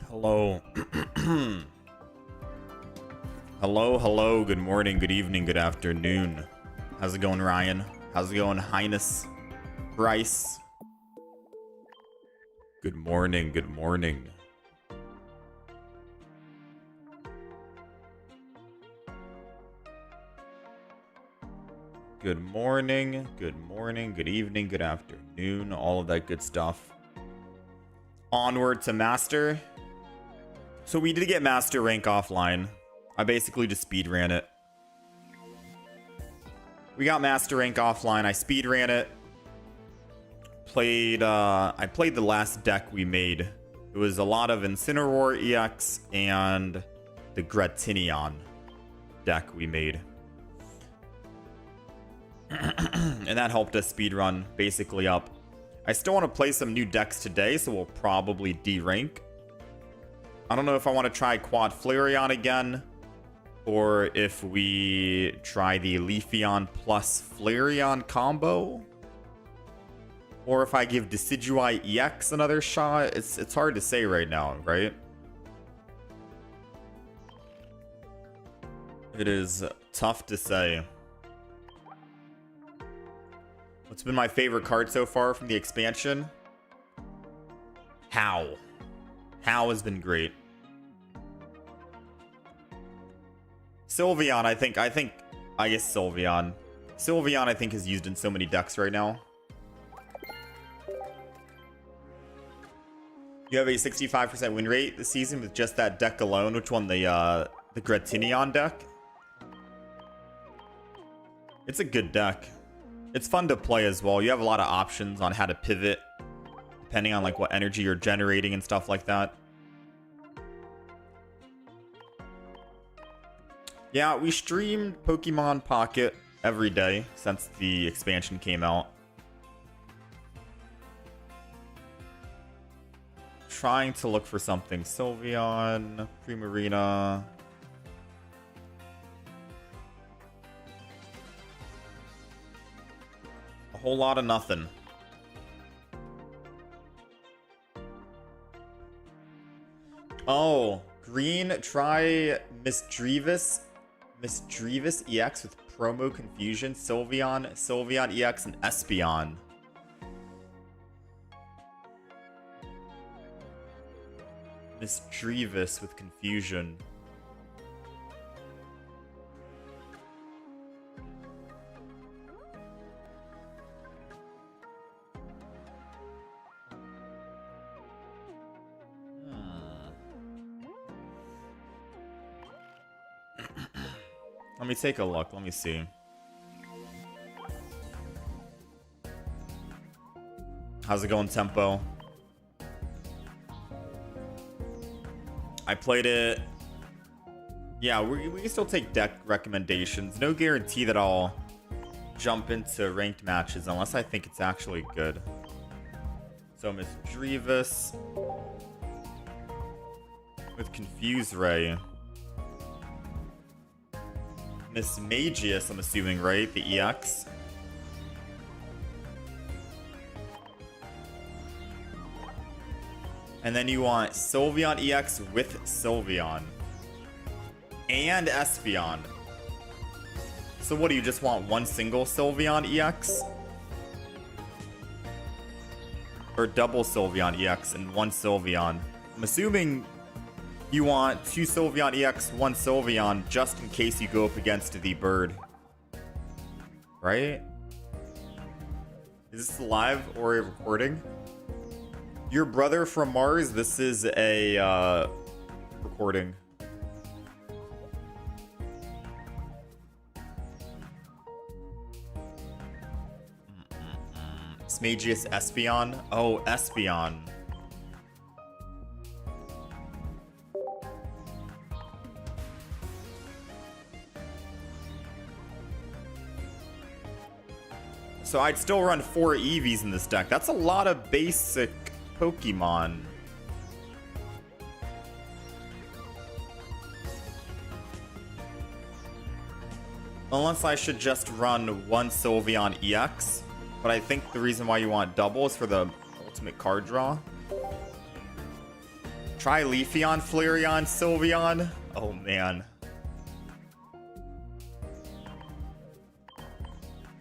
Hello. Hello, good morning, good evening, good afternoon. How's it going, Ryan? How's it going, Highness? Bryce? Good morning, good morning. Good morning, good evening, good afternoon, all of that good stuff. Onward to Master. So we did get Master rank offline. I basically just speed ran it. We got Master rank offline. I speed ran it. I played the last deck we made. It was a lot of Incineroar EX and the Gratinion deck we made. And that helped us speedrun basically up. I still want to play some new decks today, so we'll probably D-rank. I don't know if I want to try Quad Flareon again, or if we try the Leafeon plus Flareon combo, or if I give Decidueye EX another shot. It's hard to say right now, right? It is tough to say. What's been my favorite card so far from the expansion? How has been great. Sylveon, I guess Sylveon. Sylveon, I think, is used in so many decks right now. You have a 65% win rate this season with just that deck alone. Which one? The Gratinion deck? It's a good deck. It's fun to play as well. You have a lot of options on how to pivot, depending on like what energy you're generating and stuff like that. Yeah, we streamed Pokemon Pocket every day since the expansion came out. Trying to look for something. Sylveon, Primarina. A whole lot of nothing. Oh, green, try Misdreavus EX with promo confusion, Sylveon EX, and Espeon. Misdreavus with confusion. Let me take a look. Let me see. How's it going, Tempo? I played it. Yeah, we can still take deck recommendations. No guarantee that I'll jump into ranked matches unless I think it's actually good. So Misdreavus with Confuse Ray. Mismagius, I'm assuming, right? The EX. And then you want Sylveon EX with Sylveon. And Espeon. So what, do you just want one single Sylveon EX? Or double Sylveon EX and one Sylveon? I'm assuming you want 2 Sylveon EX, 1 Sylveon, just in case you go up against the bird. Right? Is this live or a recording? Your brother from Mars, this is a recording. Smagius Espeon? Oh, Espeon. So I'd still run 4 Eevees in this deck. That's a lot of basic Pokemon. Unless I should just run 1 Sylveon EX. But I think the reason why you want double is for the ultimate card draw. Try Leafeon, Flareon, Sylveon. Oh man.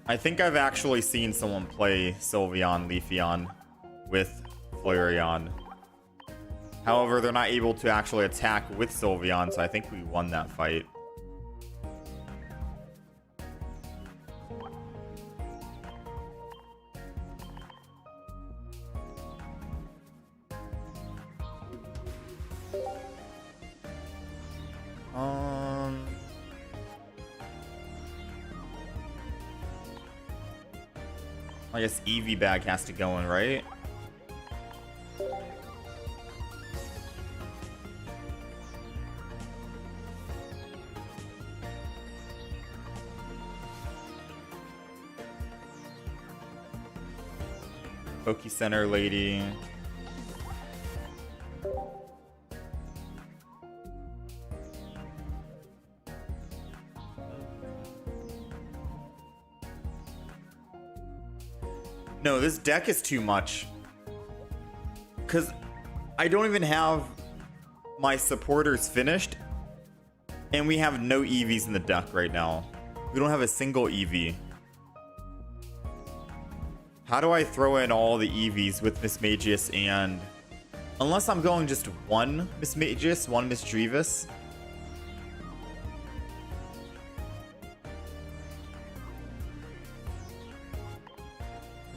I think I've actually seen someone play Sylveon, Leafeon with Flareon. However, they're not able to actually attack with Sylveon, so I think we won that fight. I guess Eevee bag has to go in, right? Poke Center lady. No, this deck is too much. Because I don't even have my supporters finished. And we have no Eevees in the deck right now. We don't have a single Eevee. How do I throw in all the Eevees with Mismagius and... Unless I'm going just one Mismagius, one Misdreavus.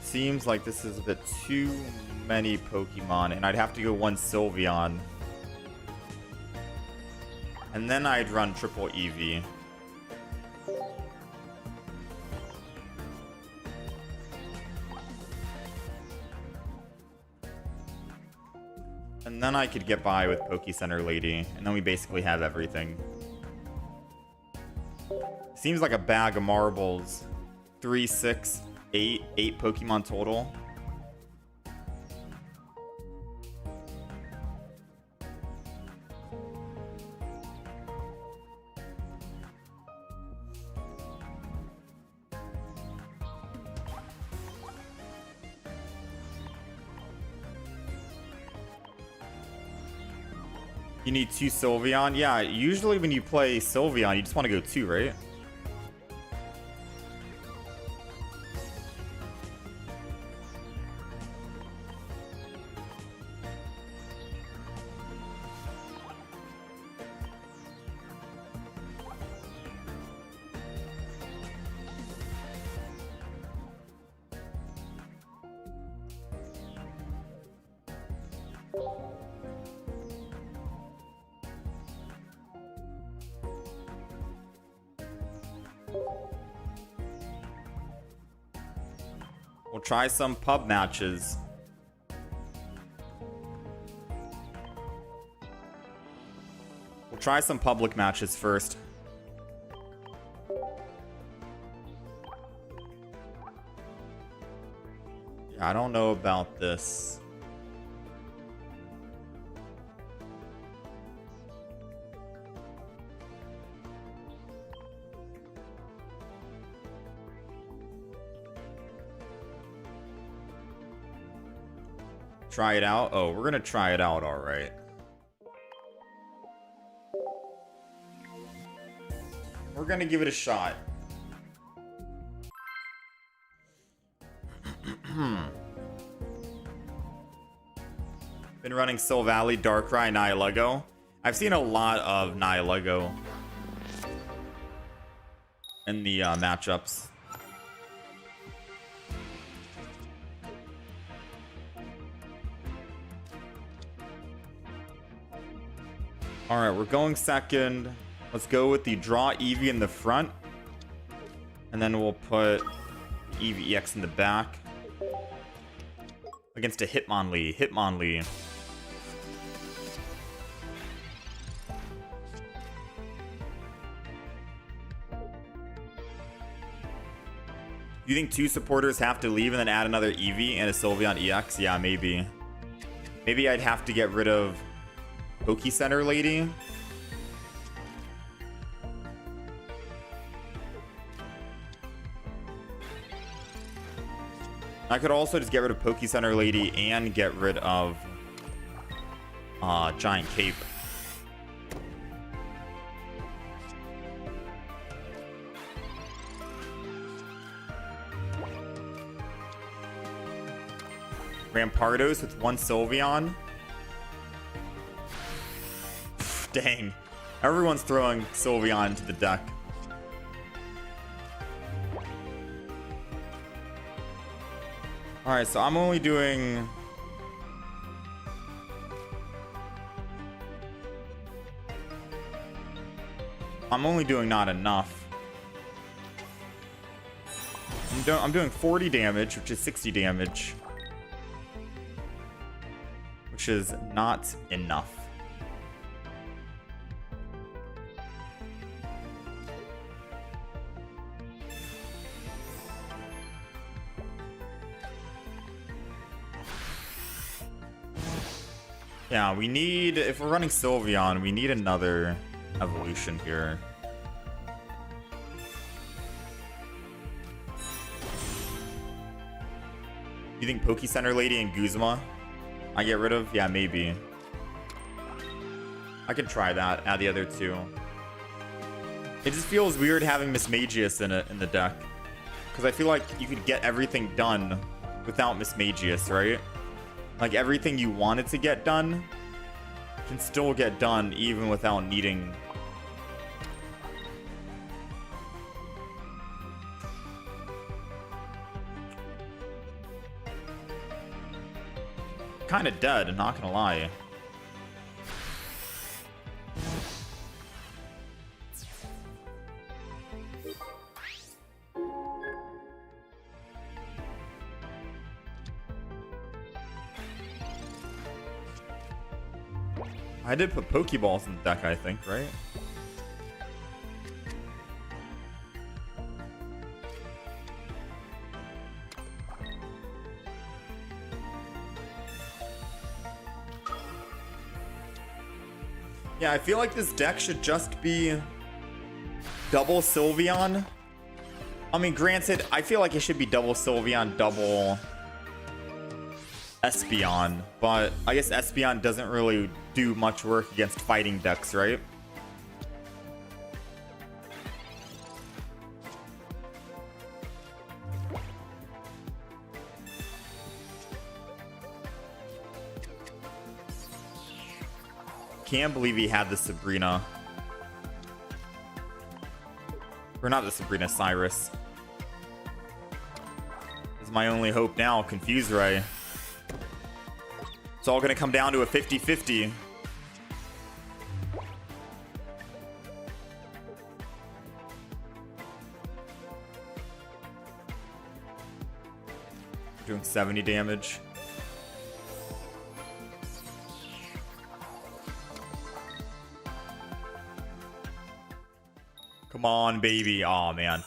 Seems like this is a bit too many Pokemon, and I'd have to go 1 Sylveon. And then I'd run triple Eevee. And then I could get by with Poke Center Lady, and then we basically have everything. Seems like a bag of marbles. 3, 6, 8 Pokemon total. You need 2 Sylveon? Yeah, usually when you play Sylveon, you just want to go 2, right? We'll try some pub matches. We'll try some public matches first. Yeah, I don't know about this. Try it out? Oh, we're gonna try it out, alright. We're gonna give it a shot. Been running Sylvally, Darkrai, Nihilego. I've seen a lot of Nihilego in the matchups. Alright, we're going second. Let's go with the draw Eevee in the front. And then we'll put Eevee EX in the back. Against a Hitmonlee. Hitmonlee. You think 2 supporters have to leave and then add another Eevee and a Sylveon EX? Yeah, maybe. Maybe I'd have to get rid of Poke Center Lady. I could also just get rid of Poke Center Lady and get rid of Giant Cape. Rampardos with 1 Sylveon. Dang. Everyone's throwing Sylveon into the deck. Alright, so I'm only doing... not enough. I'm doing 40 damage, which is 60 damage. Which is not enough. Yeah, we need, if we're running Sylveon, we need another evolution here. You think Poke Center Lady and Guzma I get rid of? Yeah, maybe. I could try that, add the other 2. It just feels weird having Mismagius in the deck. Because I feel like you could get everything done without Mismagius, right? Like, everything you wanted to get done can still get done even without needing... Kind of dead, I'm not gonna lie. I did put Pokeballs in the deck, I think, right? Yeah, I feel like this deck should just be double Sylveon. I mean, granted, I feel like it should be double Sylveon, double Espeon, but I guess Espeon doesn't really do much work against fighting decks, right? Can't believe he had the Sabrina. Or not the Sabrina, Cyrus. This is my only hope now, Confuse Ray. It's all gonna come down to a 50-50. Doing 70 damage. Come on, baby. Oh, man.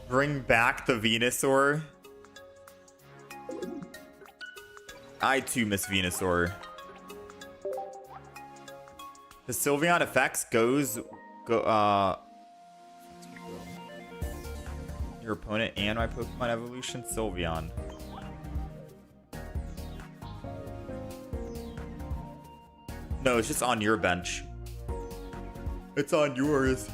Bring back the Venusaur. I too miss Venusaur. The Sylveon effects your opponent and my Pokemon evolution. Sylveon. No, it's just on your bench. It's on yours.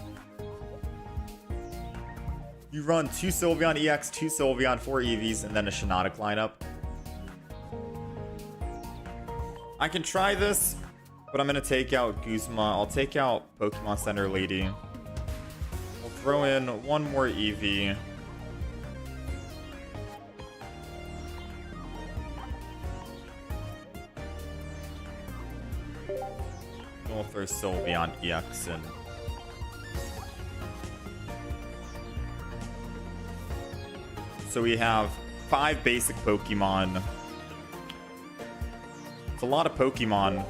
You run 2 Sylveon EX, 2 Sylveon, 4 Eevees, and then a Shiinotic lineup. I can try this, but I'm going to take out Guzma. I'll take out Pokemon Center Lady. I'll throw in one more Eevee. We'll throw Sylveon EX in. So we have 5 basic Pokemon. It's a lot of Pokemon.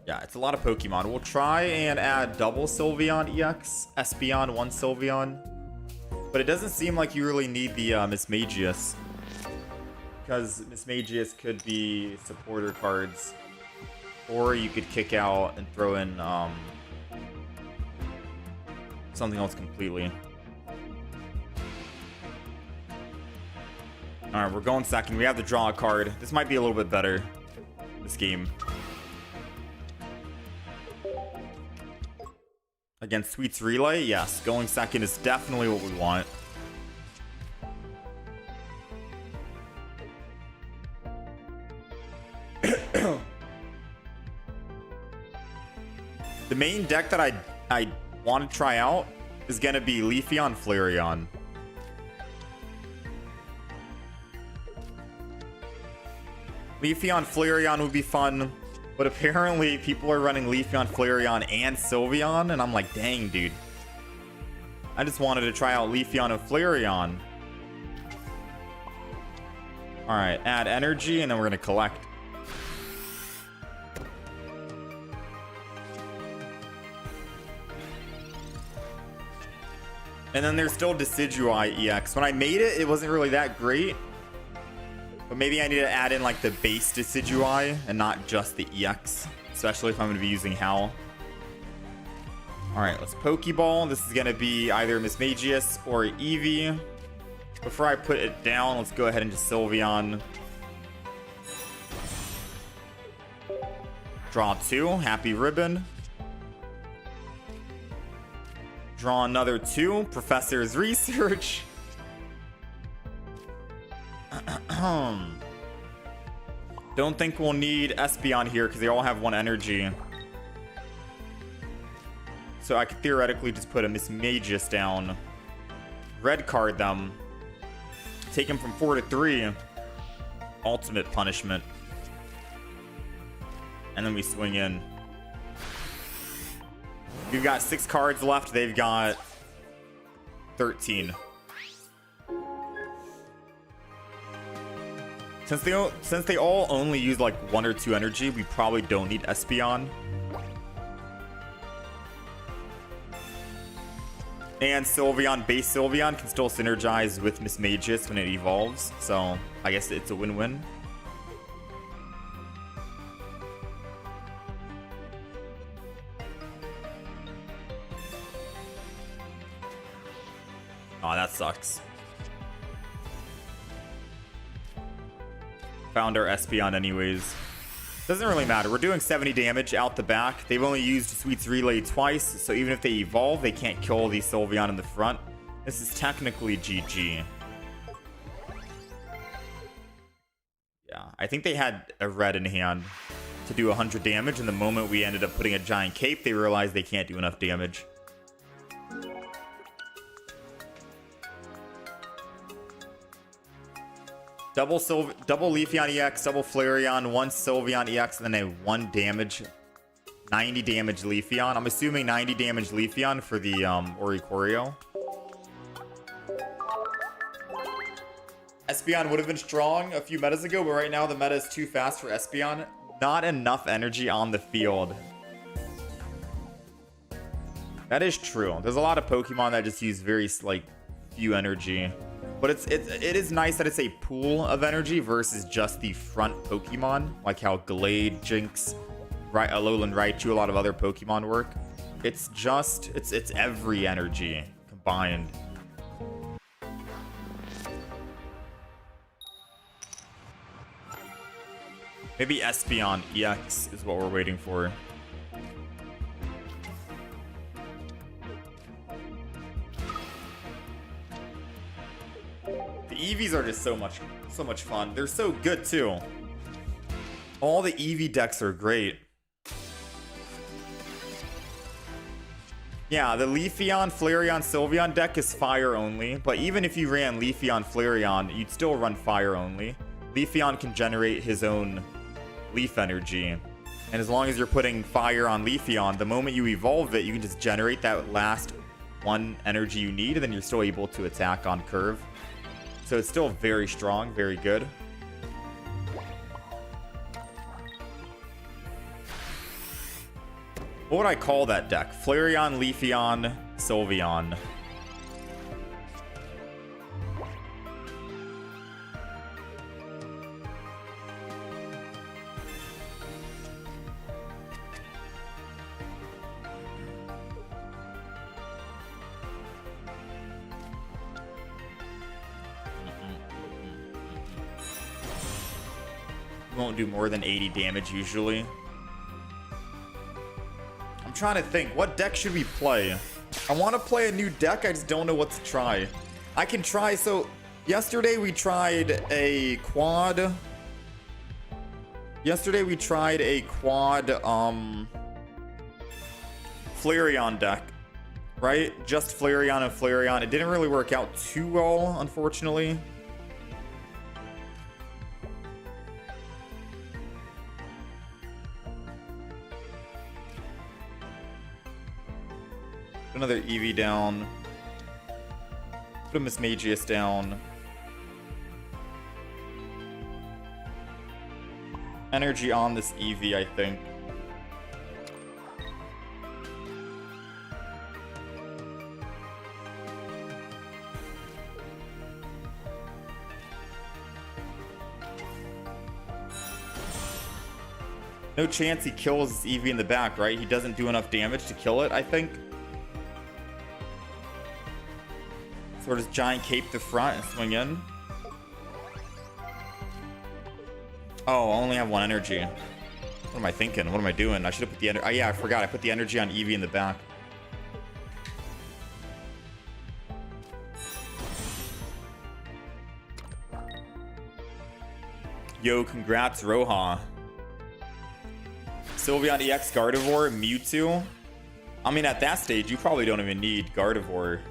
Yeah, it's a lot of Pokemon. We'll try and add double Sylveon EX, Espeon, 1 Sylveon. But it doesn't seem like you really need the Mismagius. Because Mismagius could be supporter cards. Or you could kick out and throw in something else completely. Alright, we're going second. We have to draw a card. This might be a little bit better, this game. Against Sweets Relay? Yes, going second is definitely what we want. The main deck that I want to try out is going to be Leafeon Flareon. Leafeon Flareon would be fun, but apparently people are running Leafeon Flareon and Sylveon, and I'm like, dang, dude. I just wanted to try out Leafeon and Flareon. Alright, add energy, and then we're going to collect. And then there's still Decidueye EX. When I made it, it wasn't really that great. But maybe I need to add in like the base Decidueye and not just the EX. Especially if I'm going to be using Howl. Alright, let's Pokeball. This is going to be either Mismagius or Eevee. Before I put it down, let's go ahead and just Sylveon. Draw 2. Happy Ribbon. Draw another 2. Professor's Research. Don't think we'll need Espeon here because they all have 1 energy. So I could theoretically just put a Mismagius down. Red card them. Take him from 4 to 3. Ultimate punishment. And then we swing in. We've got 6 cards left. They've got 13. Since they all only use like 1 or 2 energy, we probably don't need Espeon. And Sylveon, base Sylveon, can still synergize with Mismagius when it evolves. So I guess it's a win-win. Oh, that sucks. Found our Espeon anyways. Doesn't really matter. We're doing 70 damage out the back. They've only used Sweets Relay twice, so even if they evolve, they can't kill the Sylveon in the front. This is technically GG. Yeah, I think they had a red in hand to do 100 damage, and the moment we ended up putting a giant cape, they realized they can't do enough damage. Double Leafeon EX, double Flareon, 1 Sylveon EX, and then a 1 damage, 90 damage Leafeon. I'm assuming 90 damage Leafeon for the Oricorio. Espeon would have been strong a few metas ago, but right now the meta is too fast for Espeon. Not enough energy on the field. That is true. There's a lot of Pokemon that just use very, like, few energy. But it is nice that it's a pool of energy versus just the front Pokemon, like how Glade, Jinx, Alolan Raichu, a lot of other Pokemon work. It's just, it's every energy combined. Maybe Espeon EX is what we're waiting for. The Eevees are just so much fun. They're so good too. All the Eevee decks are great. Yeah, the Leafeon, Flareon, Sylveon deck is fire only, but even if you ran Leafeon, Flareon, you'd still run fire only. Leafeon can generate his own leaf energy, and as long as you're putting fire on Leafeon, the moment you evolve it, you can just generate that last one energy you need, and then you're still able to attack on curve. So it's still very strong, very good. What would I call that deck? Flareon, Leafeon, Sylveon. Won't do more than 80 damage usually. I'm trying to think, what deck should we play? I want to play a new deck, I just don't know what to try. I can try, so yesterday we tried a quad. Flareon deck, right? Just Flareon and Flareon. It didn't really work out too well, unfortunately. Another Eevee down. Put a Mismagius down. Energy on this Eevee, I think. No chance he kills Eevee in the back, right? He doesn't do enough damage to kill it, I think. Sort of giant cape the front and swing in. Oh, I only have one energy. What am I thinking? What am I doing? I should have put the energy. Oh, yeah, I forgot. I put the energy on Eevee in the back. Yo, congrats, Roha. Sylveon EX Gardevoir, Mewtwo. I mean, at that stage, you probably don't even need Gardevoir.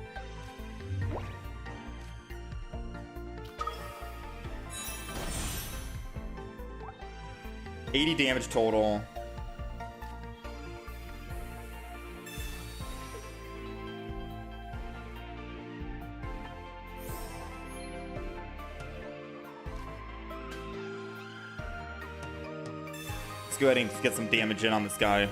$80 damage total. Let's go ahead and get some damage in on this guy.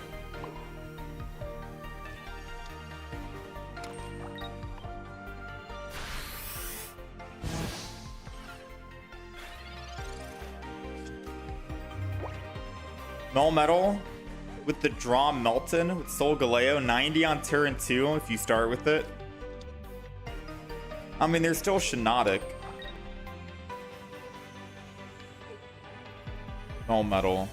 Melmetal with the draw Melton with Solgaleo, 90 on turn 2 if you start with it. I mean, there's still Shiinotic. Melmetal.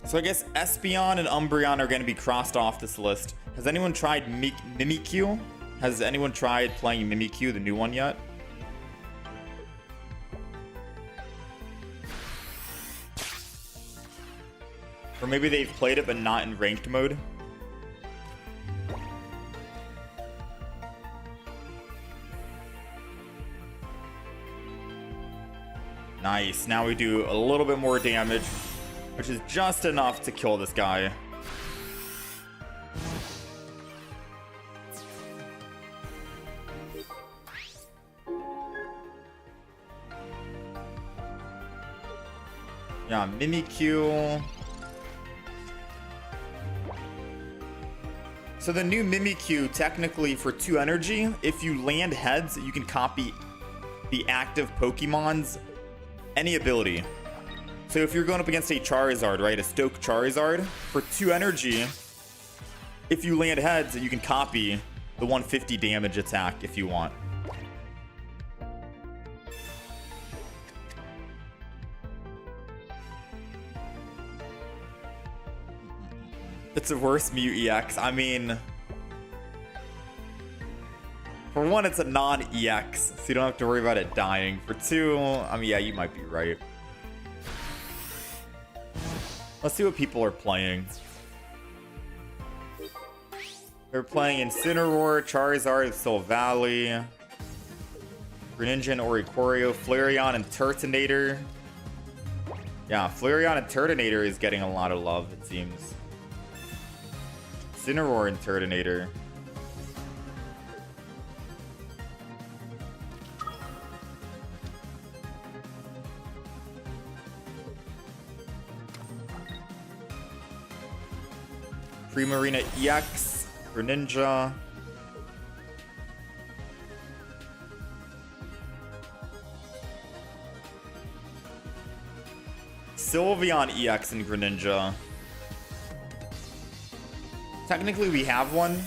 So I guess Espeon and Umbreon are going to be crossed off this list. Has anyone tried Mimikyu? Has anyone tried playing Mimikyu, the new one, yet? Or maybe they've played it but not in ranked mode. Nice. Now we do a little bit more damage, which is just enough to kill this guy. Yeah, Mimikyu. So the new Mimikyu, technically for 2 energy, if you land heads, you can copy the active Pokemon's any ability. So if you're going up against a Charizard, right, a Stoke Charizard, for 2 energy, if you land heads, you can copy the 150 damage attack if you want. It's a worse Mew EX. I mean, for one, it's a non-EX, so you don't have to worry about it dying. For two, I mean, yeah, you might be right. Let's see what people are playing. They're playing Incineroar, Charizard, Silvally, Greninja and Oricorio, Flareon and Turtonator. Yeah, Flareon and Turtonator is getting a lot of love, it seems. Incineroar and Turtonator. Primarina EX, Greninja. Sylveon EX and Greninja. Technically, we have one.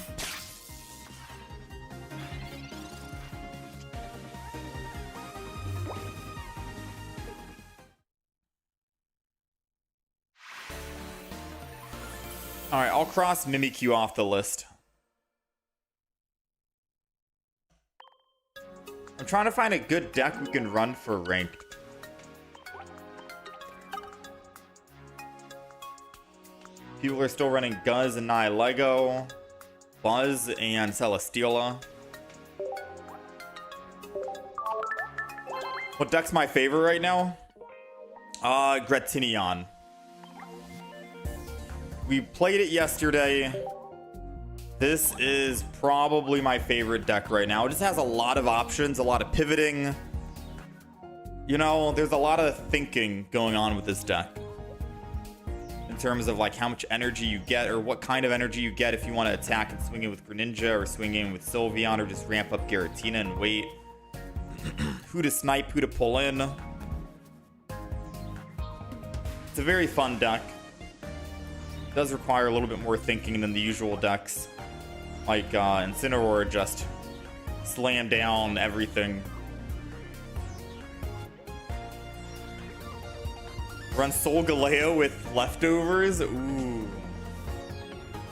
Alright, I'll cross Mimikyu off the list. I'm trying to find a good deck we can run for ranked. People are still running Guzz and Nihilego, Buzz and Celesteela. What deck's my favorite right now? Gretinion. We played it yesterday. This is probably my favorite deck right now. It just has a lot of options, a lot of pivoting. You know, there's a lot of thinking going on with this deck. In terms of like how much energy you get or what kind of energy you get if you want to attack and swing in with Greninja or swing in with Sylveon or just ramp up Giratina and wait. Who to snipe, who to pull in. It's a very fun deck. It does require a little bit more thinking than the usual decks. Like Incineroar just slam down everything. Run Solgaleo with leftovers. Ooh.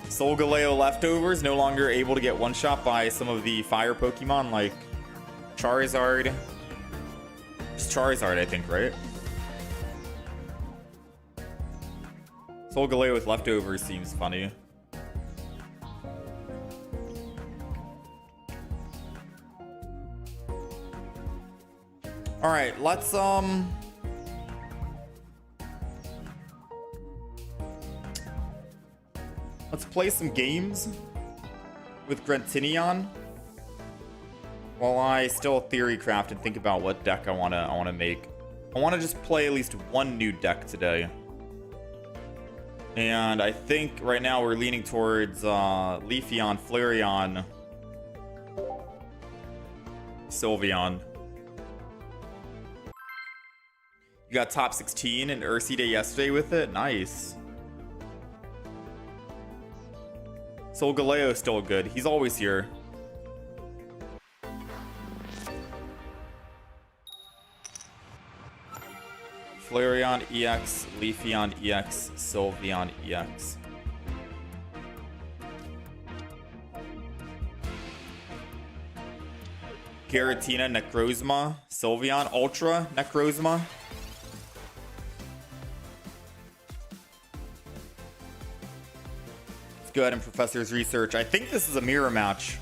Solgaleo leftovers, no longer able to get one-shot by some of the fire Pokemon like Charizard. It's Charizard, I think, right? Solgaleo with leftovers seems funny. Alright, let's play some games with Gretinion while I still theory craft and think about what deck I wanna make. I wanna just play at least one new deck today. And I think right now we're leaning towards Leafeon, Flareon, Sylveon. You got top 16 and Ursi Day yesterday with it? Nice. Solgaleo is still good. He's always here. Flareon EX, Leafeon EX, Sylveon EX. Giratina, Necrozma, Sylveon, Ultra, Necrozma. Let's go ahead and Professor's research. I think this is a mirror match.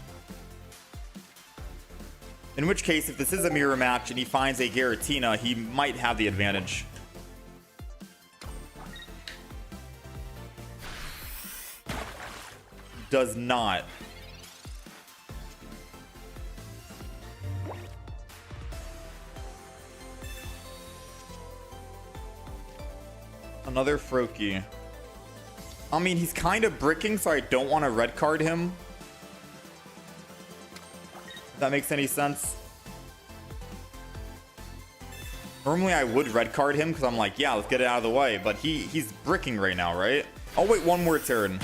In which case, if this is a mirror match and he finds a Giratina, he might have the advantage. Does not. Another Froakie. I mean, he's kind of bricking, so I don't want to red card him. If that makes any sense. Normally I would red card him because I'm like, yeah, let's get it out of the way. But he's bricking right now, right? I'll wait one more turn.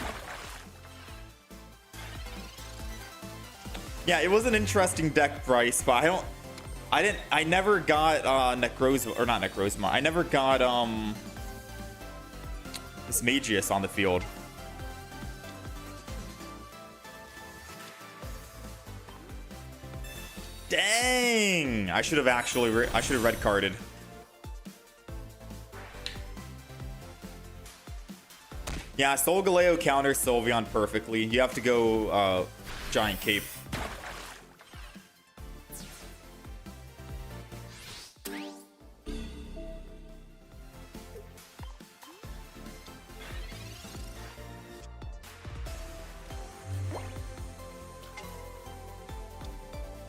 Yeah, it was an interesting deck, Bryce, but I never got Necrozma, or not Necrozma. I never got this Magius on the field. Dang! I should have actually I should have red carded. Yeah, Solgaleo counters Sylveon perfectly. You have to go Giant Cape.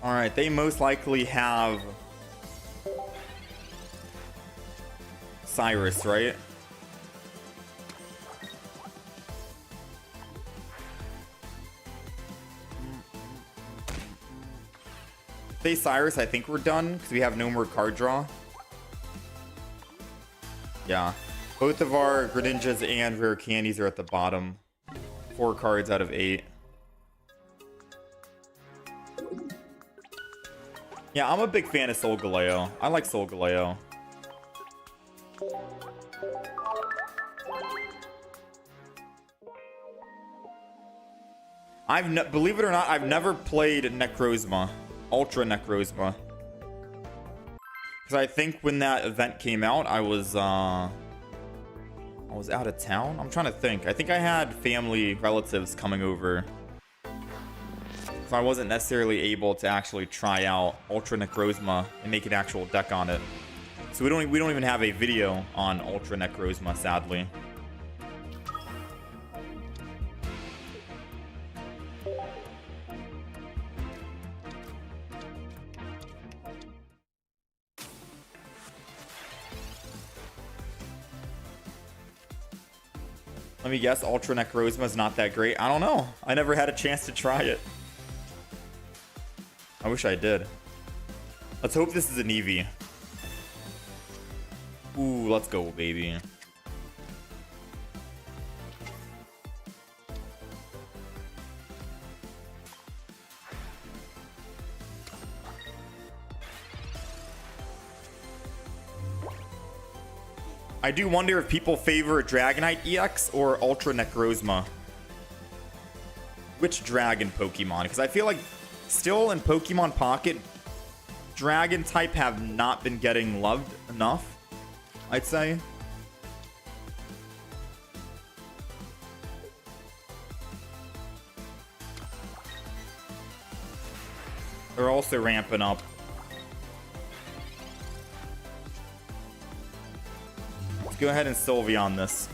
Alright, they most likely have Cyrus, right? If they Cyrus, I think we're done because we have no more card draw. Yeah. Both of our Greninjas and Rare Candies are at the bottom. 4 cards out of 8. Yeah, I'm a big fan of Solgaleo. I like Solgaleo. Believe it or not, I've never played Necrozma, Ultra Necrozma. Because I think when that event came out, I was out of town. I'm trying to think. I think I had family relatives coming over. So I wasn't necessarily able to actually try out Ultra Necrozma and make an actual deck on it. So we don't even have a video on Ultra Necrozma, sadly. Let me guess, Ultra Necrozma is not that great. I don't know. I never had a chance to try it. I wish I did. Let's hope this is an Eevee. Ooh, let's go, baby. I do wonder if people favor Dragonite EX or Ultra Necrozma. Which dragon Pokemon? Because I feel like still in Pokemon Pocket, Dragon type have not been getting loved enough, I'd say. They're also ramping up. Let's go ahead and Sylveon this.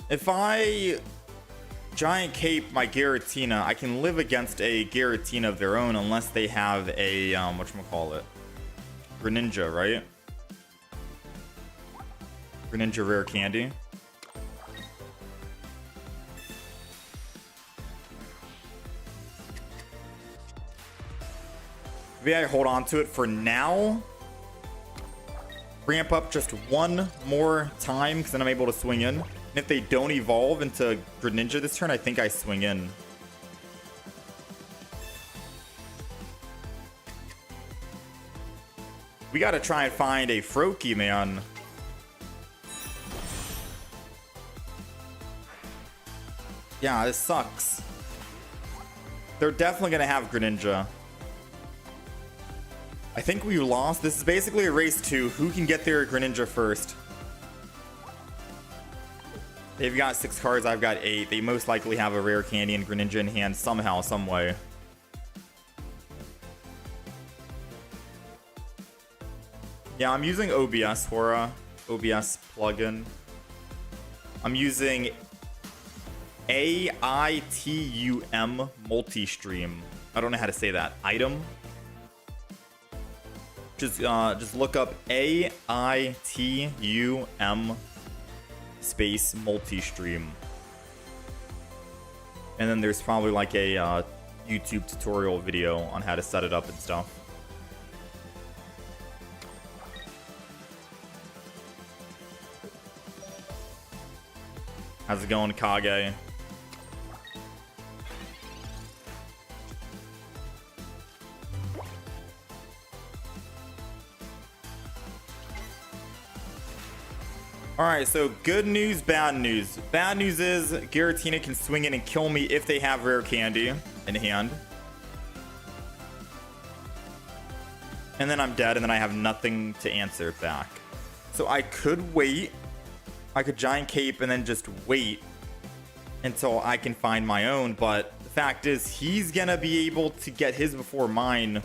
If I Giant Cape my Giratina, I can live against a Giratina of their own unless they have a, whatchamacallit, Greninja, right? Greninja Rare Candy. Maybe I hold on to it for now. Ramp up just one more time because then I'm able to swing in. And if they don't evolve into Greninja this turn, I think I swing in. We gotta try and find a Froakie, man. Yeah, this sucks. They're definitely gonna have Greninja. I think we lost. This is basically a race to who can get their Greninja first. They've got 6 cards, I've got 8. They most likely have a Rare Candy and Greninja in hand somehow, some way. Yeah, I'm using OBS for OBS plugin. I'm using AITUM multi-stream. I don't know how to say that. Item. Just look up AITUM space multi-stream. And then there's probably like a YouTube tutorial video on how to set it up and stuff. How's it going, Kage? Alright, so good news, bad news. Bad news is Giratina can swing in and kill me if they have rare candy in hand. And then I'm dead, and then I have nothing to answer back. So I could wait. I could Giant Cape and then just wait until I can find my own. But the fact is, he's gonna be able to get his before mine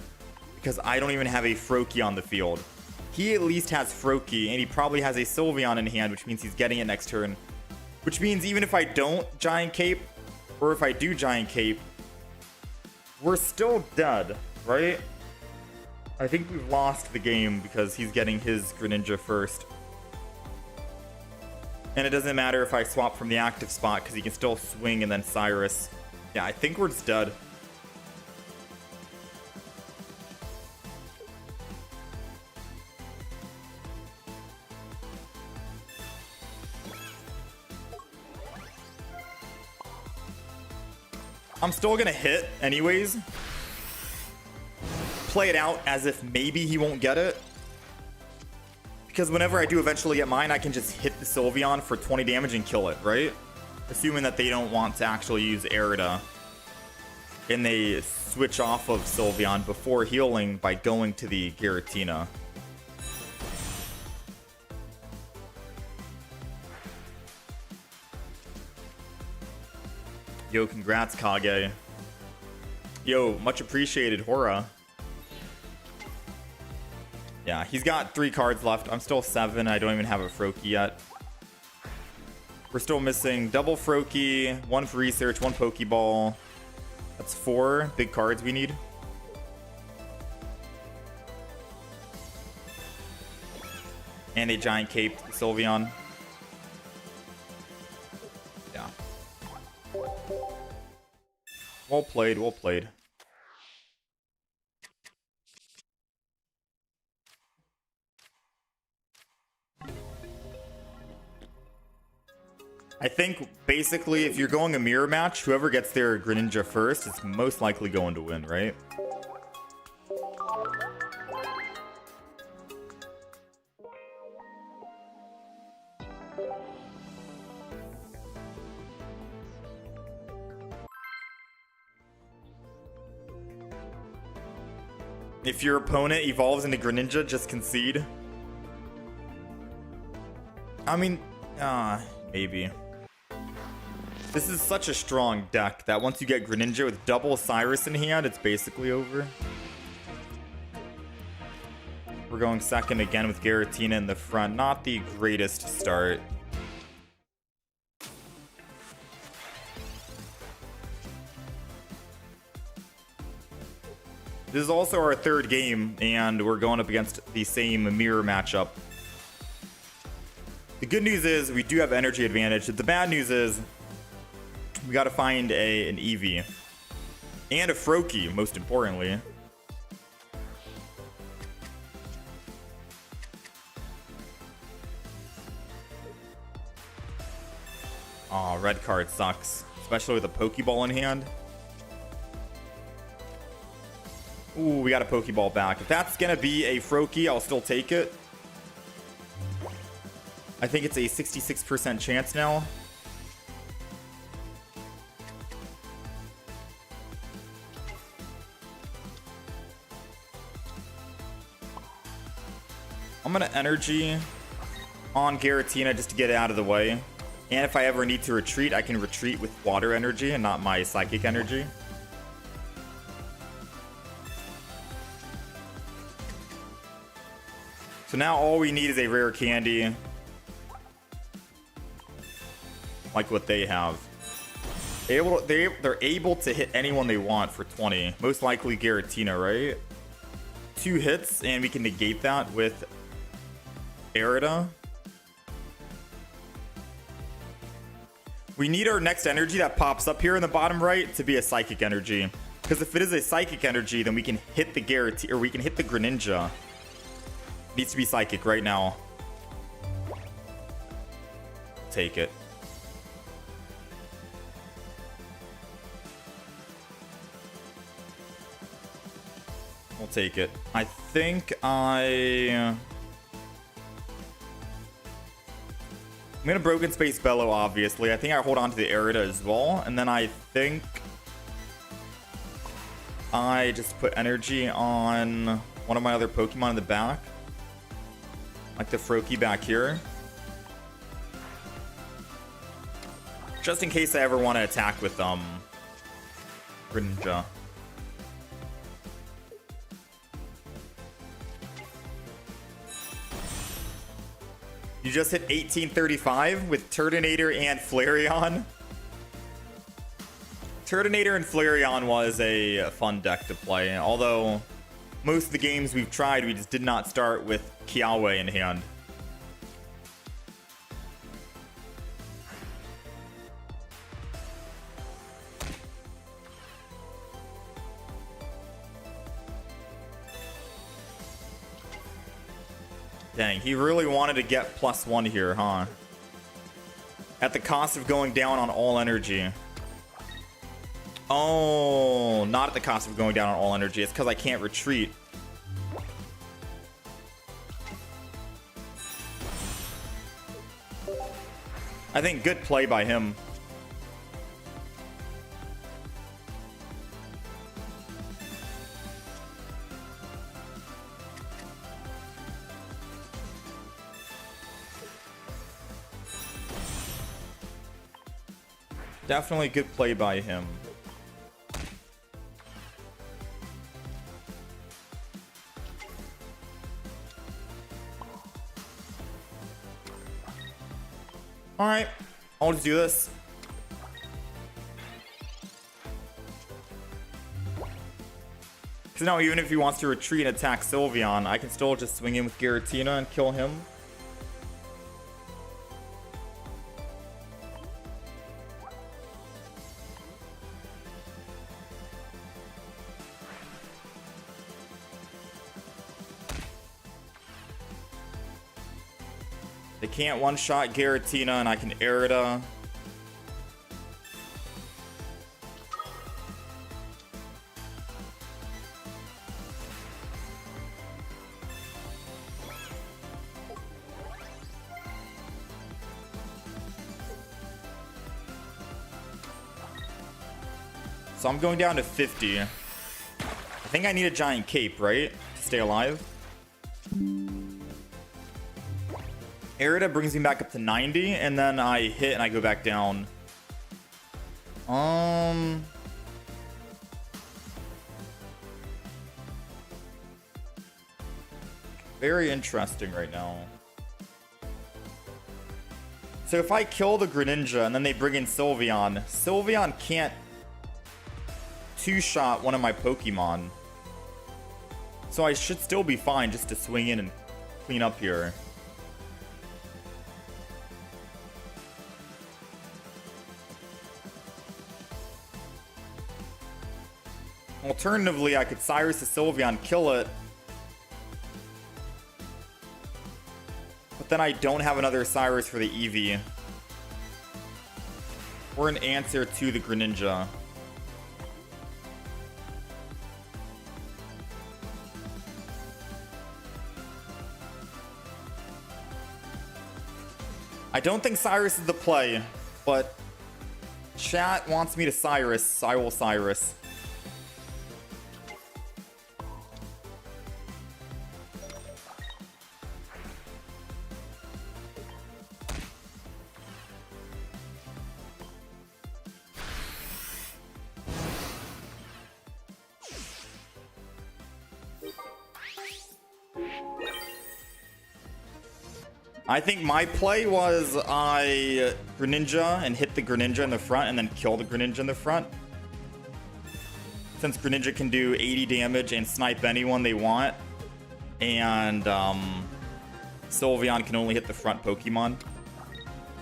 because I don't even have a Froakie on the field. He at least has Froakie, and he probably has a Sylveon in hand, which means he's getting it next turn. Which means even if I don't Giant Cape, or if I do Giant Cape, we're still dead, right? I think we've lost the game because he's getting his Greninja first. And it doesn't matter if I swap from the active spot because he can still swing and then Cyrus. Yeah, I think we're just dead. I'm still gonna hit anyways. Play it out as if maybe he won't get it. Because whenever I do eventually get mine, I can just hit the Sylveon for 20 damage and kill it, right? Assuming that they don't want to actually use Arida. And they switch off of Sylveon before healing by going to the Giratina. Yo, congrats, Kage. Yo, much appreciated, Hora. Yeah, he's got 3 cards left. I'm still 7. I don't even have a Froakie yet. We're still missing double Froakie, 1 for research, 1 Pokeball. That's 4 big cards we need. And a Giant Cape Sylveon. Yeah. Well played, well played. I think basically if you're going a mirror match, whoever gets their Greninja first is most likely going to win, right? If your opponent evolves into Greninja, just concede. I mean, maybe. This is such a strong deck that once you get Greninja with double Cyrus in hand, it's basically over. We're going second again with Giratina in the front. Not the greatest start. This is also our 3rd game, and we're going up against the same mirror matchup. The good news is we do have energy advantage. The bad news is we got to find an Eevee and a Froakie, most importantly. Aw, red card sucks, especially with a Pokeball in hand. Ooh, we got a Pokeball back. If that's gonna be a Froakie, I'll still take it. I think it's a 66% chance now. I'm gonna energy on Giratina just to get it out of the way. And if I ever need to retreat, I can retreat with water energy and not my psychic energy. So now all we need is a rare candy. Like what they have. They're able to hit anyone they want for 20. Most likely Giratina, right? 2 hits, and we can negate that with Arida. We need our next energy that pops up here in the bottom right to be a psychic energy. Because if it is a psychic energy, then we can hit the Giratina, or we can hit the Greninja. Needs to be psychic right now. Take it. We'll take it. I think I'm gonna Broken Space Bellow, obviously. I think I hold on to the Erida as well. And then I think I just put energy on one of my other Pokemon in the back. Like the Froakie back here. Just in case I ever want to attack with Greninja. You just hit 1835 with Turtonator and Flareon. Turtonator and Flareon was a fun deck to play, although most of the games we've tried, we just did not start with Kiawe in hand. Dang, he really wanted to get +1 here, huh? At the cost of going down on all energy. Oh, not at the cost of going down on all energy. It's because I can't retreat. I think good play by him. Definitely good play by him. Alright, I'll just do this. Because now even if he wants to retreat and attack Sylveon, I can still just swing in with Giratina and kill him. They can't one-shot Giratina, and I can Erida. So I'm going down to 50. I think I need a giant cape, right? To stay alive. Erida brings me back up to 90, and then I hit and I go back down. Very interesting right now. So if I kill the Greninja and then they bring in Sylveon, Sylveon can't two-shot one of my Pokemon. So I should still be fine just to swing in and clean up here. Alternatively, I could Cyrus the Sylveon, kill it. But then I don't have another Cyrus for the Eevee. Or an answer to the Greninja. I don't think Cyrus is the play, but chat wants me to Cyrus, so I will Cyrus. I think my play was I Greninja and hit the Greninja in the front and then kill the Greninja in the front. Since Greninja can do 80 damage and snipe anyone they want. And Sylveon can only hit the front Pokemon.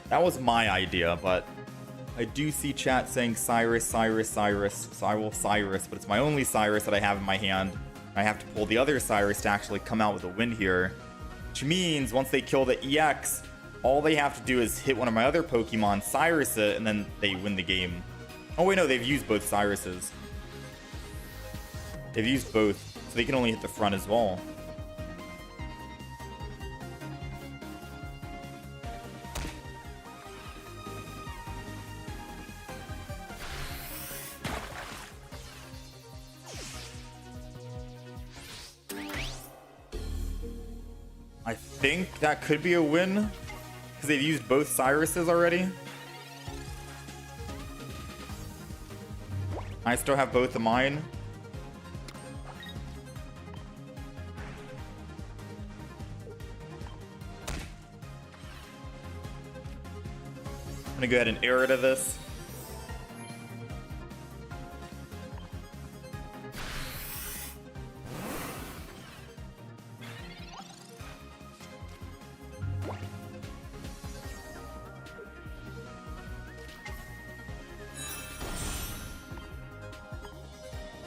That was my idea, but I do see chat saying Cyrus, Cyrus, Cyrus. So I will Cyrus, but it's my only Cyrus that I have in my hand. I have to pull the other Cyrus to actually come out with a win here. Which means once they kill the EX, all they have to do is hit one of my other Pokemon, Cyrus it, and then they win the game. Oh wait, no, they've used both Cyruses. They've used both, so they can only hit the front as well. think that could be a win because they've used both Cyruses already. I still have both of mine. I'm gonna go ahead and air to this.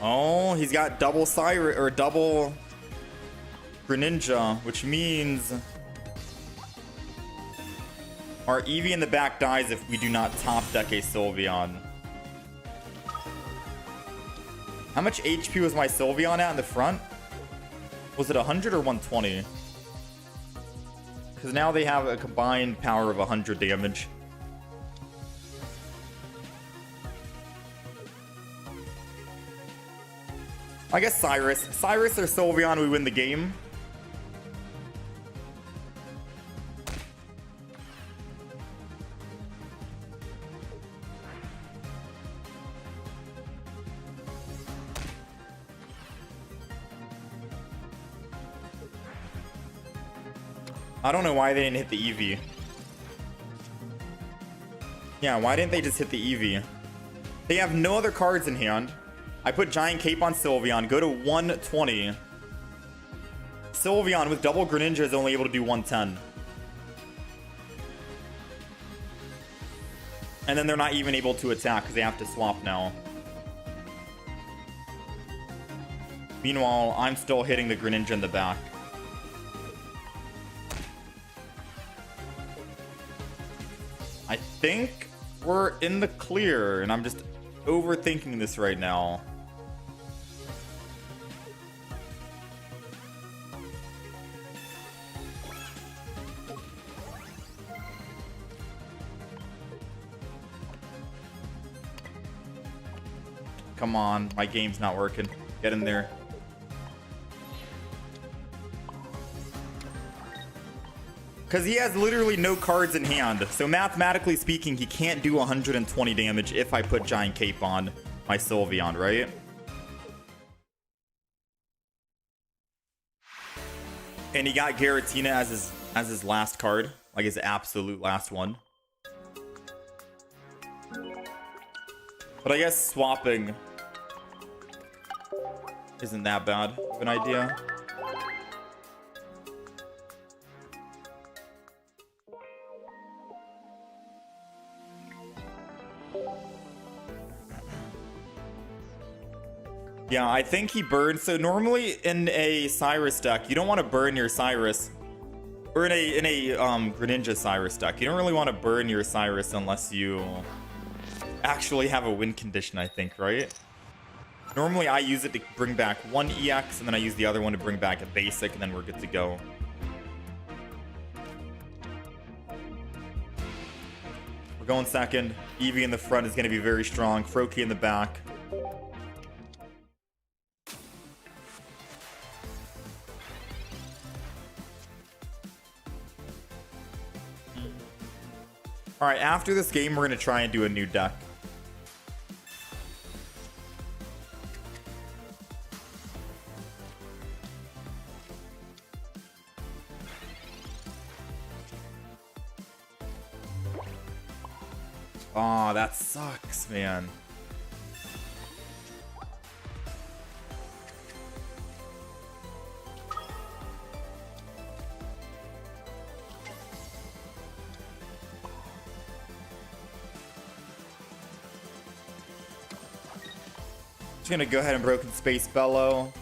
Oh, he's got double Cyrus or double Greninja, which means our Eevee in the back dies if we do not top deck a Sylveon. How much HP was my Sylveon at in the front? Was it 100 or 120? Because now they have a combined power of 100 damage. I guess Cyrus or Sylveon, we win the game. I don't know why they didn't hit the Eevee. Yeah, why didn't they just hit the Eevee? They have no other cards in hand. I put Giant Cape on Sylveon, go to 120. Sylveon with double Greninja is only able to do 110. And then they're not even able to attack because they have to swap now. Meanwhile, I'm still hitting the Greninja in the back. I think we're in the clear, and I'm just overthinking this right now. Come on, my game's not working. Get in there. Because he has literally no cards in hand. So mathematically speaking, he can't do 120 damage if I put Giant Cape on my Sylveon, right? And he got Giratina as his last card. Like his absolute last one. But I guess swapping isn't that bad of an idea. Yeah, I think he burned. So normally in a Cyrus deck, you don't want to burn your Cyrus. Or in a Greninja Cyrus deck, you don't really want to burn your Cyrus unless you actually have a win condition, I think, right? Normally I use it to bring back one EX, and then I use the other one to bring back a basic, and then we're good to go. We're going second. Eevee in the front is going to be very strong. Froakie in the back. Alright, after this game, we're going to try and do a new deck. Aw, that sucks, man. Just gonna go ahead and Broken Space Bellow.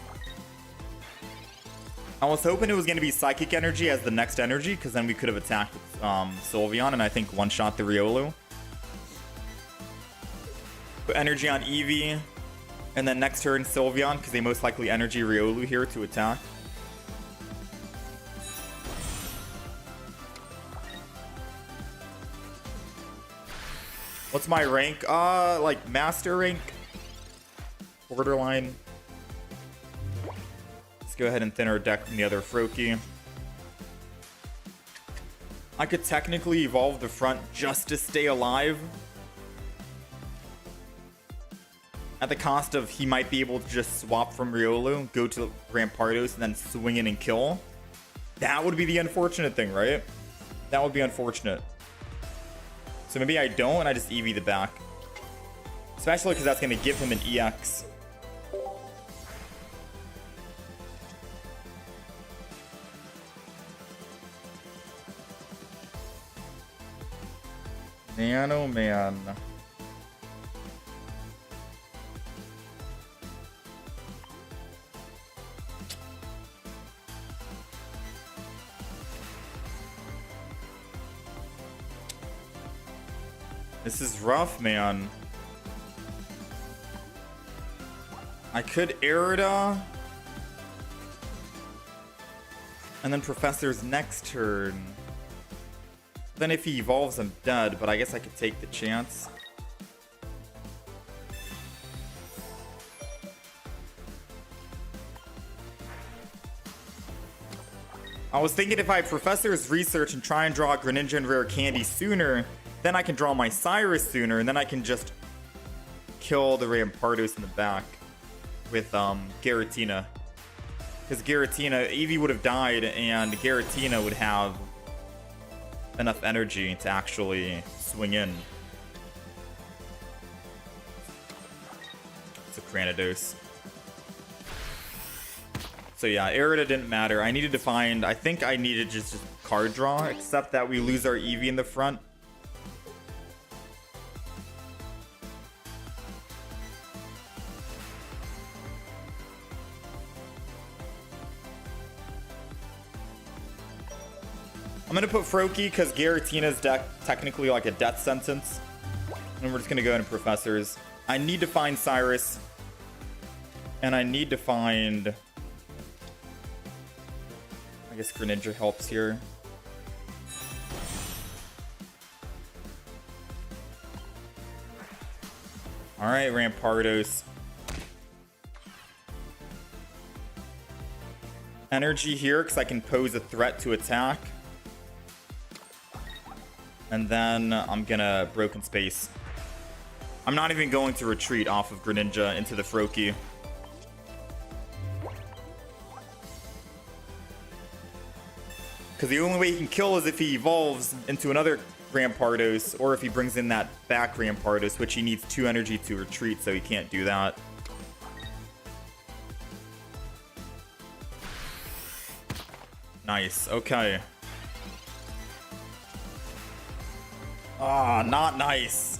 I was hoping it was gonna be Psychic Energy as the next energy, because then we could have attacked with Sylveon and I think one-shot the Riolu. Put energy on Eevee, and then next turn Sylveon, because they most likely energy Riolu here to attack. What's my rank? Like master rank? Borderline. Let's go ahead and thin our deck from the other Froakie. I could technically evolve the front just to stay alive. At the cost of he might be able to just swap from Riolu, go to Rampardos, and then swing in and kill. That would be the unfortunate thing, right? That would be unfortunate. So maybe I don't, and I just Eevee the back. Especially because that's going to give him an EX. Man, oh man. This is rough, man. I could Erida. And then Professor's next turn. Then if he evolves, I'm dead, but I guess I could take the chance. I was thinking if I Professor's Research and try and draw Greninja and Rare Candy sooner, then I can draw my Cyrus sooner, and then I can just kill the Rampardos in the back with Giratina. Because Giratina, Eevee would have died, and Giratina would have enough energy to actually swing in. It's a Cranidos. So yeah, Erida didn't matter. I needed to find, I think I needed just card draw, except that we lose our Eevee in the front. I'm gonna put Froakie because Giratina's deck technically like a death sentence. And we're just gonna go into Professors. I need to find Cyrus. And I need to find... I guess Greninja helps here. Alright, Rampardos. Energy here because I can pose a threat to attack. And then I'm gonna Broken Space. I'm not even going to retreat off of Greninja into the Froakie. Because the only way he can kill is if he evolves into another Rampardos, or if he brings in that back Rampardos, which he needs 2 energy to retreat, so he can't do that. Nice, okay. Ah, not nice.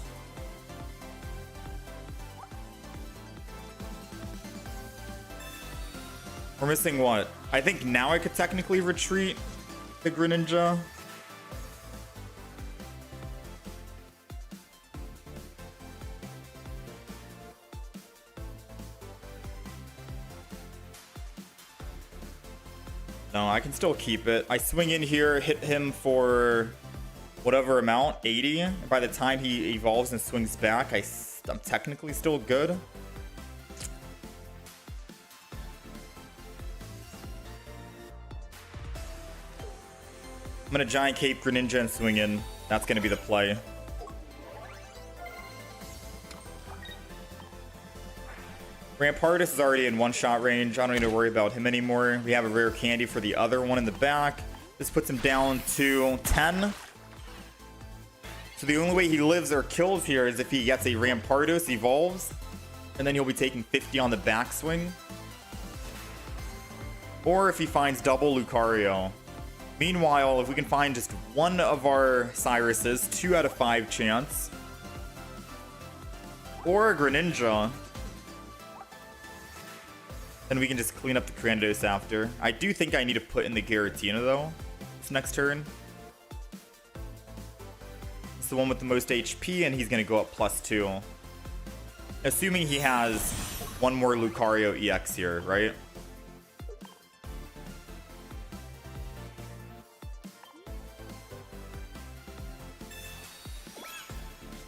We're missing what? I think now I could technically retreat the Greninja. No, I can still keep it. I swing in here, hit him for whatever amount, 80. And by the time he evolves and swings back, I'm technically still good. I'm gonna Giant Cape Greninja and swing in. That's gonna be the play. Rampardos is already in one-shot range. I don't need to worry about him anymore. We have a Rare Candy for the other one in the back. This puts him down to 10. So the only way he lives or kills here is if he gets a Rampardos, evolves, and then he'll be taking 50 on the backswing. Or if he finds double Lucario. Meanwhile, if we can find just one of our Cyruses, 2 out of 5 chance, or a Greninja, then we can just clean up the Cranidos after. I do think I need to put in the Giratina though, this next turn. It's the one with the most HP, and he's going to go up +2. Assuming he has one more Lucario EX here, right?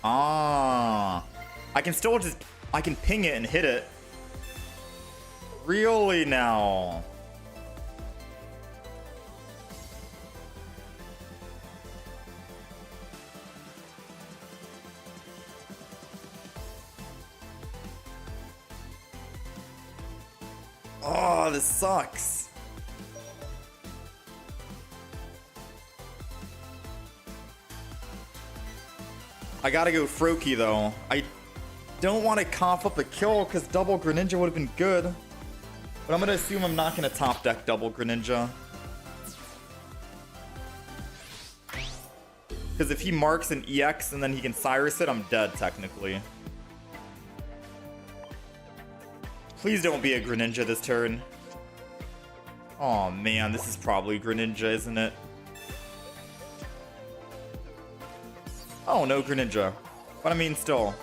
Ah, I can still just, I can ping it and hit it. Really now? Oh, this sucks. I gotta go Froakie though. I don't want to cough up a kill because double Greninja would have been good. But I'm gonna assume I'm not gonna top deck double Greninja. Because if he marks an EX and then he can Cyrus it, I'm dead technically. Please don't be a Greninja this turn. Oh man, this is probably Greninja, isn't it? Oh, no Greninja. But I mean, still.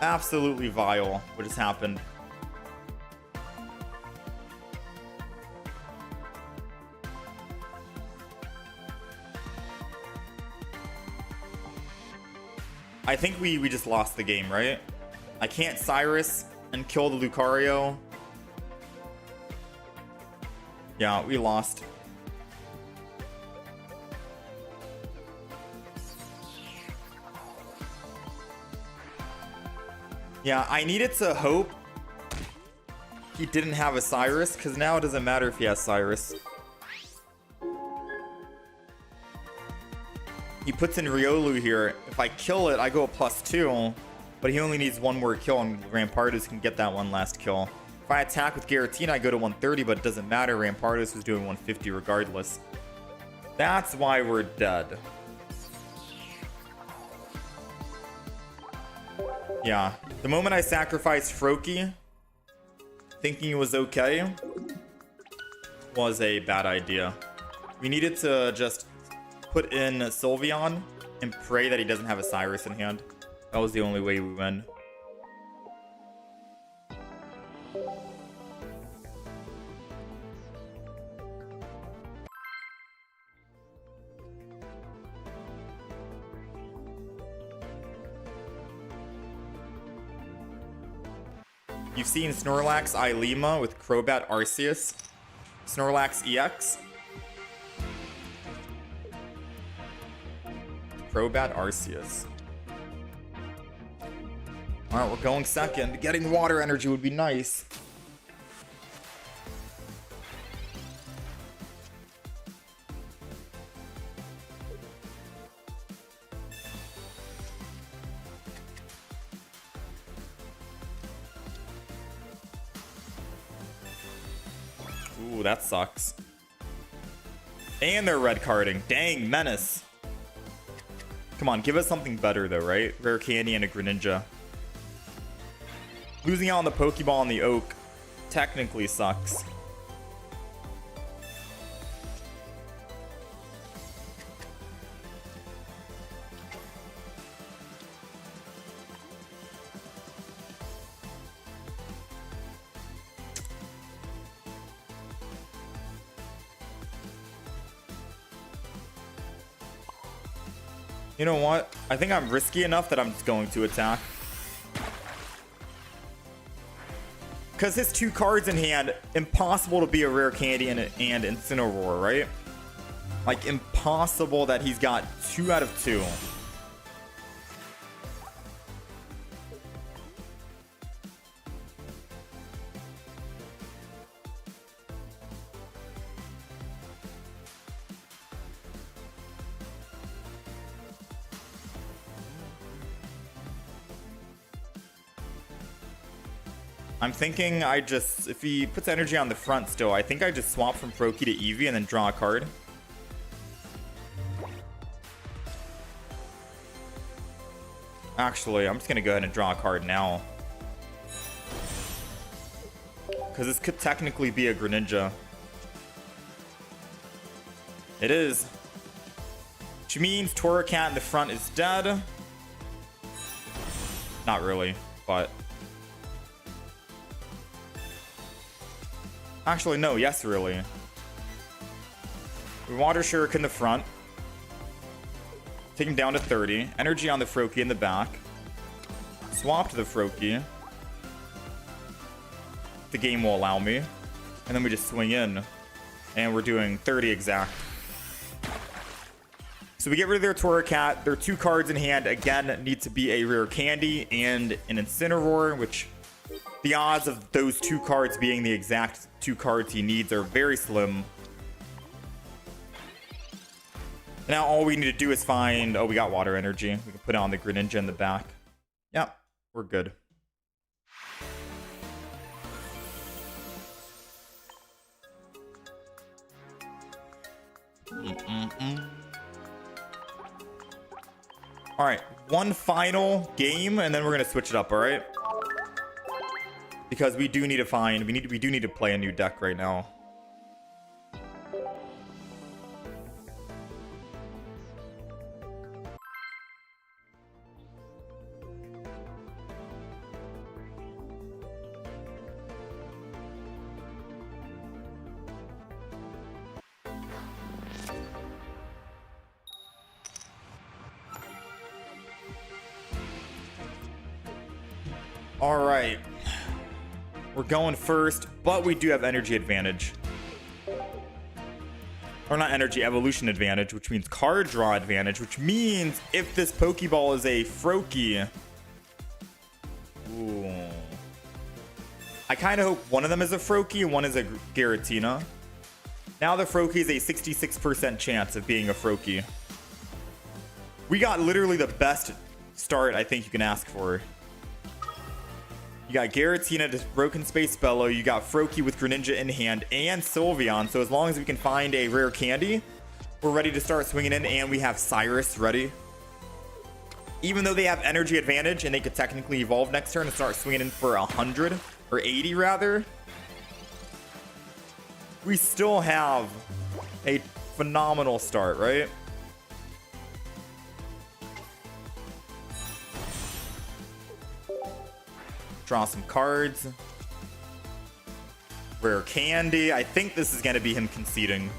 Absolutely vile what just happened. I think we just lost the game, right? I can't Cyrus and kill the Lucario. Yeah, we lost. Yeah, I needed to hope he didn't have a Cyrus, because now it doesn't matter if he has Cyrus. He puts in Riolu here. If I kill it, I go a +2, but he only needs one more kill, and Rampardos can get that one last kill. If I attack with Giratina, I go to 130, but it doesn't matter. Rampardos was doing 150 regardless. That's why we're dead. Yeah, the moment I sacrificed Froakie, thinking it was okay, was a bad idea. We needed to just put in Sylveon and pray that he doesn't have a Cyrus in hand. That was the only way we win. You've seen Snorlax Ilima with Crobat Arceus. Snorlax EX. Crobat Arceus. Alright, we're going second. Getting water energy would be nice. Ooh, that sucks. And they're red carding. Dang, Menace. Come on, give us something better though, right? Rare Candy and a Greninja. Losing out on the Pokeball and the Oak technically sucks. You know what? I think I'm risky enough that I'm just going to attack. Because his 2 cards in hand, impossible to be a Rare Candy and Incineroar, right? Like, impossible that he's got 2 out of 2. I'm thinking I just, if he puts energy on the front still, I think I just swap from Froakie to Eevee and then draw a card. Actually, I'm just going to go ahead and draw a card now. Because this could technically be a Greninja. It is. Which means Torracat in the front is dead. Not really, but... Actually, no, yes, really. We Water Shuriken in the front. Take him down to 30. Energy on the Froakie in the back. Swap to the Froakie. The game will allow me. And then we just swing in. And we're doing 30 exact. So we get rid of their Torracat. Their 2 cards in hand, again, need to be a Rare Candy and an Incineroar, which The odds of those two cards being the exact two cards he needs are very slim. Now all we need to do is find... Oh, we got water energy. We can put it on the Greninja in the back. Yep, we're good. All right, one final game, and then we're gonna switch it up. All right, because we do need to find. We do need to play a new deck right now. All right, we're going first, but we do have energy advantage. Or not energy, evolution advantage, which means card draw advantage, which means if this Pokeball is a Froakie... Ooh. I kind of hope one of them is a Froakie and one is a Giratina. Now the Froakie is a 66% chance of being a Froakie. We got literally the best start I think you can ask for. You got Giratina to Broken Space Bellow. You got Froakie with Greninja in hand and Sylveon. So as long as we can find a rare candy, we're ready to start swinging in. And we have Cyrus ready. Even though they have energy advantage and they could technically evolve next turn and start swinging in for 100 or 80 rather, we still have a phenomenal start, right? Draw some cards. Rare candy. I think this is going to be him conceding.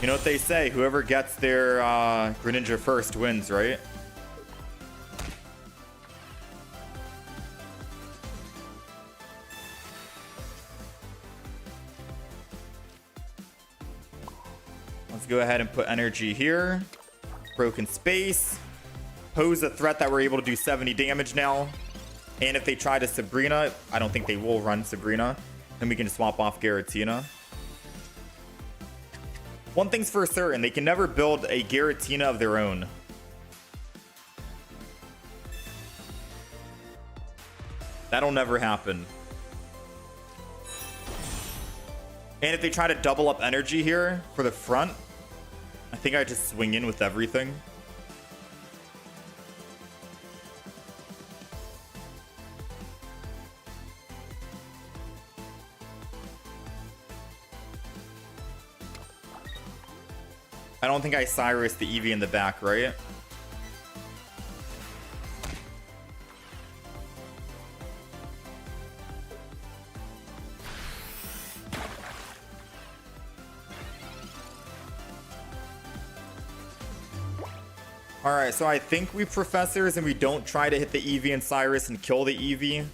You know what they say? Whoever gets their Greninja first wins, right? Let's go ahead and put energy here. Broken Space. Pose a threat that we're able to do 70 damage now. And if they try to Sabrina, I don't think they will run Sabrina. Then we can swap off Giratina. One thing's for certain, they can never build a Giratina of their own. That'll never happen. And if they try to double up energy here for the front, I think I just swing in with everything. I don't think I Cyrus the Eevee in the back, right? Alright, so I think we Professors and we don't try to hit the Eevee and Cyrus and kill the Eevee.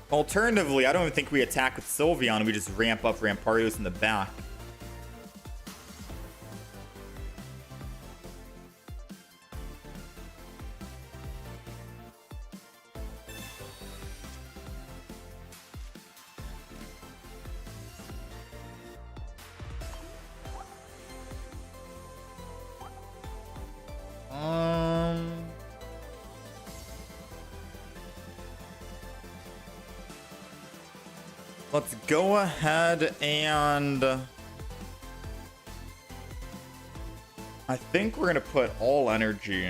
Alternatively, I don't even think we attack with Sylveon. We just ramp up Rampardos in the back. Let's go ahead and I think we're gonna put all energy.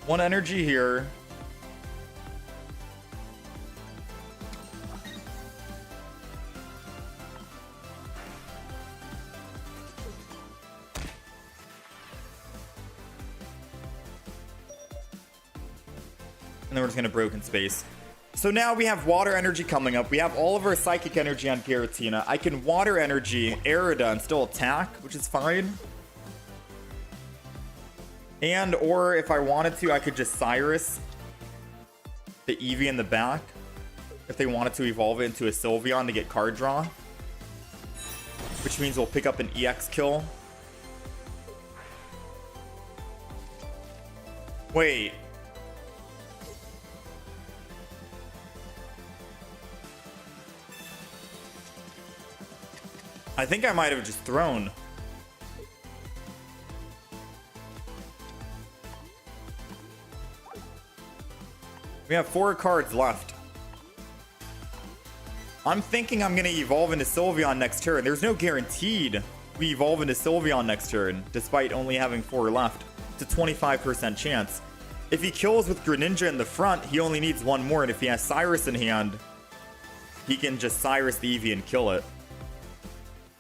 One energy here. And then we're just going to Broken Space. So now we have water energy coming up. We have all of our psychic energy on Giratina. I can water energy Arida and still attack, which is fine. And or if I wanted to, I could just Cyrus the Eevee in the back. if they wanted to evolve it into a Sylveon to get card draw. Which means we'll pick up an EX kill. Wait. I think I might have just thrown. We have 4 cards left. I'm thinking I'm going to evolve into Sylveon next turn. There's no guaranteed we evolve into Sylveon next turn, despite only having 4 left. It's a 25% chance. If he kills with Greninja in the front, he only needs 1 more, and if he has Cyrus in hand, he can just Cyrus the Eevee and kill it.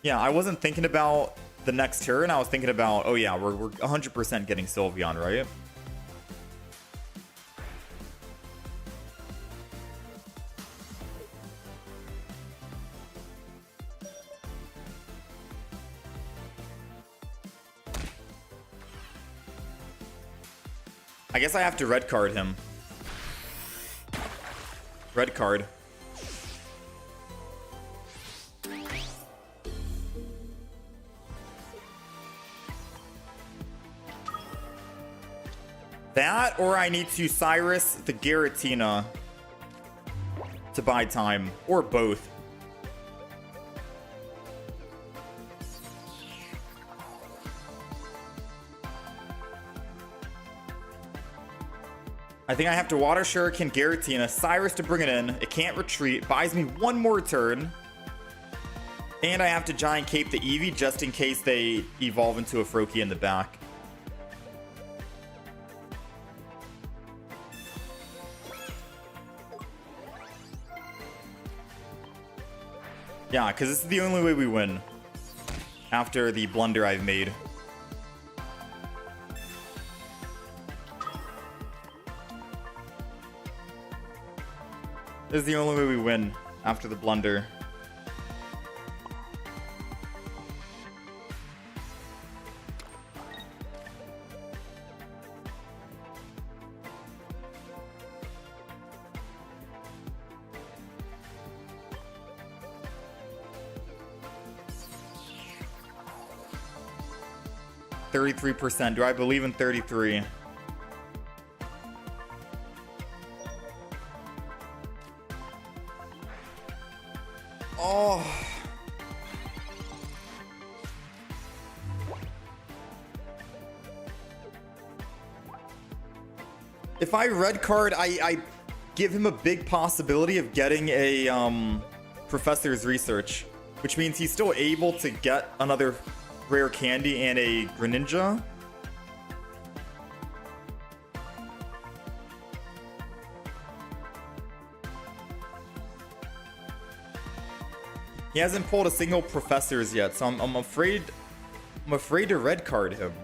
Yeah, I wasn't thinking about the next turn. I was thinking about, oh yeah, we're 100% getting Sylveon, right? I guess I have to red card him. Red card. That, or I need to Cyrus the Giratina to buy time, or both. I think I have to Water Shuriken Giratina, Cyrus to bring it in. It can't retreat, buys me 1 more turn. And I have to Giant Cape the Eevee just in case they evolve into a Froakie in the back. Yeah, because this is the only way we win after the blunder I've made. This is the only way we win after the blunder. %. Do I believe in 33? Oh. If I red card, I give him a big possibility of getting a Professor's Research, which means he's still able to get another rare candy and a Greninja. He hasn't pulled a single Professor's yet, so I'm afraid to red card him.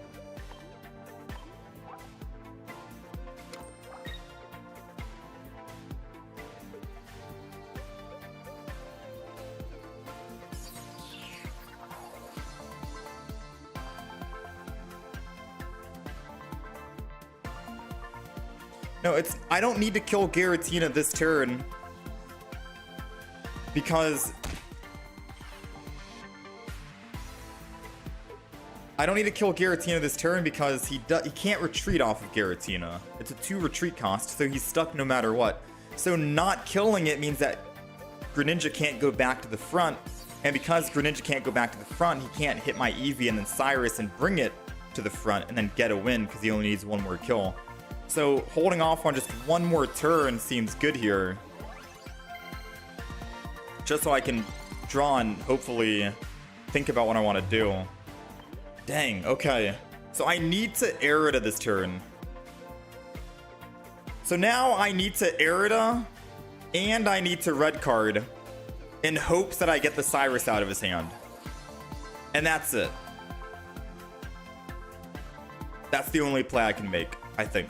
No, I don't need to kill Giratina this turn because he can't retreat off of Giratina. It's a 2 retreat cost, so he's stuck no matter what. So not killing it means that Greninja can't go back to the front, and because Greninja can't go back to the front, he can't hit my Eevee and then Cyrus and bring it to the front and then get a win because he only needs 1 more kill. So holding off on just 1 more turn seems good here. Just so I can draw and hopefully think about what I want to do. Dang, okay. So I need to Arida this turn. So now I need to Arida and I need to red card in hopes that I get the Cyrus out of his hand. And that's it. That's the only play I can make, I think.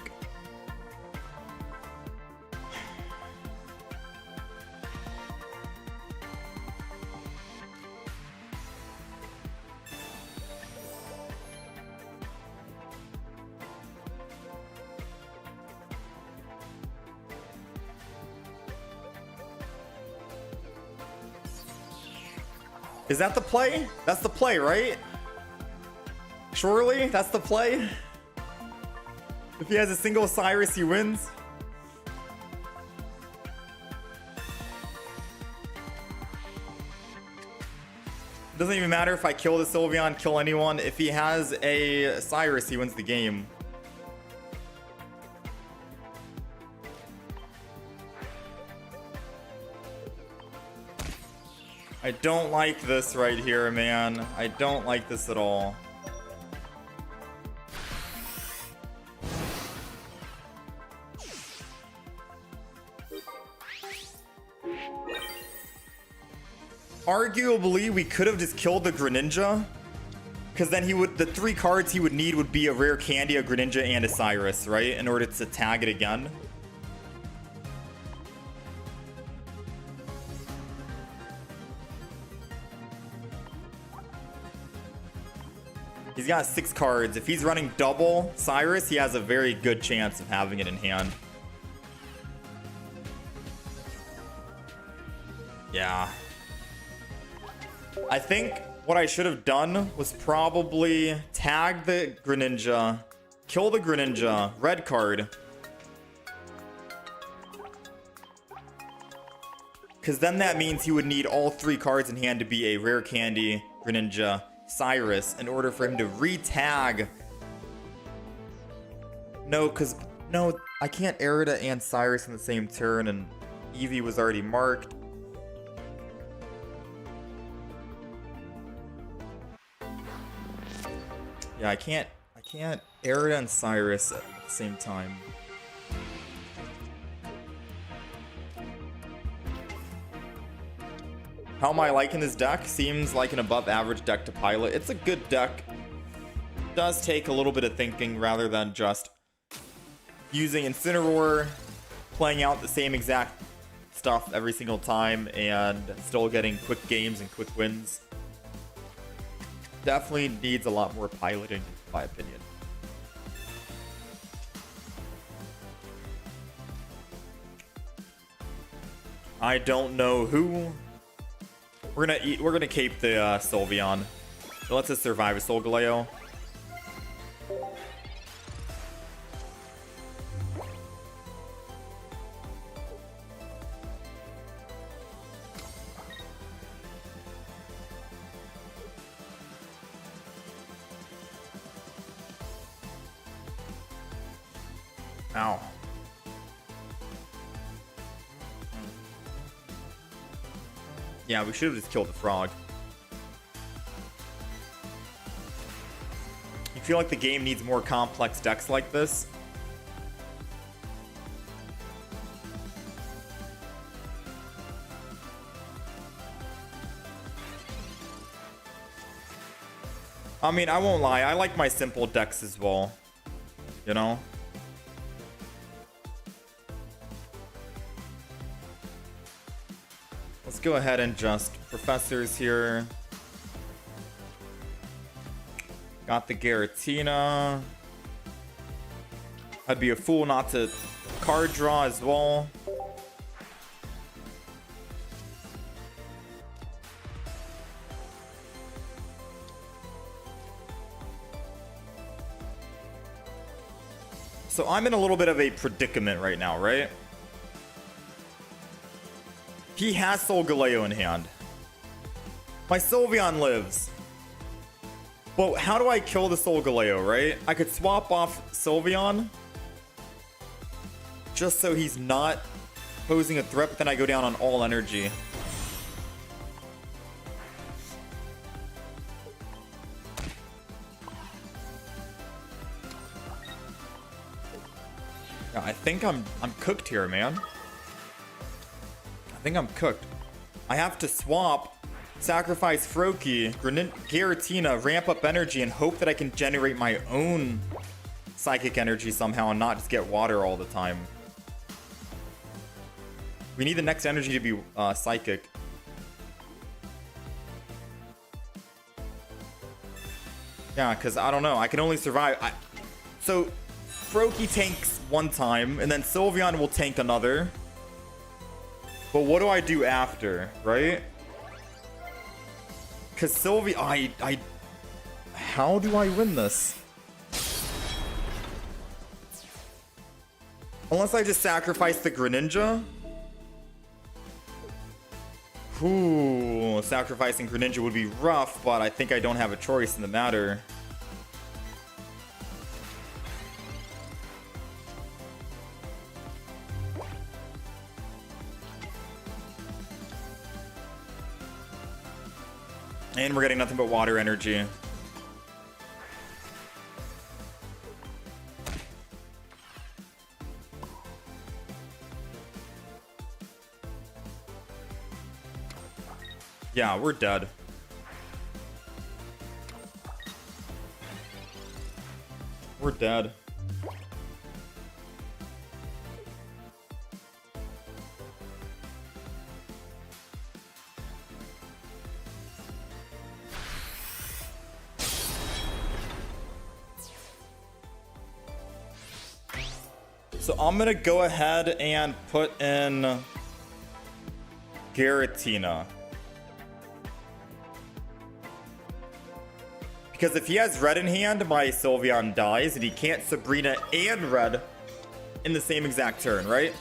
Is that the play? That's the play, right? Surely, that's the play? If he has a single Cyrus, he wins. It doesn't even matter if I kill the Sylveon, kill anyone. If he has a Cyrus, he wins the game. I don't like this right here, man. I don't like this at all. Arguably, we could have just killed the Greninja, because then he would, the 3 cards he would need would be a rare candy, a Greninja, and a Cyrus, right? In order to tag it again. He's got 6 cards. If he's running double Cyrus, he has a very good chance of having it in hand. Yeah. I think what I should have done was probably tag the Greninja, kill the Greninja, red card. Because then that means he would need all 3 cards in hand to be a rare candy, Greninja, Cyrus in order for him to re-tag. No, I can't Erida and Cyrus in the same turn, and Eevee was already marked. Yeah, I can't Erida and Cyrus at the same time. How am I liking this deck? Seems like an above average deck to pilot. It's a good deck. It does take a little bit of thinking rather than just using Incineroar, playing out the same exact stuff every single time, and still getting quick games and quick wins. Definitely needs a lot more piloting, in my opinion. I don't know who. We're gonna cape the Sylveon. It lets us survive a Solgaleo. Ow. Yeah, we should have just killed the frog. You feel like the game needs more complex decks like this? I mean, I won't lie, I like my simple decks as well. You know? Let's go ahead and just professors here. Got the Giratina. I'd be a fool not to card draw as well. So I'm in a little bit of a predicament right now, right? He has Solgaleo in hand. My Sylveon lives. But how do I kill the Solgaleo, right? I could swap off Sylveon just so he's not posing a threat, but then I go down on all energy. Yeah, I think I'm cooked here, man. I think I'm cooked. I have to swap, sacrifice Froakie, Giratina, ramp up energy, and hope that I can generate my own psychic energy somehow and not just get water all the time. We need the next energy to be psychic. Yeah, because I don't know. I can only survive. So Froakie tanks one time, and then Sylveon will tank another. But what do I do after, right? Because Sylvie, how do I win this? Unless I just sacrifice the Greninja? Ooh, sacrificing Greninja would be rough, but I think I don't have a choice in the matter. And we're getting nothing but water energy. Yeah, we're dead. We're dead. So I'm gonna go ahead and put in Giratina. Because if he has red in hand, my Sylveon dies, and he can't Sabrina and red in the same exact turn, right?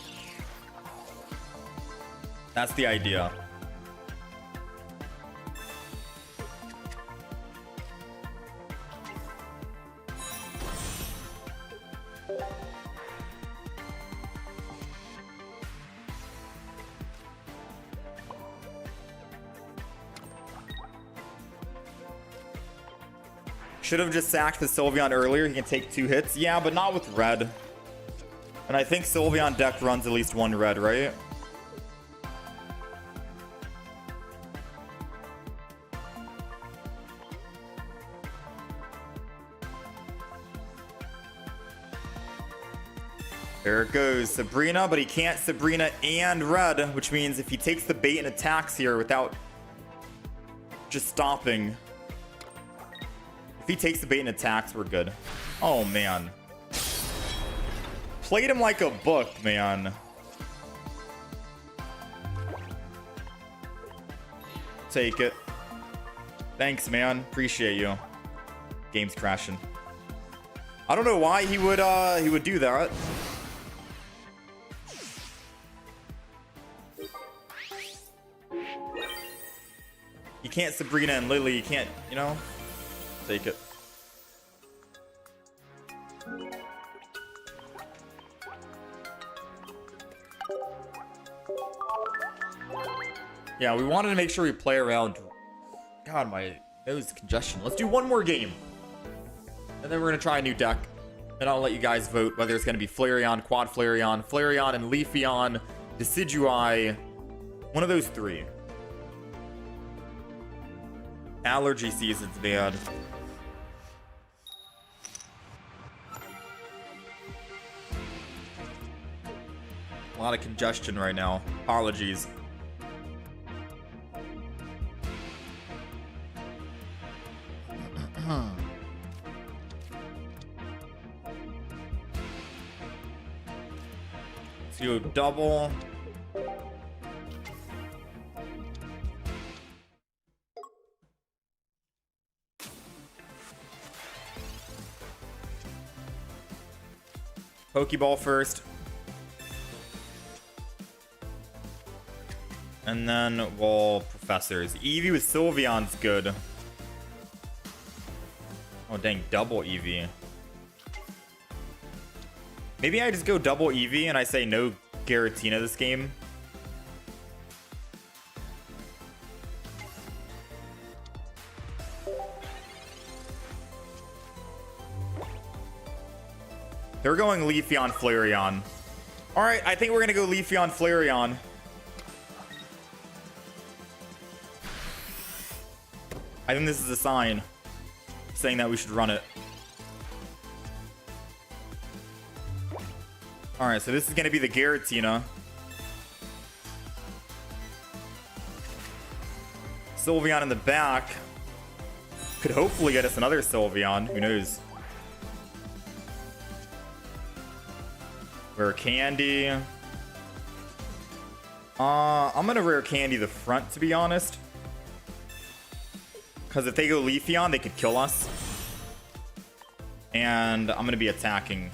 That's the idea. Should have just sacked the Sylveon earlier. He can take 2 hits. Yeah, but not with red. And I think Sylveon deck runs at least 1 red, right? There it goes. Sabrina, but he can't Sabrina and red, which means if he takes the bait and attacks here without just stopping... If he takes the bait and attacks, we're good. Oh, man. Played him like a book, man. Take it. Thanks, man. Appreciate you. Game's crashing. I don't know why he would do that. You can't Sabrina and Lily. You can't, you know? Take it. Yeah, we wanted to make sure we play around. God, my nose congestion. Let's do one more game. And then we're going to try a new deck. And I'll let you guys vote whether it's going to be Flareon, Quad Flareon, Flareon and Leafeon, Decidueye. One of those 3. Allergy season's bad. A lot of congestion right now. Apologies. So you double. Pokeball first. And then we'll Professors. Eevee with Sylveon's good. Oh, dang. Double Eevee. Maybe I just go double Eevee and I say no Giratina this game. They're going Leafeon, Flareon. Alright, I think we're gonna go Leafeon, Flareon. I think this is a sign saying that we should run it. Alright, so this is gonna be the Giratina. Sylveon in the back. Could hopefully get us another Sylveon. Who knows? Rare Candy. I'm gonna Rare Candy the front, to be honest. Because if they go Leafeon, they could kill us. And I'm going to be attacking.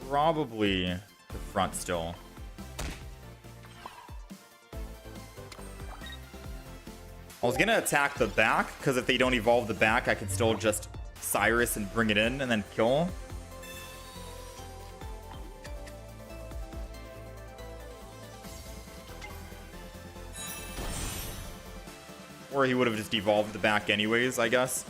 Probably the front still. I was going to attack the back, because if they don't evolve the back, I can still just Cyrus and bring it in and then kill. Or he would have just evolved the back anyways, I guess.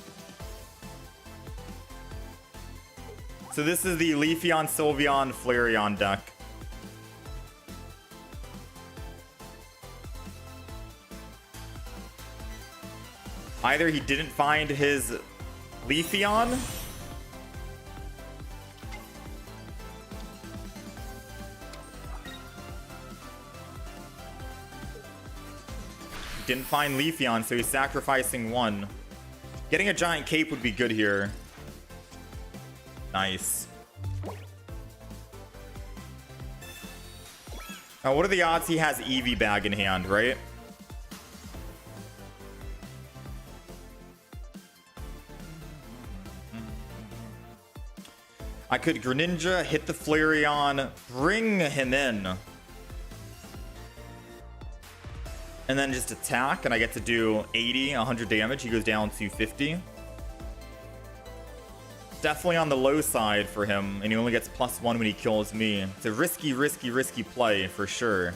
So this is the Leafeon, Sylveon, Flareon deck. Either he didn't find his Leafeon, didn't find Leafeon, so he's sacrificing one. Getting a giant cape would be good here. Nice. Now, what are the odds he has Eevee bag in hand, right? I could Greninja, hit the Flareon, bring him in. And then just attack, and I get to do 80, 100 damage. He goes down to 50. Definitely on the low side for him, and he only gets +1 when he kills me. It's a risky, risky, risky play for sure.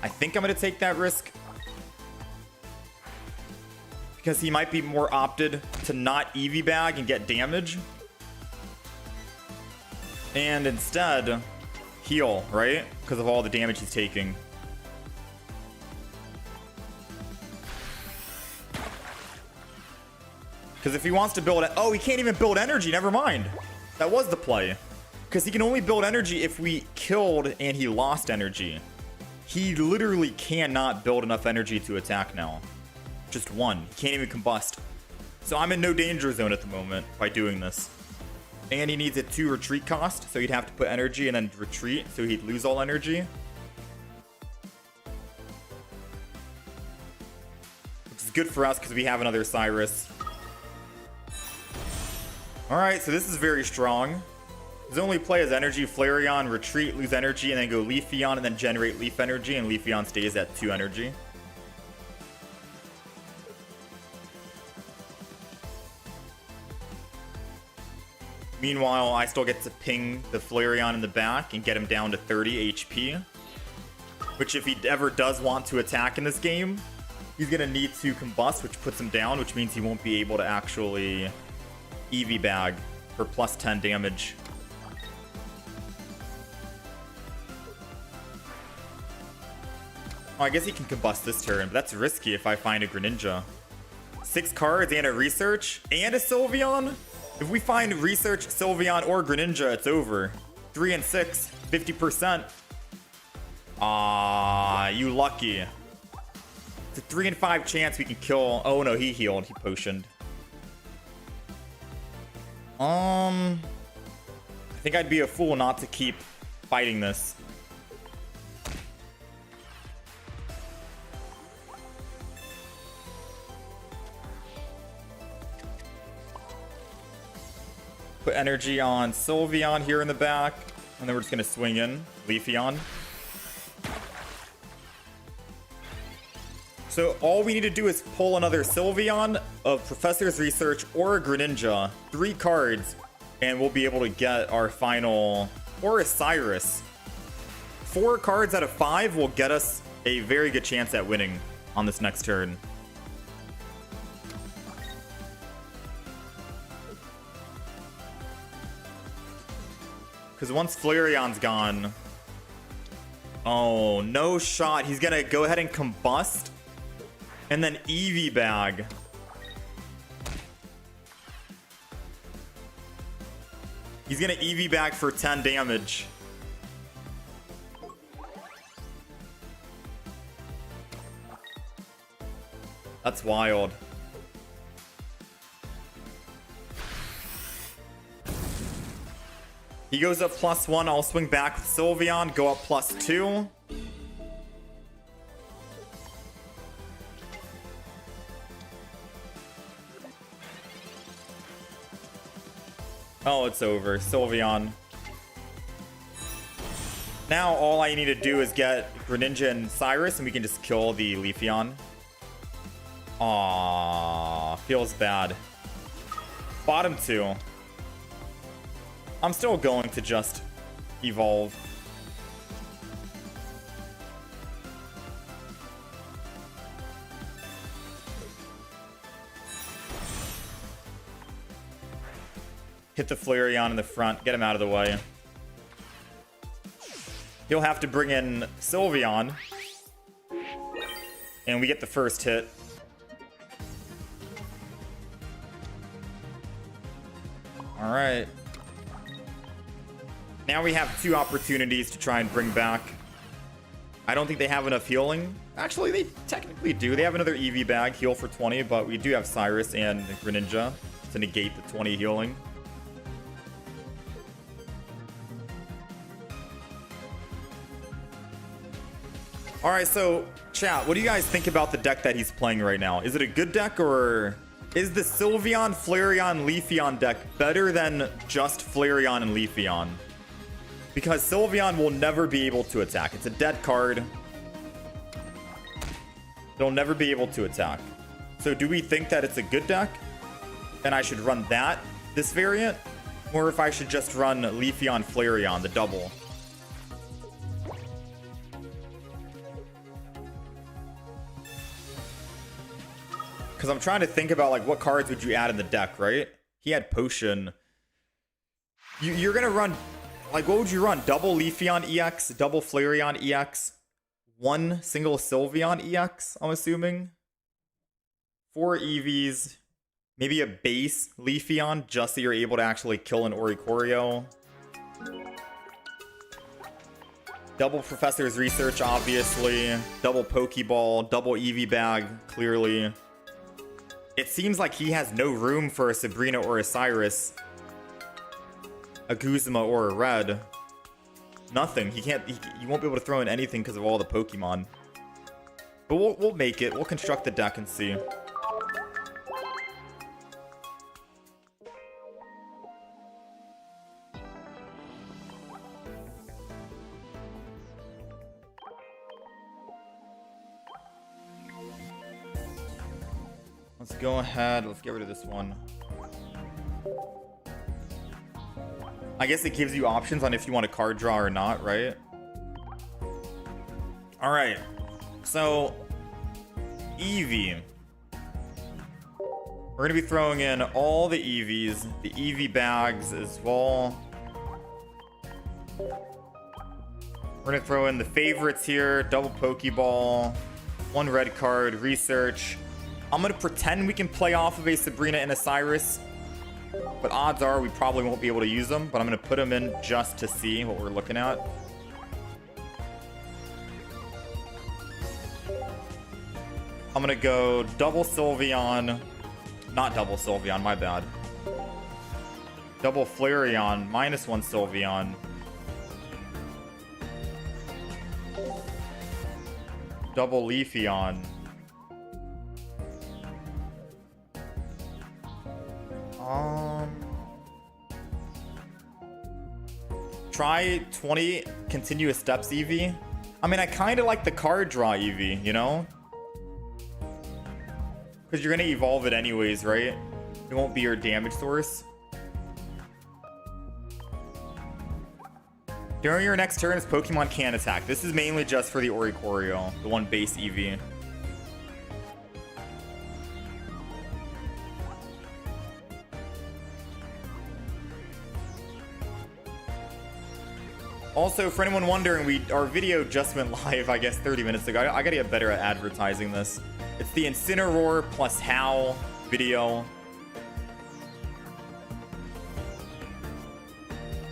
I think I'm going to take that risk, because he might be more opted to not Eevee bag and get damage. And instead, heal, right? Because of all the damage he's taking. Because if he wants to build it... Oh, he can't even build energy. Never mind. That was the play. Because he can only build energy if we killed and he lost energy. He literally cannot build enough energy to attack now. Just one. He can't even combust. So I'm in no danger zone at the moment by doing this. And he needs a 2 retreat cost, so he'd have to put energy and then retreat, so he'd lose all energy. Which is good for us because we have another Cyrus. Alright, so this is very strong. His only play is energy, Flareon, retreat, lose energy, and then go Leafeon, and then generate Leaf energy, and Leafeon stays at 2 energy. Meanwhile, I still get to ping the Flareon in the back and get him down to 30 HP. Which, if he ever does want to attack in this game, he's going to need to combust, which puts him down, which means he won't be able to actually Eevee bag for +10 damage. Oh, I guess he can combust this turn, but that's risky if I find a Greninja. 6 cards and a Research and a Sylveon? If we find Research, Sylveon, or Greninja, it's over. 3 and 6, 50%. Ah, you lucky. It's a 3 and 5 chance we can kill... Oh no, he healed. He potioned. I think I'd be a fool not to keep fighting this. Put energy on Sylveon here in the back, and then we're just going to swing in Leafeon. So all we need to do is pull another Sylveon, a Professor's Research, or a Greninja. 3 cards, and we'll be able to get our final... Or a Cyrus. 4 cards out of 5 will get us a very good chance at winning on this next turn. Because once Flareon's gone... Oh, no shot. He's going to go ahead and combust. And then Eevee bag. He's going to Eevee bag for 10 damage. That's wild. He goes up +1. I'll swing back with Sylveon, go up +2. Oh, it's over. Sylveon. Now all I need to do is get Greninja and Cyrus, and we can just kill the Leafeon. Aww, feels bad. Bottom 2. I'm still going to just evolve. Hit the Flareon in the front, get him out of the way. He'll have to bring in Sylveon. And we get the first hit. Alright. Now we have 2 opportunities to try and bring back. I don't think they have enough healing. Actually, they technically do. They have another Eevee bag, heal for 20, but we do have Cyrus and Greninja to negate the 20 healing. Alright, so, chat, what do you guys think about the deck that he's playing right now? Is it a good deck, or is the Sylveon, Flareon, Leafeon deck better than just Flareon and Leafeon? Because Sylveon will never be able to attack. It's a dead card. It'll never be able to attack. So do we think that it's a good deck? And I should run this variant? Or if I should just run Leafeon, Flareon, the double? Because I'm trying to think about, like, what cards would you add in the deck, right? He had Potion. You're going to run... Like, what would you run? Double Leafeon EX, double Flareon EX, 1 single Sylveon EX, I'm assuming. 4 Eevees, maybe a base Leafeon, just so you're able to actually kill an Oricorio. Double Professor's Research, obviously. Double Pokeball, double Eevee bag, clearly. It seems like he has no room for a Sabrina or a Cyrus, a Guzma or a Red. Nothing. He won't be able to throw in anything because of all the Pokemon. But we'll make it. We'll construct the deck and see. Let's go ahead. Let's get rid of this one. I guess it gives you options on if you want a card draw or not, right? Alright. So, Eevee. We're going to be throwing in all the Eevees, the Eevee bags as well. We're going to throw in the favorites here, double Pokeball, 1 red card, Research. I'm going to pretend we can play off of a Sabrina and a Cyrus. But odds are we probably won't be able to use them. But I'm going to put them in just to see what we're looking at. I'm going to go double Sylveon. Not double Sylveon, my bad. Double Flareon, -1 Sylveon. Double Leafeon. Try 20 continuous steps Eevee. I mean, I kind of like the card draw Eevee, you know? Because you're going to evolve it anyways, right? It won't be your damage source. During your next turn, this Pokemon can attack. This is mainly just for the Oricorio, the 1 base Eevee. Also, for anyone wondering, our video just went live, I guess, 30 minutes ago. I gotta get better at advertising this. It's the Incineroar plus Howl video,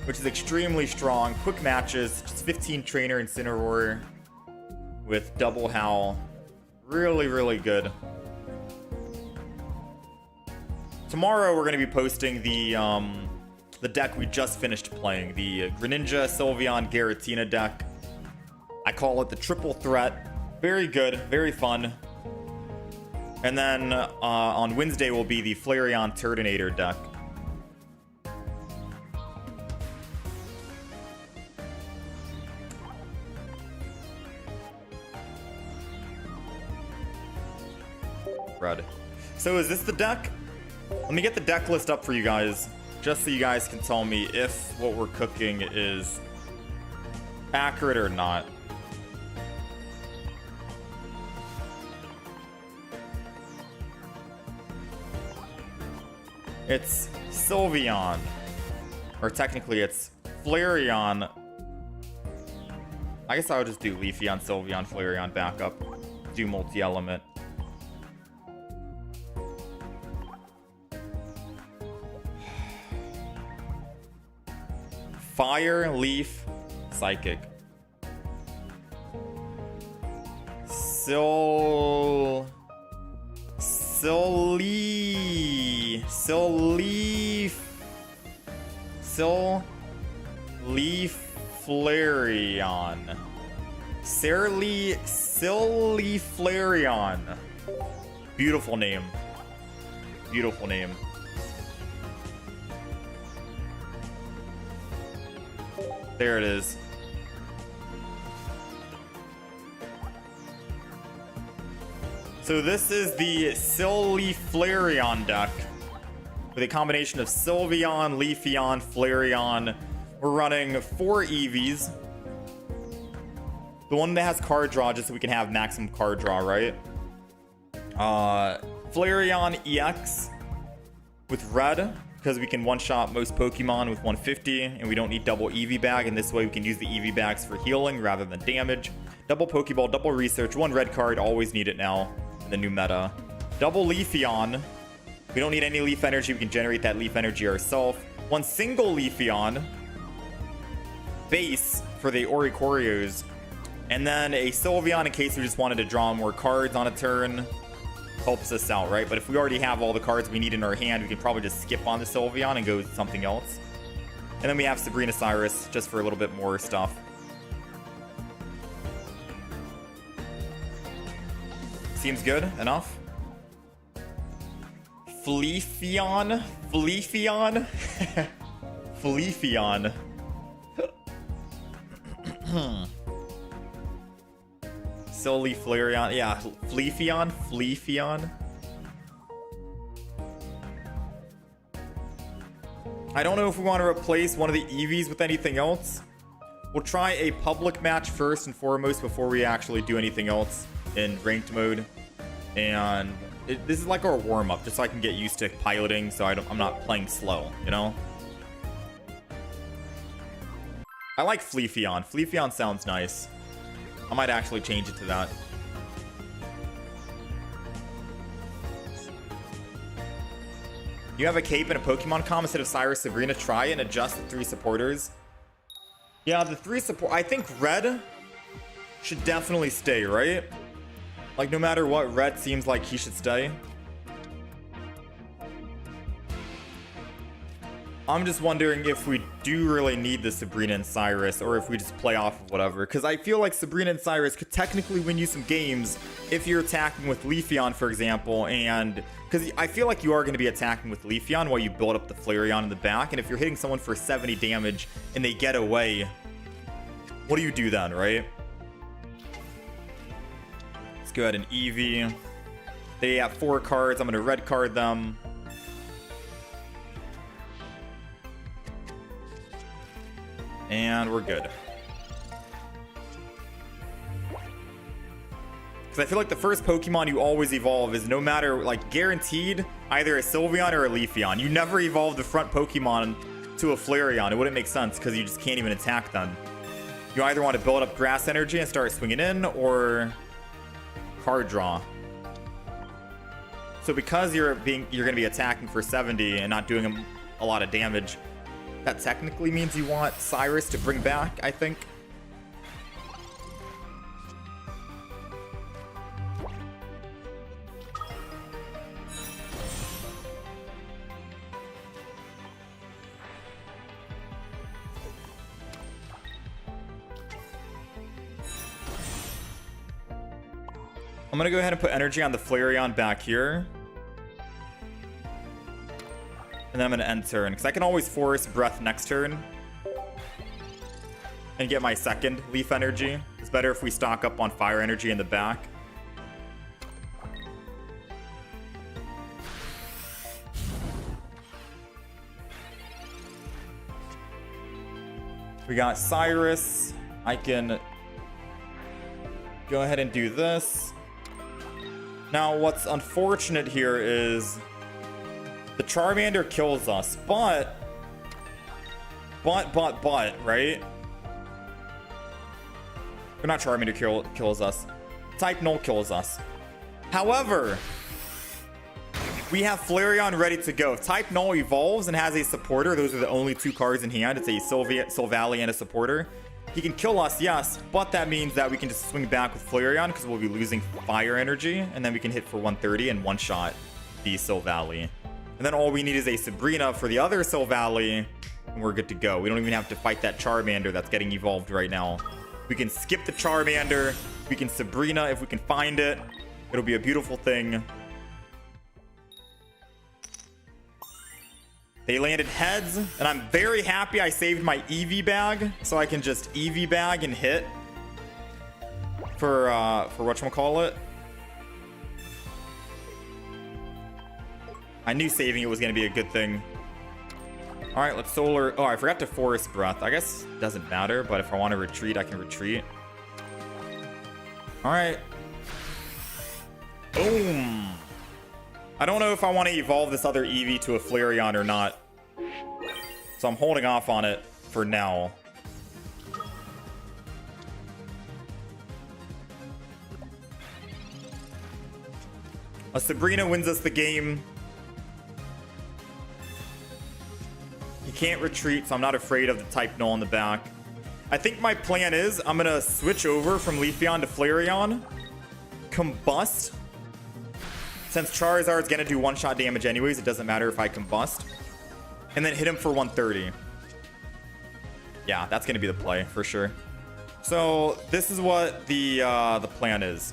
which is extremely strong. Quick matches, just 15 trainer Incineroar with double Howl. Really, really good. Tomorrow we're gonna be posting the the deck we just finished playing, the Greninja, Sylveon, Giratina deck. I call it the triple threat. Very good, very fun. And then on Wednesday will be the Flareon Turtonator deck. Red. So is this the deck? Let me get the deck list up for you guys, just so you guys can tell me if what we're cooking is accurate or not. It's Sylveon. Or technically it's Flareon. I guess I would just do Leafeon, Sylveon, Flareon backup. Do multi-element. Fire, Leaf, Psychic. Flareon. Flareon. Beautiful name. Beautiful name. There it is. So this is the Flareon deck with a combination of Sylveon, Leafeon, Flareon. We're running 4 Eevees. The one that has card draw, just so we can have maximum card draw, right? Flareon EX with red, because we can one-shot most Pokemon with 150, and we don't need double Eevee bag, and this way we can use the Eevee bags for healing rather than damage. Double Pokeball, double Research, 1 red card, always need it now in the new meta. Double Leafeon. We don't need any Leaf Energy, we can generate that Leaf Energy ourselves. 1 single Leafeon. Base for the Oricorios. And then a Sylveon in case we just wanted to draw more cards on a turn. Helps us out, right? But if we already have all the cards we need in our hand, we can probably just skip on the Sylveon and go with something else. And then we have Sabrina Cyrus just for a little bit more stuff. Seems good enough. Fleefeon. Fleefeon. Solely Flareon. Yeah, Fleefeon. I don't know if we want to replace one of the Eevees with anything else. We'll try a public match first and foremost before we actually do anything else in ranked mode. And this is like our warm-up, just so I can get used to piloting, so I'm not playing slow, you know? I like Fleefeon. Fleefeon sounds nice. I might actually change it to that. You have a cape and a Pokemon com instead of Cyrus, Sabrina. Try and adjust the 3 supporters. Yeah, the 3 support. I think red should definitely stay, right? Like, no matter what, red seems like he should stay. I'm just wondering if we do really need the Sabrina and Cyrus, or if we just play off of whatever. Because I feel like Sabrina and Cyrus could technically win you some games if you're attacking with Leafeon, for example. And because I feel like you are going to be attacking with Leafeon while you build up the Flareon in the back. And if you're hitting someone for 70 damage and they get away, what do you do then, right? Let's go ahead and Eevee. They have 4 cards. I'm going to red card them. And we're good. Because I feel like the first Pokemon you always evolve is no matter, like, guaranteed either a Sylveon or a Leafeon. You never evolve the front Pokemon to a Flareon. It wouldn't make sense because you just can't even attack them. You either want to build up grass energy and start swinging in, or card draw. So because you're going to be attacking for 70 and not doing a lot of damage, that technically means you want Cyrus to bring back, I think. I'm gonna go ahead and put energy on the Flareon back here. And then I'm gonna end turn, because I can always force breath next turn and get my second leaf energy. It's better if we stock up on fire energy in the back. We got Cyrus. I can go ahead and do this. Now, what's unfortunate here is the Charmander kills us, but, right? Or not Charmander kills us. Type Null kills us. However, we have Flareon ready to go. If Type Null evolves and has a supporter, those are the only two cards in hand. It's a Sylvally and a supporter. He can kill us, yes, but that means that we can just swing back with Flareon because we'll be losing fire energy, and then we can hit for 130 and one-shot the Sylvally. And then all we need is a Sabrina for the other Sylvally, and we're good to go. We don't even have to fight that Charmander that's getting evolved right now. We can skip the Charmander. We can Sabrina if we can find it. It'll be a beautiful thing. They landed heads, and I'm very happy I saved my Eevee bag, so I can just Eevee bag and hit for whatchamacallit. I knew saving it was going to be a good thing. All right, let's solar. Oh, I forgot to forest breath. I guess it doesn't matter, but if I want to retreat, I can retreat. All right. Boom. I don't know if I want to evolve this other Eevee to a Flareon or not. So I'm holding off on it for now. A Sabrina wins us the game. He can't retreat, so I'm not afraid of the Type Null in the back. I think my plan is I'm going to switch over from Leafeon to Flareon. Combust. Since Charizard's going to do one-shot damage anyways, it doesn't matter if I combust. And then hit him for 130. Yeah, that's going to be the play for sure. So this is what the plan is.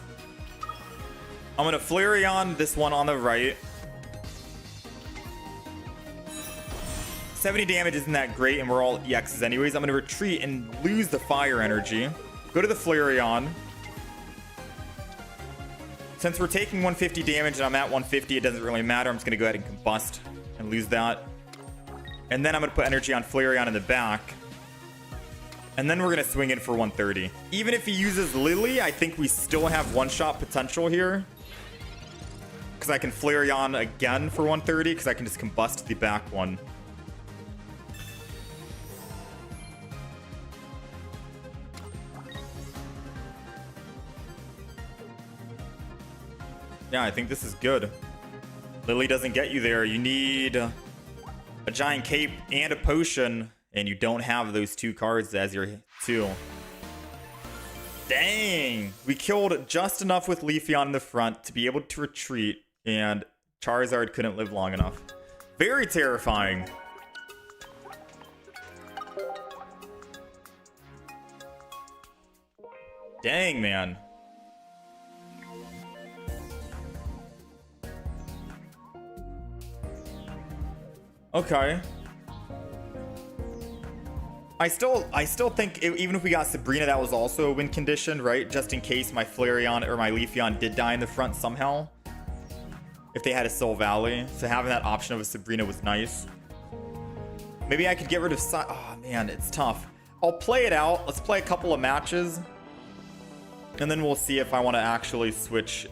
I'm going to Flareon this one on the right. 70 damage isn't that great, and we're all EXs anyways. I'm going to retreat and lose the fire energy. Go to the Flareon. Since we're taking 150 damage and I'm at 150, it doesn't really matter. I'm just going to go ahead and combust and lose that. And then I'm going to put energy on Flareon in the back. And then we're going to swing in for 130. Even if he uses Lily, I think we still have one-shot potential here. Because I can Flareon again for 130, because I can just combust the back one. Yeah, I think this is good. Lily doesn't get you there. You need a giant cape and a potion, and you don't have those two cards as your two. Dang! We killed just enough with Leafeon in the front to be able to retreat, and Charizard couldn't live long enough. Very terrifying. Dang, man. Okay. I still think even if we got Sabrina, that was also a win condition, right? Just in case my Flareon or my Leafeon did die in the front somehow. If they had a Sylvally. So having that option of a Sabrina was nice. Maybe I could get rid of... Oh, man, it's tough. I'll play it out. Let's play a couple of matches. And then we'll see if I want to actually switch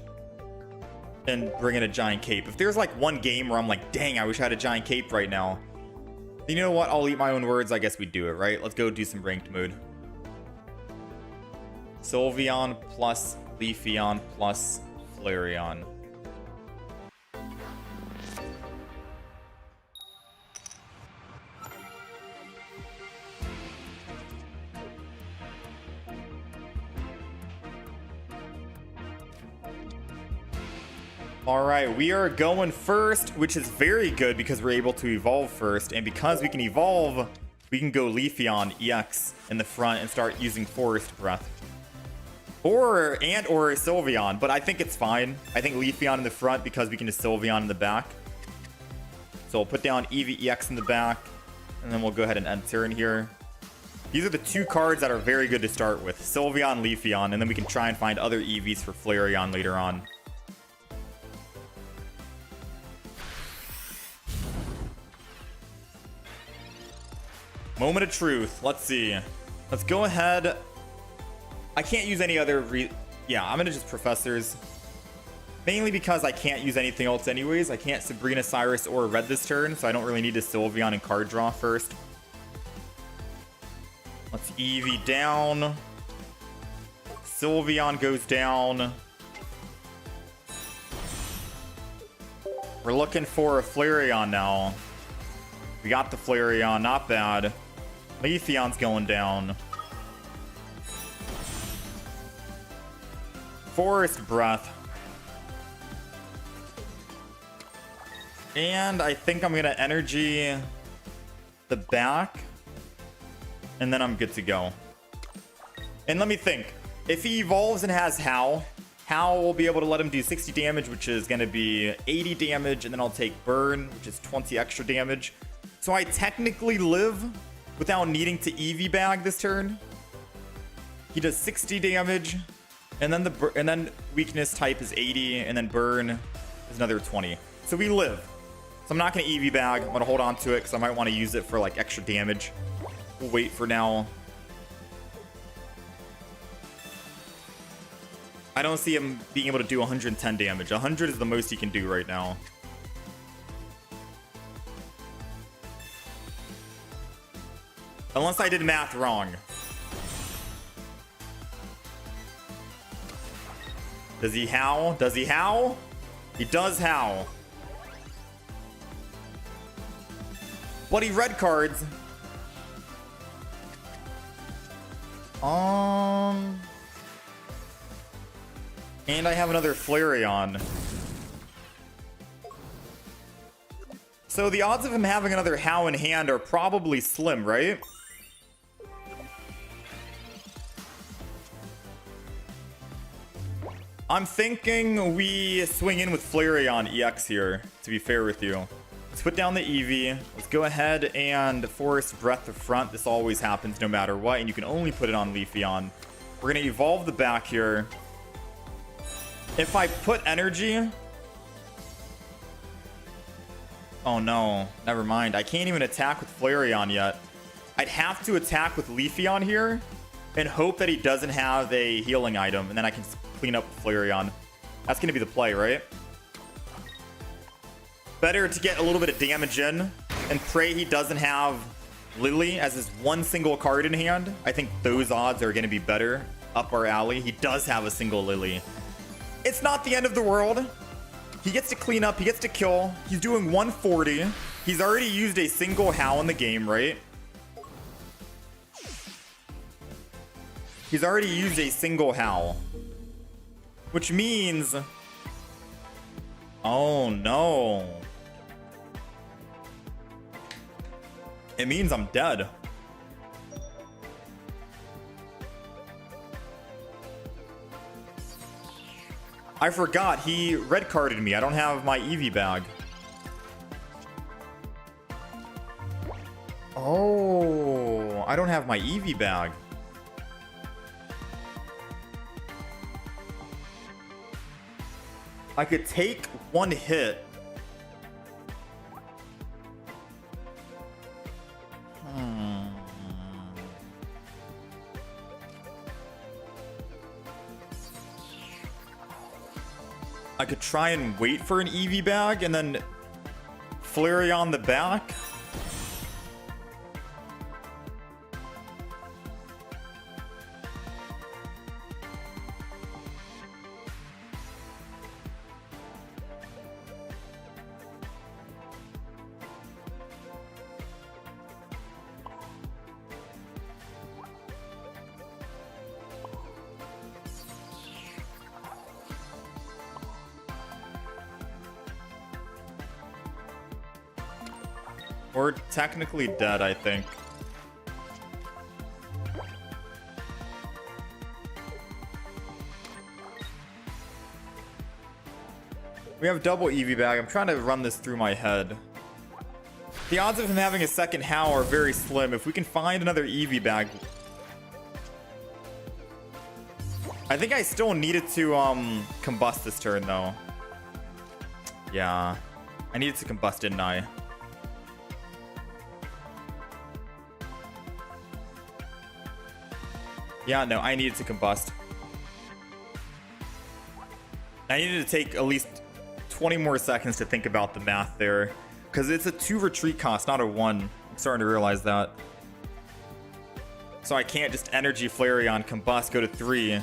and bring in a giant cape. If there's like one game where I'm like, dang, I wish I had a giant cape right now. You know what? I'll eat my own words. I guess we do it, right? Let's go do some ranked mode. Sylveon plus Leafeon plus Flareon. All right, we are going first, which is very good because we're able to evolve first. And because we can evolve, we can go Leafeon EX in the front and start using Forest Breath. Or Sylveon, but I think it's fine. I think Leafeon in the front because we can just Sylveon in the back. So we'll put down Eevee EX in the back, and then we'll go ahead and end turn here. These are the two cards that are very good to start with. Sylveon, Leafeon, and then we can try and find other Eevees for Flareon later on. Moment of truth. Let's see. Let's go ahead. I can't use any other yeah, I'm gonna just Professors. Mainly because I can't use anything else anyways. I can't Sabrina, Cyrus, or Red this turn, so I don't really need to Sylveon and card draw first. Let's Eevee down. Sylveon goes down. We're looking for a Flareon now. We got the Flareon, not bad. Leafeon's going down. Forest Breath. And I think I'm going to Energy the back. And then I'm good to go. And let me think. If he evolves and has Howl, Howl will be able to let him do 60 damage, which is going to be 80 damage. And then I'll take Burn, which is 20 extra damage. So I technically live without needing to Eevee bag this turn. He does 60 damage. And then weakness type is 80, and then burn is another 20. So we live. So I'm not going to Eevee bag. I'm going to hold on to it because I might want to use it for like extra damage. We'll wait for now. I don't see him being able to do 110 damage. 100 is the most he can do right now. Unless I did math wrong. Does he howl? Does he howl? He does howl. But he red cards. And I have another Flareon. So the odds of him having another Howl in hand are probably slim, right? I'm thinking we swing in with Flareon EX here, to be fair with you. Let's put down the Eevee. Let's go ahead and Forest Breath the front. This always happens no matter what, and you can only put it on Leafeon. We're going to evolve the back here. If I put Energy... Oh no, never mind. I can't even attack with Flareon yet. I'd have to attack with Leafeon here and hope that he doesn't have a healing item, and then I can clean up Flareon. That's going to be the play, right? Better to get a little bit of damage in and pray he doesn't have Lily as his one single card in hand. I think those odds are going to be better up our alley. He does have a single Lily. It's not the end of the world. He gets to clean up. He gets to kill. He's doing 140. He's already used a single Howl in the game, right? He's already used a single Howl. Which means... Oh, no. It means I'm dead. I forgot. He red carded me. I don't have my Eevee bag. Oh, I don't have my Eevee bag. I could take one hit. I could try and wait for an Eevee bag and then Flareon the back. We're technically dead, I think. We have double Eevee bag. I'm trying to run this through my head. The odds of him having a second Howl are very slim. If we can find another Eevee bag. I think I still needed to combust this turn though. Yeah. I needed to combust, didn't I? Yeah, no, I needed to combust. I needed to take at least 20 more seconds to think about the math there. Because it's a 2 retreat cost, not a 1. I'm starting to realize that. So I can't just Energy Flareon, combust, go to 3.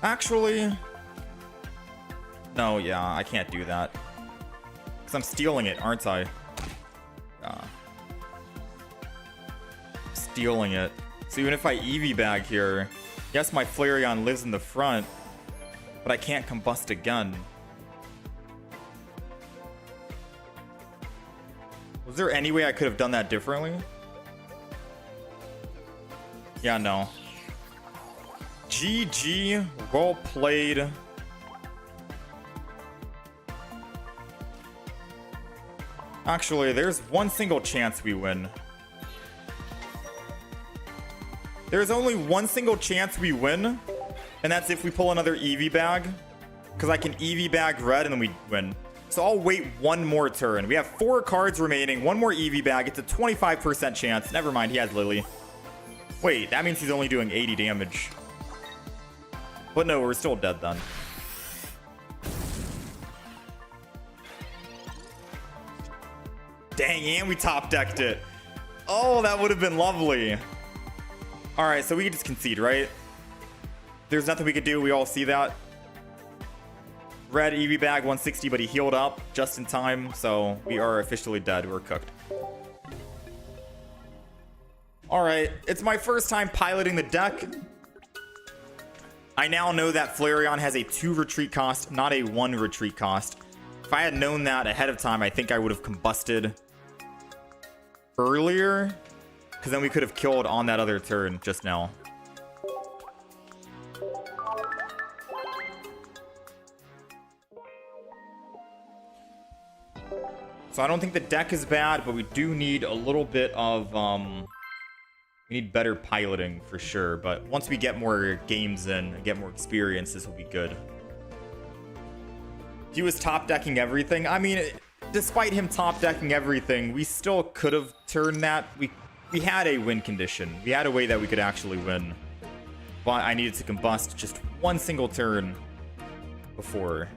Actually... No, yeah, I can't do that. Because I'm stealing it, aren't I? Stealing it. So even if I Eevee bag here, yes, my Flareon lives in the front, but I can't combust again. Was there any way I could have done that differently? Yeah, no. GG, well played. Actually, there's one single chance we win. There's only one single chance we win, and that's if we pull another Eevee bag. Because I can Eevee bag red and then we win. So I'll wait one more turn. We have 4 cards remaining, one more Eevee bag. It's a 25% chance. Never mind, he has Lily. Wait, that means he's only doing 80 damage. But no, we're still dead then. Dang, and we top decked it. Oh, that would have been lovely. All right, so we can just concede, right? There's nothing we could do. We all see that. Red Eevee bag 160, but he healed up just in time. So we are officially dead. We're cooked. All right, it's my first time piloting the deck. I now know that Flareon has a 2 retreat cost, not a 1 retreat cost. If I had known that ahead of time, I think I would have combusted earlier. Because then we could have killed on that other turn just now. So I don't think the deck is bad, but we do need a little bit of... we need better piloting for sure. But once we get more games in and get more experience, this will be good. He was top decking everything. I mean, despite him top decking everything, we still could have turned that. We had a win condition. We had a way that we could actually win. But I needed to combust just one single turn before.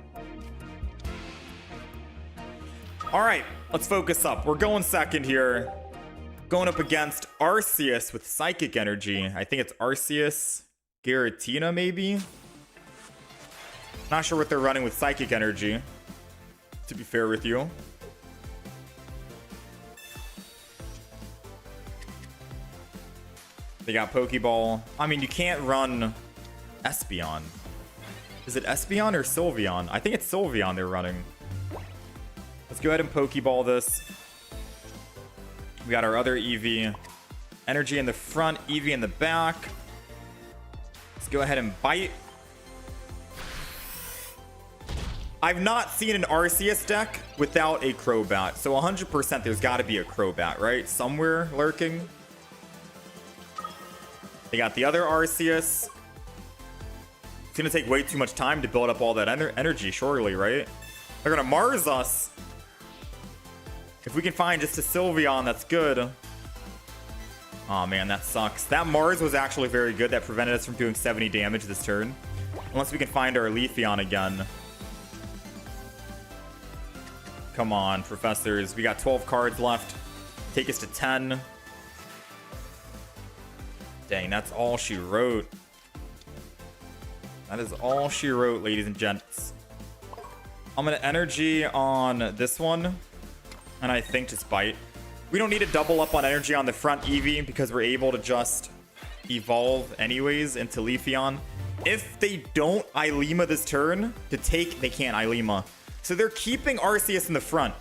All right, let's focus up. We're going second here. Going up against Arceus with Psychic Energy. I think it's Arceus, Giratina maybe? Not sure what they're running with Psychic Energy, to be fair with you. They got Pokeball. I mean, you can't run Espeon. Is it Espeon or Sylveon? I think it's Sylveon they're running. Let's go ahead and Pokeball this. We got our other Eevee. Energy in the front, Eevee in the back. Let's go ahead and bite. I've not seen an Arceus deck without a Crobat. So 100% there's got to be a Crobat, right? Somewhere lurking. They got the other Arceus. It's going to take way too much time to build up all that energy, surely, right? They're going to Mars us. If we can find just a Sylveon, that's good. Oh man, that sucks. That Mars was actually very good. That prevented us from doing 70 damage this turn. Unless we can find our Leafeon again. Come on, professors. We got 12 cards left. Take us to 10. Dang, that's all she wrote. That is all she wrote, ladies and gents. I'm going to energy on this one. And I think just bite. We don't need to double up on energy on the front Eevee because we're able to just evolve anyways into Leafeon. If they don't Ilema this turn to take, they can't Ilema. So they're keeping Arceus in the front.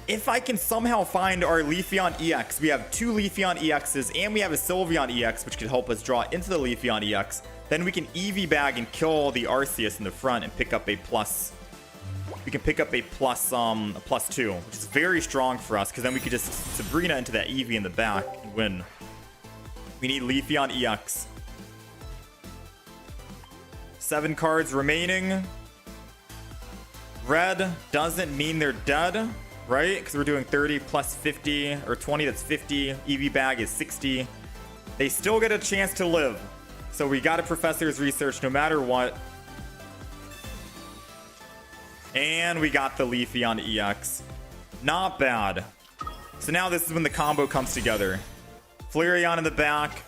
If I can somehow find our Leafeon EX, we have 2 Leafeon EXs and we have a Sylveon EX, which could help us draw into the Leafeon EX. then we can Eevee bag and kill the Arceus in the front and pick up a plus. We can pick up a +2, which is very strong for us, because then we could just Sabrina into that Eevee in the back and win. We need Leafeon EX. 7 cards remaining. Red doesn't mean they're dead, right? Because we're doing 30 plus 50, or 20, that's 50. Eevee bag is 60. They still get a chance to live. So we got a Professor's Research no matter what. And we got the Leafeon EX. Not bad. So now this is when the combo comes together. Flareon in the back.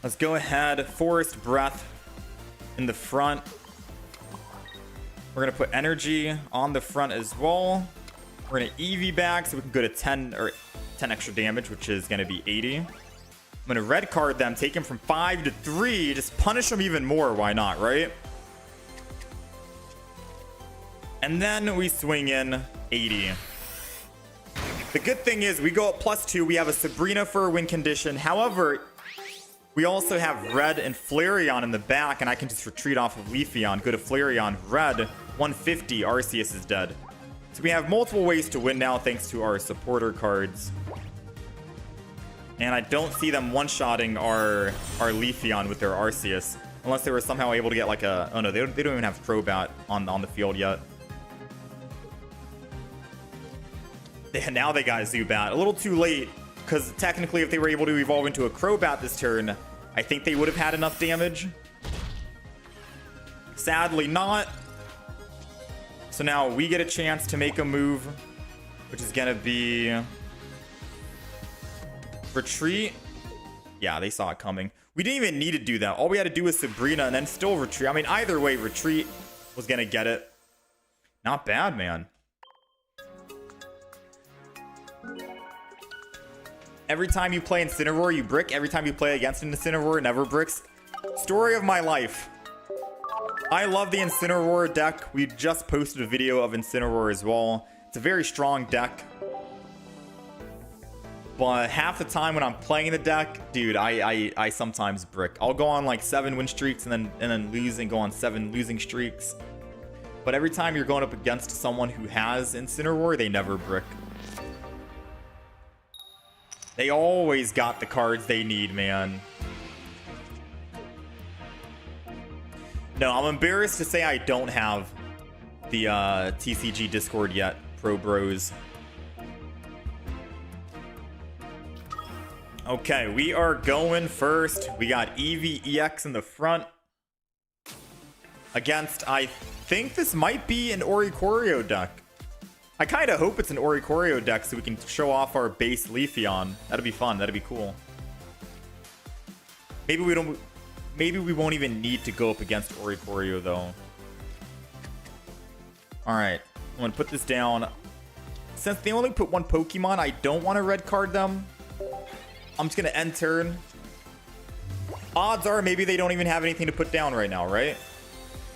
Let's go ahead. Forest Breath in the front. We're going to put Energy on the front as well. We're going to Eevee back so we can go to 10 extra damage, which is going to be 80. I'm going to red card them, take them from 5 to 3. Just punish them even more. Why not, right? And then we swing in 80. The good thing is we go up +2. We have a Sabrina for a win condition. However, we also have Red and Flareon in the back, and I can just retreat off of Leafeon, go to Flareon, Red, 150, Arceus is dead. So we have multiple ways to win now thanks to our supporter cards. And I don't see them one-shotting our Leafeon with their Arceus, unless they were somehow able to get like a... Oh no, they don't even have Crobat on the field yet. Now they got Zubat. A little too late, because technically if they were able to evolve into a Crobat this turn, I think they would have had enough damage. Sadly not. So now we get a chance to make a move, which is going to be... Retreat. Yeah, they saw it coming. We didn't even need to do that. All we had to do was Sabrina and then still retreat. I mean, either way, retreat was going to get it. Not bad, man. Every time you play Incineroar, you brick. Every time you play against an Incineroar, it never bricks. Story of my life. I love the Incineroar deck. We just posted a video of Incineroar as well. It's a very strong deck. But half the time when I'm playing the deck, dude, I sometimes brick. I'll go on like 7 win streaks and then lose and go on 7 losing streaks. But every time you're going up against someone who has Incineroar, they never brick. They always got the cards they need, man. No, I'm embarrassed to say I don't have the TCG Discord yet, Pro Bros. Okay, we are going first. We got Eevee EX in the front. Against, I think this might be an Oricorio deck. I kind of hope it's an Oricorio deck so we can show off our base Leafeon. That'd be fun. That'd be cool. Maybe we won't even need to go up against Oricorio though. All right, I'm gonna put this down. Since they only put 1 Pokemon, I don't want to red card them. I'm just gonna end turn. Odds are maybe they don't even have anything to put down right now, right?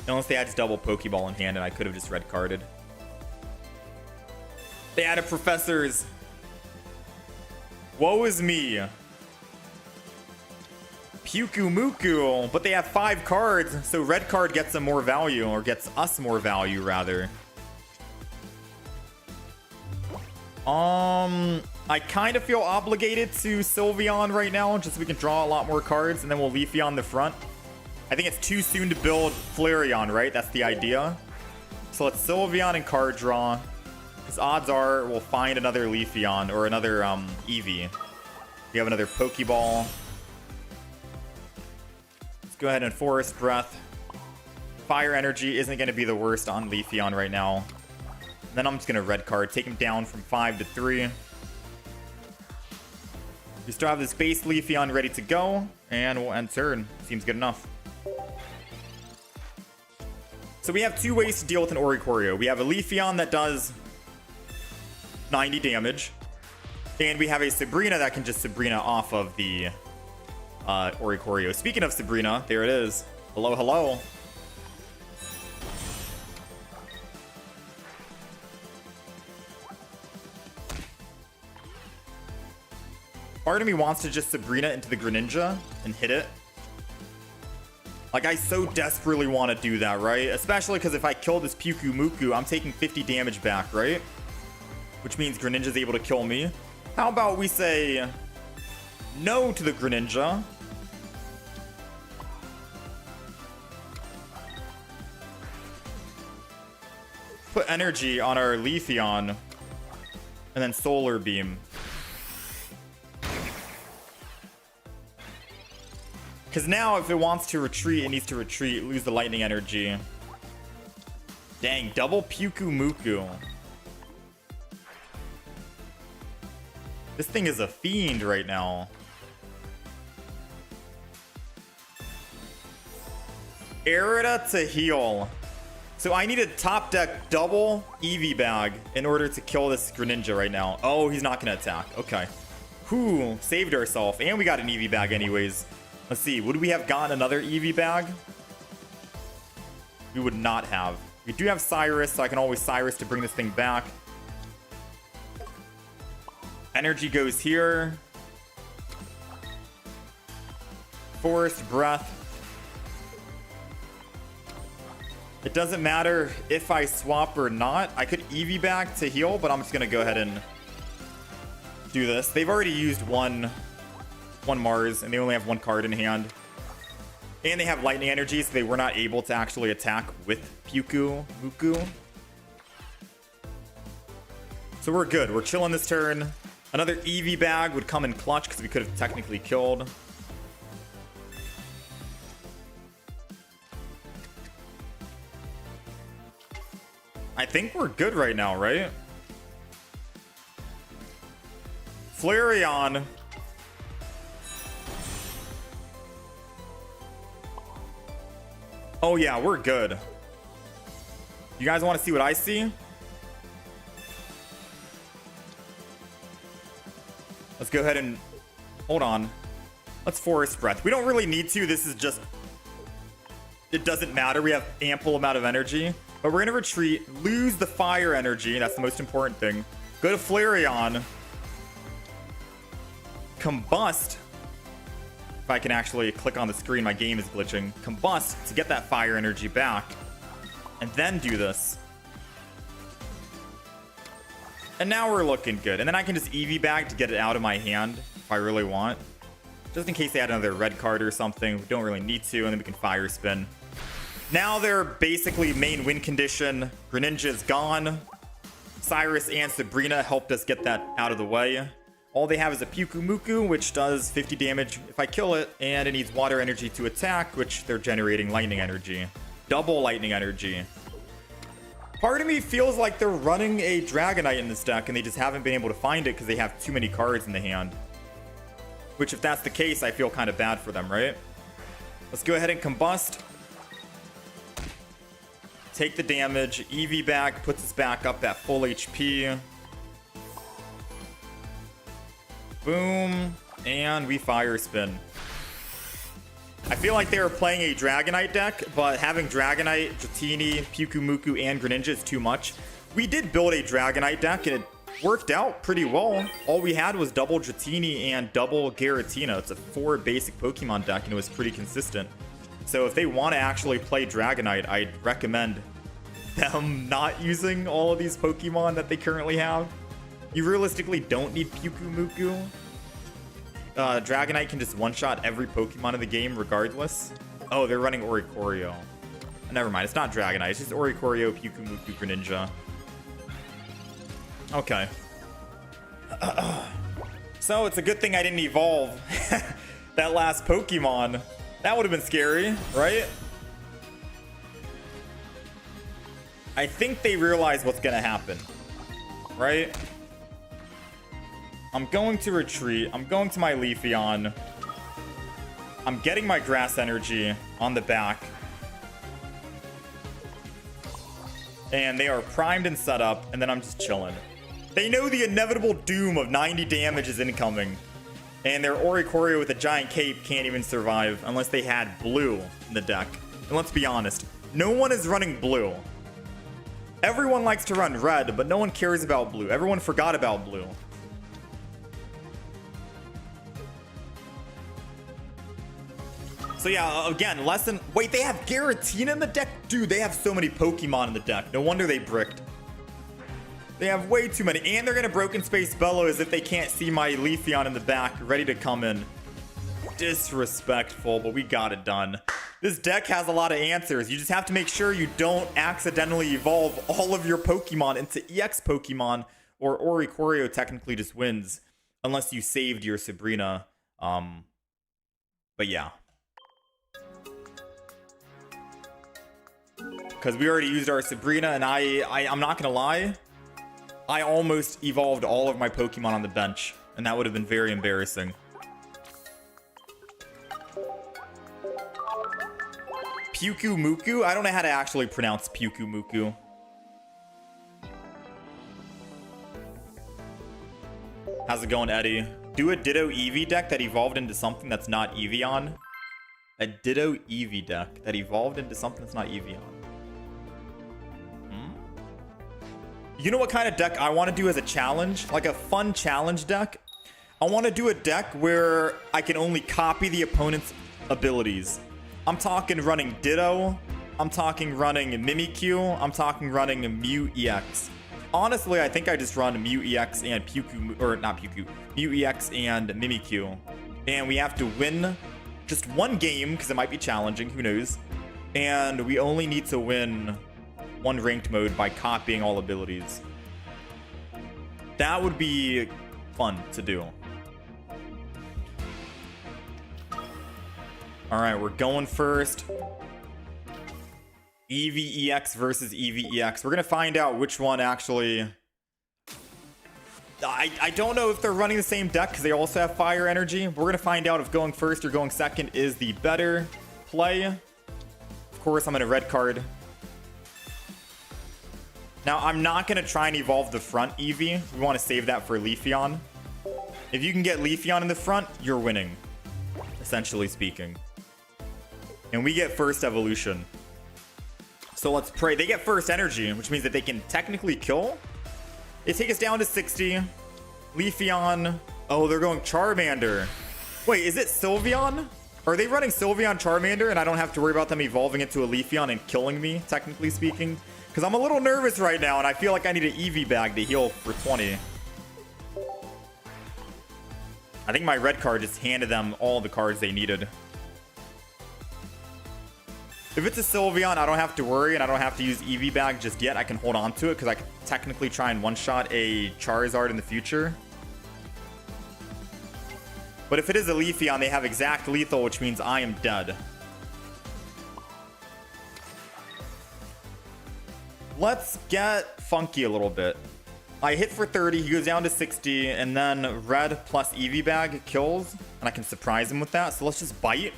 Unless they had just double Pokeball in hand and I could have just red carded. They added Professors. Woe is me. Puku Muku. But they have 5 cards, so red card gets them more value, or gets us more value, rather. I kind of feel obligated to Sylveon right now, just so we can draw a lot more cards, and then we'll Leafeon the front. I think it's too soon to build Flareon, right? That's the idea. So let's Sylveon and card draw. Because odds are we'll find another Leafeon or another Eevee. We have another Pokeball. Let's go ahead and Forest Breath. Fire Energy isn't going to be the worst on Leafeon right now. And then I'm just going to red card, take him down from 5 to 3. We still have this base Leafeon ready to go, and we'll end turn. Seems good enough. So we have 2 ways to deal with an Oricorio. We have a Leafeon that does 90 damage, and we have a Sabrina that can just Sabrina off of the Oricorio. Speaking of Sabrina, there it is. Hello, hello. Part of me wants to just Sabrina into the Greninja and hit it, Like, I so desperately want to do that, right? Especially because if I kill this Puku Muku, I'm taking 50 damage back, right? Which means Greninja's able to kill me. How about we say no to the Greninja? Put energy on our Leafeon. And then Solar Beam. Because now if it wants to retreat, it needs to retreat, lose the lightning energy. Dang, double Puku Muku. This thing is a fiend right now. Erida to heal. So I need a top deck double Eevee bag in order to kill this Greninja right now. Oh, he's not going to attack. Okay. Whew, saved ourselves. And we got an Eevee bag anyways. Let's see. Would we have gotten another Eevee bag? We would not have. We do have Cyrus, so I can always Cyrus to bring this thing back. Energy goes here. Forest Breath. It doesn't matter if I swap or not. I could Eevee back to heal, but I'm just going to go ahead and do this. They've already used one Mars, and they only have one card in hand. And they have lightning energy, so they were not able to actually attack with Puku Muku. So we're good. We're chilling this turn. Another Eevee bag would come in clutch because we could have technically killed. I think we're good right now, right? Flareon. Oh yeah, we're good. You guys want to see what I see? Let's go ahead and... Hold on. Let's Forest Breath. We don't really need to. This is just... It doesn't matter. We have ample amount of energy. But we're going to retreat, lose the fire energy. That's the most important thing. Go to Flareon. Combust. If I can actually click on the screen, my game is glitching. Combust to get that fire energy back. And then do this. And now we're looking good. And then I can just Eevee bag to get it out of my hand if I really want. Just in case they had another red card or something. We don't really need to. And then we can fire spin. Now they're basically main win condition. Greninja is gone. Cyrus and Sabrina helped us get that out of the way. All they have is a Puku Muku, which does 50 damage if I kill it. And it needs water energy to attack, which they're generating lightning energy. Double lightning energy. Part of me feels like they're running a Dragonite in this deck, and they just haven't been able to find it because they have too many cards in the hand. Which, if that's the case, I feel kind of bad for them, right? Let's go ahead and Combust. Take the damage. Eevee back puts us back up at full HP. Boom. And we fire spin. I feel like they were playing a Dragonite deck, but having Dragonite, Dratini, Puku Muku, and Greninja is too much. We did build a Dragonite deck, and it worked out pretty well. All we had was double Dratini and double Giratina. It's a 4 basic Pokemon deck, and it was pretty consistent. So if they want to actually play Dragonite, I'd recommend them not using all of these Pokemon that they currently have. You realistically don't need Puku Muku. Dragonite can just one-shot every Pokemon in the game regardless. Oh, they're running Oricorio. Never mind, it's not Dragonite. It's just Oricorio, Puku Muku, Greninja. Okay. So it's a good thing I didn't evolve that last Pokemon. That would have been scary, right? I think they realize what's going to happen, right? I'm going to retreat. I'm going to my Leafeon. I'm getting my grass energy on the back. And they are primed and set up, and then I'm just chilling. They know the inevitable doom of 90 damage is incoming. And their Oricorio with a giant cape can't even survive unless they had blue in the deck. And let's be honest, no one is running blue. Everyone likes to run red, but no one cares about blue. Everyone forgot about blue. So So yeah, again, lesson. Wait, they have Giratina in the deck? Dude, they have so many Pokemon in the deck. No wonder they bricked. They have way too many. And they're going to Broken Space Bellow as if they can't see my Leafeon in the back, ready to come in. Disrespectful, but we got it done. This deck has a lot of answers. You just have to make sure you don't accidentally evolve all of your Pokemon into EX Pokemon, or Oricorio technically just wins, unless you saved your Sabrina. But yeah. Because we already used our Sabrina, and I'm not going to lie, I almost evolved all of my Pokemon on the bench, and that would have been very embarrassing. Pyukumuku? I don't know how to actually pronounce Pyukumuku. How's it going, Eddie? Do a Ditto Eevee deck that evolved into something that's not Eevee. A Ditto Eevee deck that evolved into something that's not Eevee. You know what kind of deck I want to do as a challenge? Like a fun challenge deck? I want to do a deck where I can only copy the opponent's abilities. I'm talking running Ditto. I'm talking running Mimikyu. I'm talking running Mew EX. Honestly, I think I just run Mew EX and Mew EX and Mimikyu. And we have to win just one game, because it might be challenging, who knows. And we only need to win one ranked mode by copying all abilities. That would be fun to do. Alright, we're going first. Eevee EX versus Eevee EX. We're going to find out which one actually... I don't know if they're running the same deck because they also have fire energy. We're going to find out if going first or going second is the better play. Of course, I'm in a red card. Now, I'm not going to try and evolve the front Eevee. We want to save that for Leafeon. If you can get Leafeon in the front, you're winning, essentially speaking. And we get first evolution. So let's pray. They get first energy, which means that they can technically kill. They take us down to 60. Leafeon. Oh, they're going Charmander. Wait, is it Sylveon? Are they running Sylveon Charmander and I don't have to worry about them evolving into a Leafeon and killing me, technically speaking? Because I'm a little nervous right now and I feel like I need an Eevee bag to heal for 20. I think my red card just handed them all the cards they needed. If it's a Sylveon, I don't have to worry and I don't have to use Eevee bag just yet. I can hold on to it because I can technically try and one-shot a Charizard in the future. But if it is a Leafeon, they have exact lethal, which means I am dead. Let's get funky a little bit. I hit for 30, he goes down to 60, and then red plus Eevee bag kills, and I can surprise him with that. So let's just bite.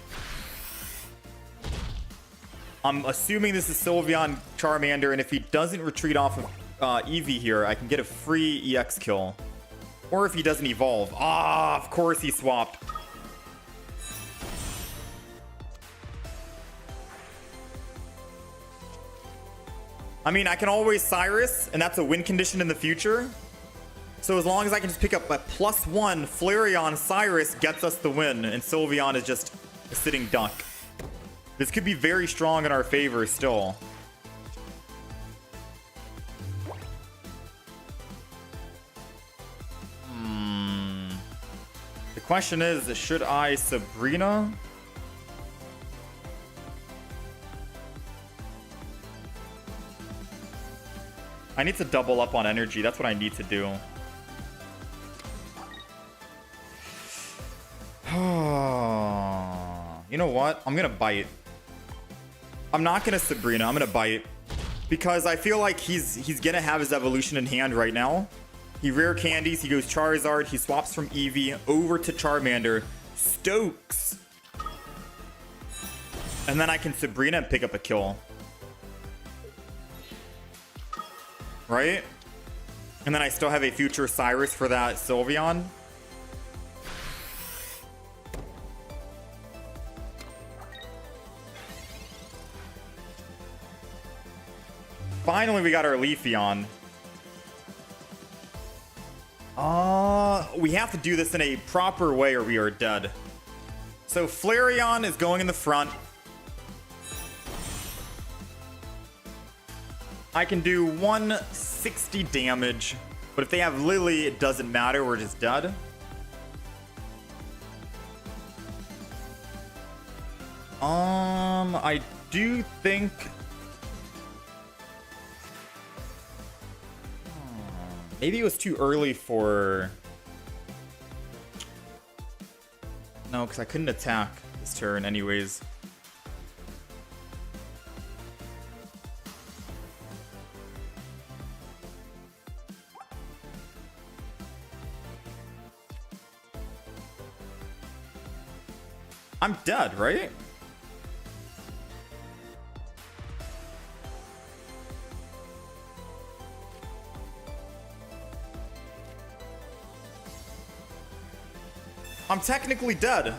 I'm assuming this is Sylveon Charmander, and if he doesn't retreat off of Eevee here, I can get a free EX kill. Or if he doesn't evolve. Ah, of course he swapped. I mean, I can always Cyrus, and that's a win condition in the future. So as long as I can just pick up a +1, Flareon Cyrus gets us the win, and Sylveon is just a sitting duck. This could be very strong in our favor still. The question is, should I Sabrina? I need to double up on energy. That's what I need to do. You know what? I'm going to bite. I'm not going to Sabrina. I'm going to bite. Because I feel like he's going to have his evolution in hand right now. He rare candies. He goes Charizard. He swaps from Eevee over to Charmander. Stokes. And then I can Sabrina and pick up a kill. Right? And then I still have a future Cyrus for that Sylveon. Finally, we got our Leafeon. We have to do this in a proper way or we are dead. So Flareon is going in the front. I can do 160 damage, but if they have Lily, it doesn't matter. We're just dead. I do think... Maybe it was too early for... No, because I couldn't attack this turn anyways. I'm dead, right? I'm technically dead.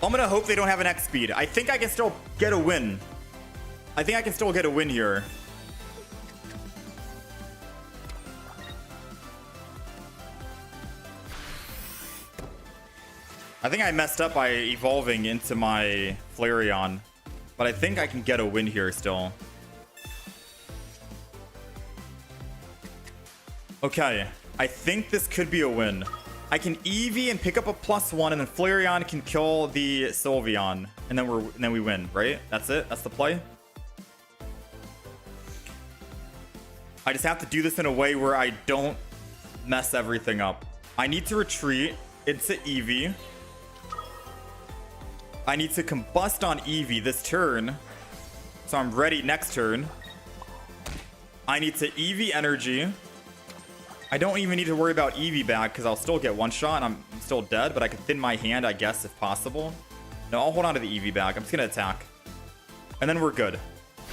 I'm gonna hope they don't have an X speed. I think I can still get a win. I think I can still get a win here. I think I messed up by evolving into my Flareon, but I think I can get a win here still. Okay, I think this could be a win. I can Eevee and pick up a +1, and then Flareon can kill the Sylveon, and then we win, right? That's it. That's the play. I just have to do this in a way where I don't mess everything up. I need to retreat into Eevee. I need to combust on Eevee this turn, so I'm ready next turn. I need to Eevee energy. I don't even need to worry about Eevee back because I'll still get one shot and I'm still dead, but I could thin my hand, I guess, if possible. No, I'll hold on to the Eevee back. I'm just going to attack. And then we're good.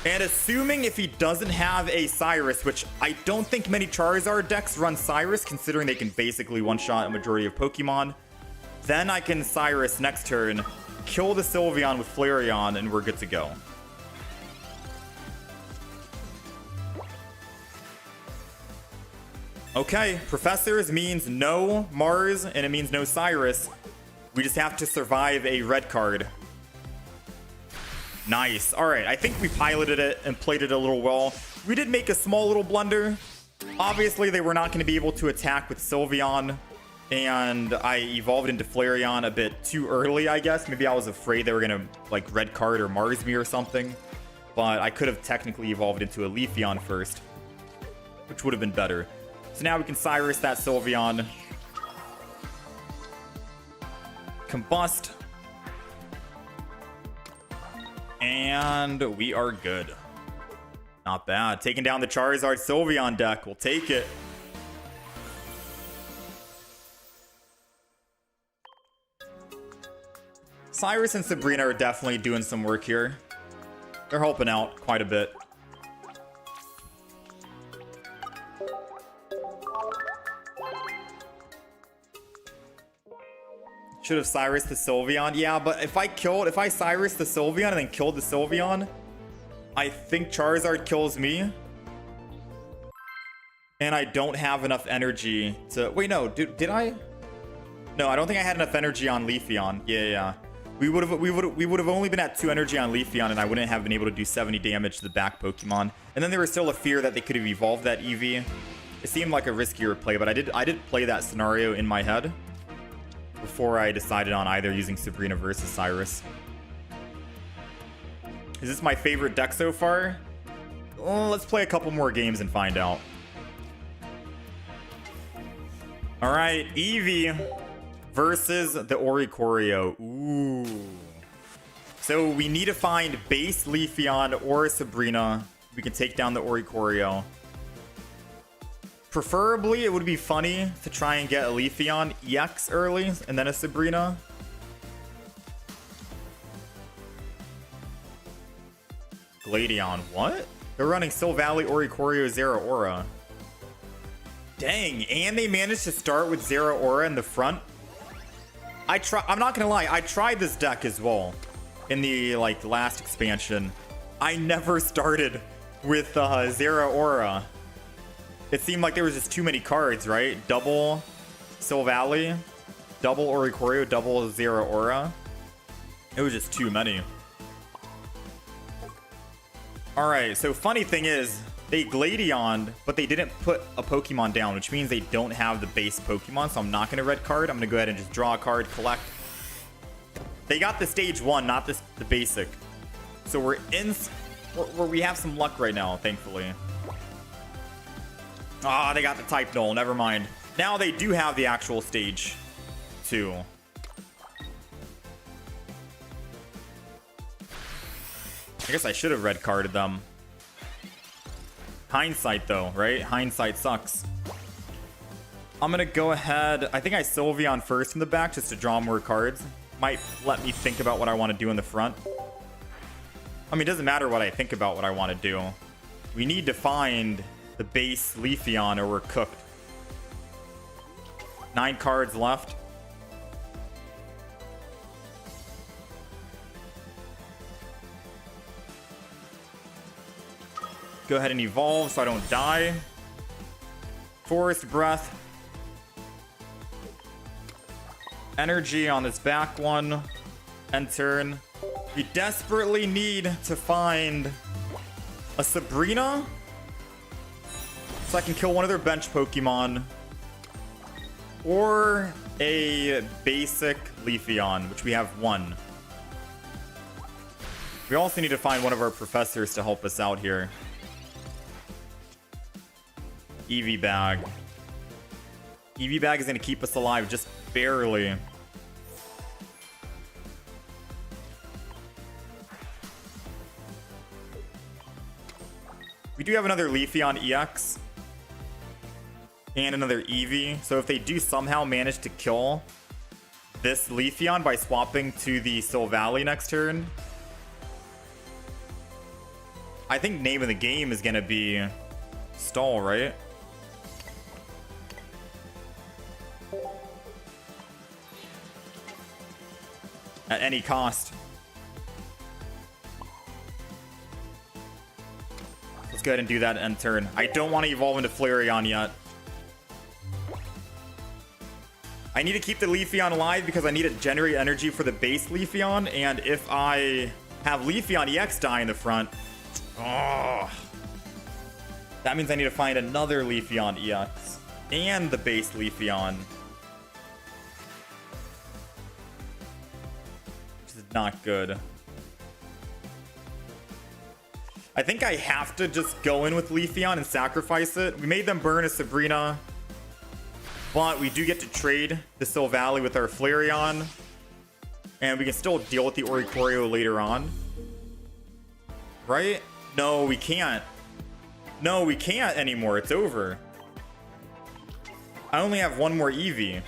And assuming if he doesn't have a Cyrus, which I don't think many Charizard decks run Cyrus, considering they can basically one-shot a majority of Pokemon, then I can Cyrus next turn, kill the Sylveon with Flareon, and we're good to go. Okay, Professors means no Mars, and it means no Cyrus. We just have to survive a red card. Nice. All right, I think we piloted it and played it a little well. We did make a small little blunder. Obviously, they were not going to be able to attack with Sylveon, and I evolved into Flareon a bit too early, I guess. Maybe I was afraid they were going to, like, red card or Mars me or something. But I could have technically evolved into a Leafeon first, which would have been better. So now we can Cyrus that Sylveon. Combust. And we are good. Not bad. Taking down the Charizard Sylveon deck. We'll take it. Cyrus and Sabrina are definitely doing some work here. They're helping out quite a bit. Should have Cyrus the Sylveon. Yeah, but if I Cyrus the Sylveon and then killed the Sylveon, I think Charizard kills me. And I don't have enough energy to... Wait, no. Did I? No, I don't think I had enough energy on Leafeon. Yeah. We would have only been at 2 energy on Leafeon, and I wouldn't have been able to do 70 damage to the back Pokemon. And then there was still a fear that they could have evolved that Eevee. It seemed like a riskier play, but I did play that scenario in my head before I decided on either using Sabrina versus Cyrus. Is this my favorite deck so far? Well, let's play a couple more games and find out. All right, Eevee versus the Oricorio. Ooh. So we need to find base Leafeon or Sabrina. We can take down the Oricorio. Preferably, it would be funny to try and get a Leafeon EX early and then a Sabrina. Gladion, what? They're running Silvally, Oricorio, Zeraora. Dang, and they managed to start with Zeraora in the front. I'm not gonna lie, I tried this deck as well in the like last expansion. I never started with Zera Aura. It seemed like there was just too many cards, right? Double Sylvally, double Oricorio, double Zera Aura. It was just too many. Alright, so funny thing is, they Gladioned, but they didn't put a Pokemon down, which means they don't have the base Pokemon, so I'm not going to red card. I'm going to go ahead and just draw a card, collect. They got the stage 1, not the basic. So we're in... we have some luck right now, thankfully. Ah, they got the type null, never mind. Now they do have the actual stage 2. I guess I should have red carded them. Hindsight though, right? Hindsight sucks. I'm gonna go ahead. I think I Sylveon first in the back just to draw more cards. Might let me think about what I want to do in the front. I mean, it doesn't matter what I think about what I want to do. We need to find the base Leafeon or we're cooked. 9 cards left. Go ahead and evolve so I don't die. Forest Breath. Energy on this back one. End turn. We desperately need to find a Sabrina so I can kill one of their bench Pokemon. Or a basic Leafeon, which we have one. We also need to find one of our professors to help us out here. Eevee Bag. Eevee Bag is going to keep us alive just barely. We do have another Leafeon EX. And another Eevee. So if they do somehow manage to kill this Leafeon by swapping to the Sylvally next turn, I think name of the game is going to be Stall, right? At any cost. Let's go ahead and do that end turn. I don't want to evolve into Flareon yet. I need to keep the Leafeon alive because I need to generate energy for the base Leafeon. And if I have Leafeon EX die in the front, oh, that means I need to find another Leafeon EX and the base Leafeon. Not good. I think I have to just go in with Leafeon and sacrifice it. We made them burn a Sabrina, but we do get to trade the Sylvally with our Flareon, and we can still deal with the Oricorio later on. Right? No, we can't. No, we can't anymore. It's over. I only have one more Eevee.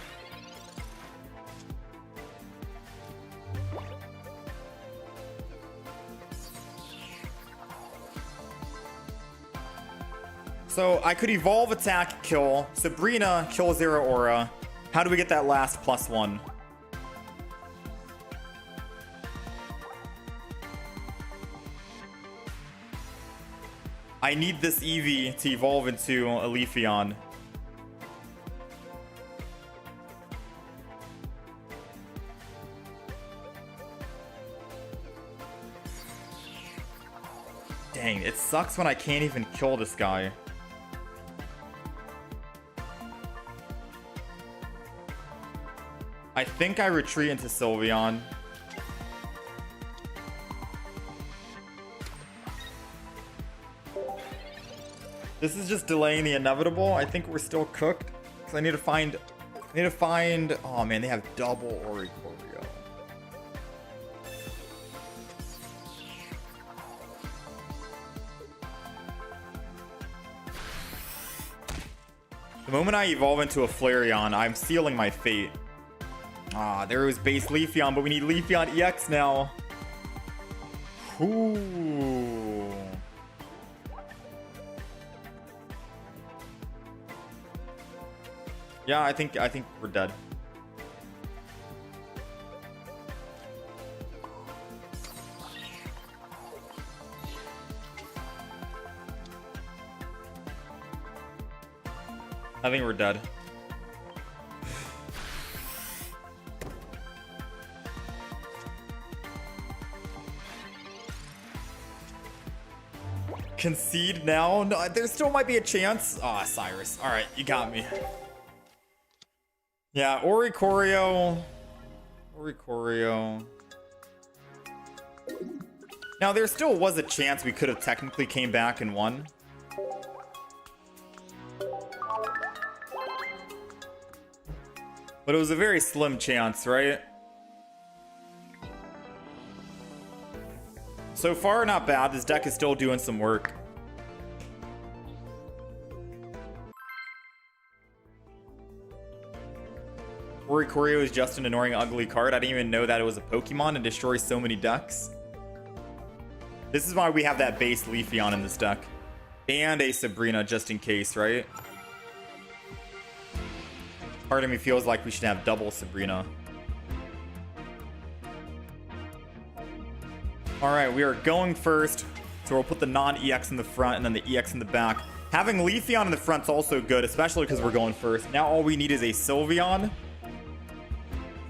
So I could evolve, attack, kill. Sabrina, kill Zera Aura. How do we get that last +1? I need this Eevee to evolve into a Leafeon. Dang, it sucks when I can't even kill this guy. I think I retreat into Sylveon. This is just delaying the inevitable. I think we're still cooked. Because I need to find... Oh man, they have double Oricorio. The moment I evolve into a Flareon, I'm sealing my fate. Ah, there was base Leafeon, but we need Leafeon EX now. Ooh. Yeah, I think we're dead. I think we're dead. Concede now? No, there still might be a chance. Ah, Cyrus. All right, you got me. Yeah, Oricorio. Now, there still was a chance we could have technically came back and won. But it was a very slim chance, right? So far, not bad. This deck is still doing some work. Oricorio is just an annoying, ugly card. I didn't even know that it was a Pokemon and destroys so many decks. This is why we have that base Leafeon in this deck. And a Sabrina, just in case, right? Part of me feels like we should have double Sabrina. Alright, we are going first. So we'll put the non-EX in the front and then the EX in the back. Having Leafeon in the front is also good, especially because we're going first. Now all we need is a Sylveon.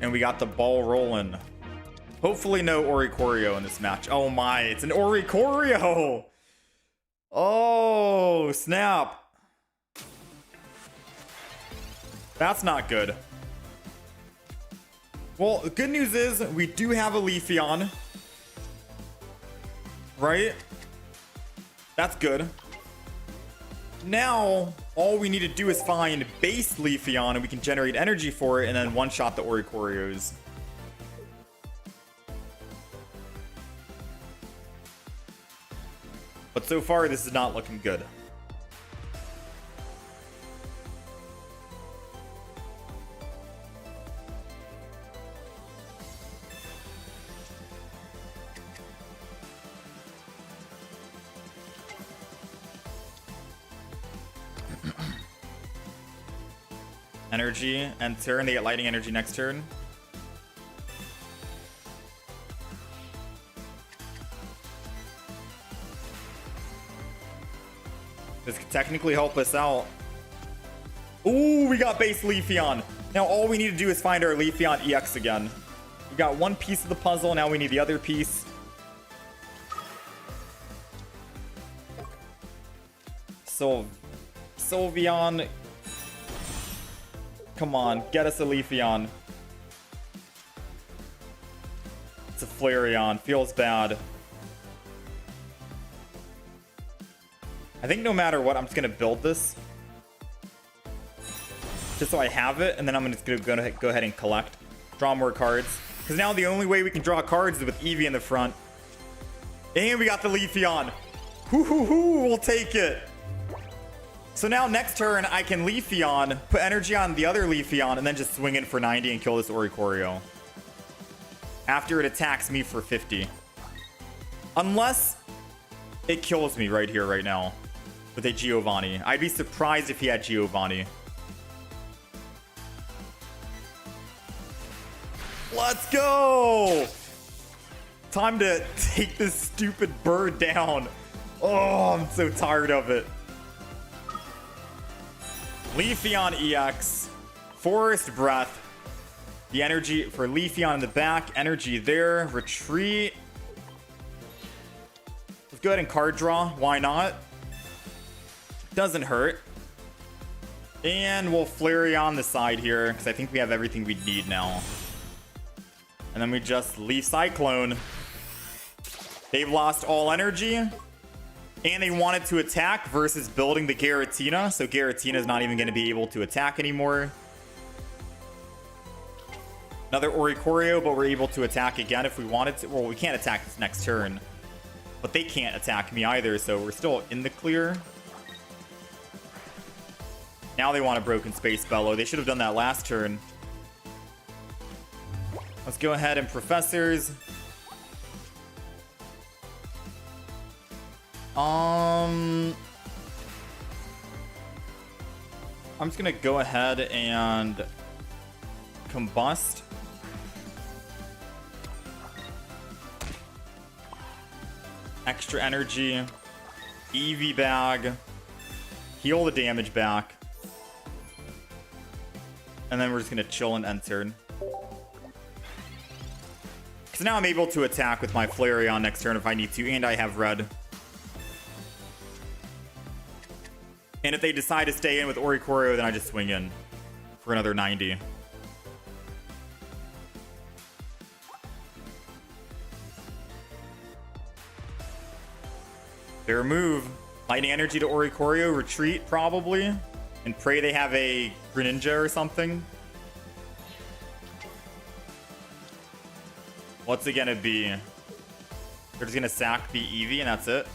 And we got the ball rolling. Hopefully no Oricorio in this match. Oh my, it's an Oricorio! Oh, snap. That's not good. Well, the good news is we do have a Leafeon. Right? That's good. Now, all we need to do is find base Leafeon and we can generate energy for it and then one-shot the Oricorios. But so far, this is not looking good. Energy and turn. They get lightning energy next turn. This could technically help us out. Ooh, we got base Leafeon. Now all we need to do is find our Leafeon EX again. We got one piece of the puzzle. Now we need the other piece. Sylveon. Come on, get us a Leafeon. It's a Flareon. Feels bad. I think no matter what, I'm just going to build this. Just so I have it, and then I'm just going to go ahead and collect. Draw more cards. Because now the only way we can draw cards is with Eevee in the front. And we got the Leafeon. Hoo-hoo-hoo, we'll take it. So now next turn, I can Leafeon, put energy on the other Leafeon, and then just swing in for 90 and kill this Oricorio. After it attacks me for 50. Unless it kills me right here, right now. With a Giovanni. I'd be surprised if he had Giovanni. Let's go! Time to take this stupid bird down. Oh, I'm so tired of it. Leafeon EX, Forest Breath, the energy for Leafeon in the back, energy there, retreat. Let's go ahead and card draw, why not? Doesn't hurt. And we'll Flareon the side here, because I think we have everything we need now. And then we just Leaf Cyclone. They've lost all energy. And they wanted to attack versus building the Giratina. So Giratina is not even going to be able to attack anymore. Another Oricorio, but we're able to attack again if we wanted to. Well, we can't attack this next turn. But they can't attack me either, so we're still in the clear. Now they want a Broken Space Bellow. They should have done that last turn. Let's go ahead and Professors. I'm just gonna go ahead and Combust. Extra energy. Eevee bag. Heal the damage back. And then we're just going to chill and end turn. Because now I'm able to attack with my Flareon next turn if I need to, and I have red. And if they decide to stay in with Oricorio, then I just swing in for another 90. Their move. Lightning Energy to Oricorio, retreat probably, and pray they have a Greninja or something. What's it gonna be? They're just gonna sack the Eevee and that's it.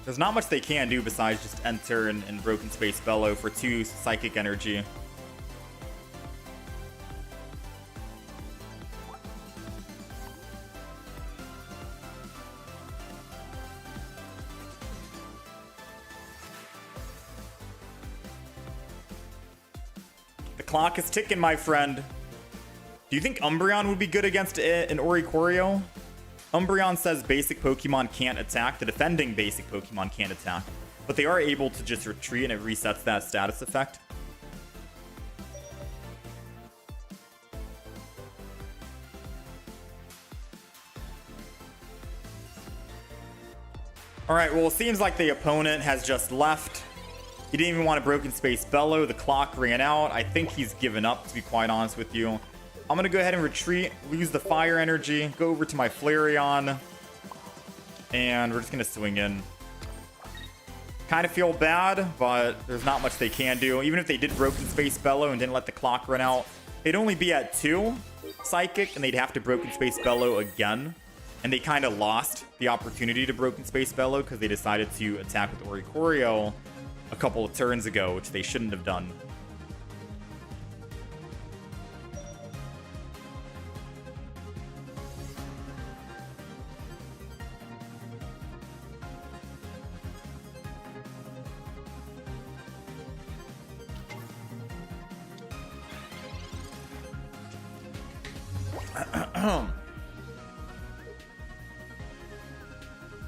There's not much they can do besides just enter and Broken Space Bellow for 2 Psychic Energy. The clock is ticking, my friend. Do you think Umbreon would be good against an Oricorio? Umbreon says basic Pokemon can't attack. The defending basic Pokemon can't attack. But they are able to just retreat and it resets that status effect. Alright, well, it seems like the opponent has just left. He didn't even want a Broken Space Bellow. The clock ran out. I think he's given up, to be quite honest with you. I'm going to go ahead and retreat, lose the fire energy, go over to my Flareon, and we're just going to swing in. Kind of feel bad, but there's not much they can do. Even if they did Broken Space Bellow and didn't let the clock run out, they'd only be at 2 Psychic, and they'd have to Broken Space Bellow again. And they kind of lost the opportunity to Broken Space Bellow because they decided to attack with Oricorio a couple of turns ago, which they shouldn't have done.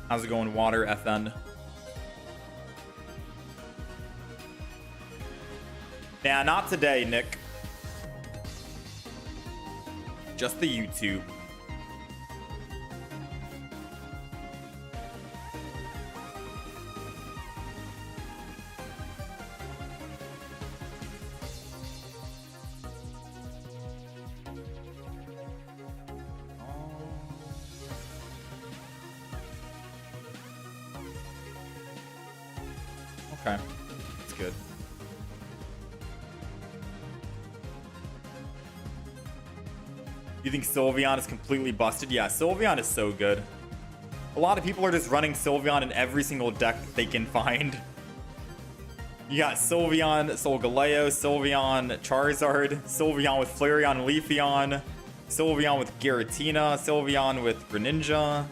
How's it going, Water FN? Nah, not today, Nick. Just the YouTube. Okay, that's good. You think Sylveon is completely busted? Yeah, Sylveon is so good. A lot of people are just running Sylveon in every single deck they can find. You got Sylveon, Solgaleo, Sylveon, Charizard, Sylveon with Flareon and Leafeon, Sylveon with Giratina, Sylveon with Greninja.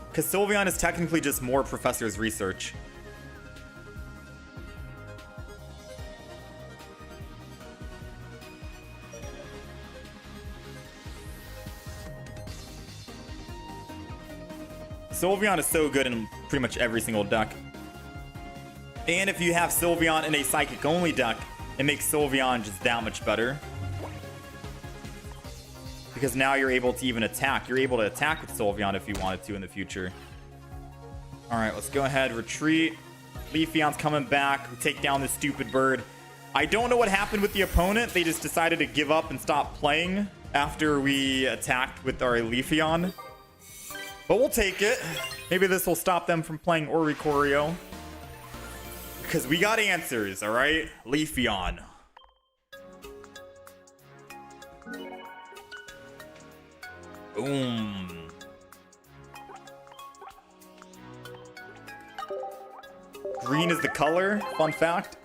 Because Sylveon is technically just more Professor's Research. Sylveon is so good in pretty much every single deck. And if you have Sylveon in a Psychic-only deck, it makes Sylveon just that much better. Because now you're able to even attack. You're able to attack with Sylveon if you wanted to in the future. Alright, let's go ahead, retreat. Leafeon's coming back. We take down this stupid bird. I don't know what happened with the opponent. They just decided to give up and stop playing after we attacked with our Leafeon. But we'll take it. Maybe this will stop them from playing Oricorio. Because we got answers, alright? Leafeon. Boom. Green is the color. Fun fact.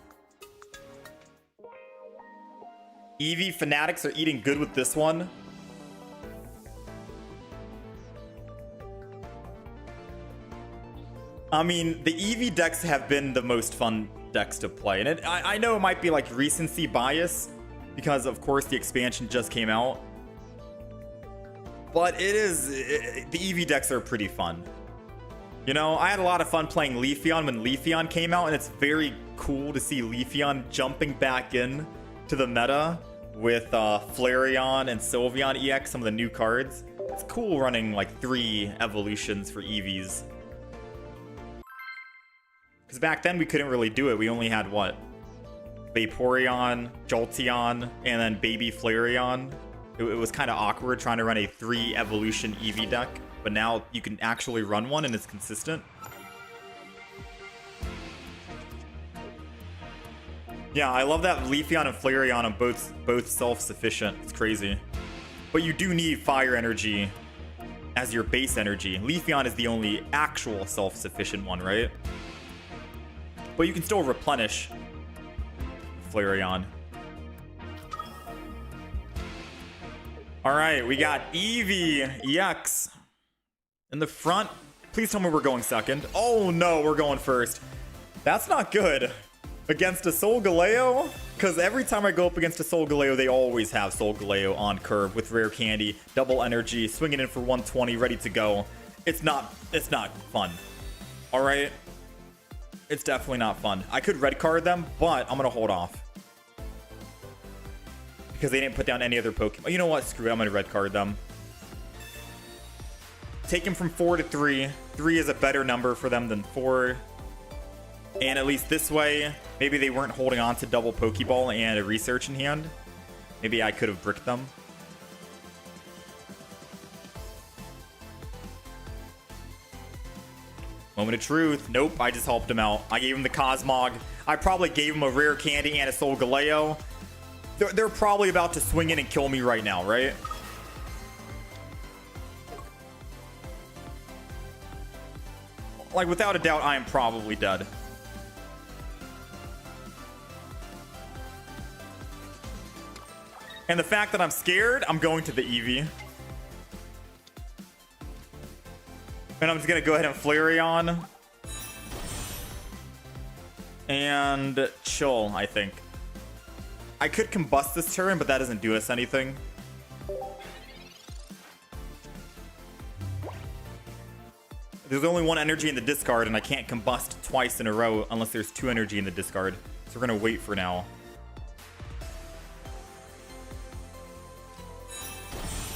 Eevee fanatics are eating good with this one. I mean, the Eevee decks have been the most fun decks to play. And I know it might be like recency bias because, of course, the expansion just came out. But the Eevee decks are pretty fun. You know, I had a lot of fun playing Leafeon when Leafeon came out, and it's very cool to see Leafeon jumping back in to the meta with Flareon and Sylveon EX, some of the new cards. It's cool running like 3 evolutions for Eevees. Because back then we couldn't really do it. We only had what? Vaporeon, Jolteon, and then Baby Flareon. It was kind of awkward trying to run a 3 evolution Eevee deck, but now you can actually run one and it's consistent. Yeah, I love that Leafeon and Flareon are both self-sufficient. It's crazy. But you do need fire energy as your base energy. Leafeon is the only actual self-sufficient one, right? But you can still replenish Flareon. Alright, we got Eevee EX in the front. Please tell me we're going second. Oh no, we're going first. That's not good. Against a Solgaleo? Because every time I go up against a Solgaleo, they always have Solgaleo on curve with rare candy, double energy, swinging in for 120, ready to go. It's not fun. Alright? It's definitely not fun. I could red card them, but I'm going to hold off. Because they didn't put down any other Pokemon. You know what? Screw it. I'm going to red card them. Take him from 4 to 3. 3 is a better number for them than 4. And at least this way, maybe they weren't holding on to double Pokeball and a research in hand. Maybe I could have bricked them. Moment of truth. Nope, I just helped him out. I gave him the Cosmog. I probably gave him a rare candy and a Solgaleo. They're probably about to swing in and kill me right now, right? Like, without a doubt, I am probably dead. And the fact that I'm scared, I'm going to the Eevee. And I'm just going to go ahead and Flareon. And chill, I think. I could combust this turn, but that doesn't do us anything. There's only 1 energy in the discard, and I can't combust twice in a row unless there's 2 energy in the discard. So we're going to wait for now.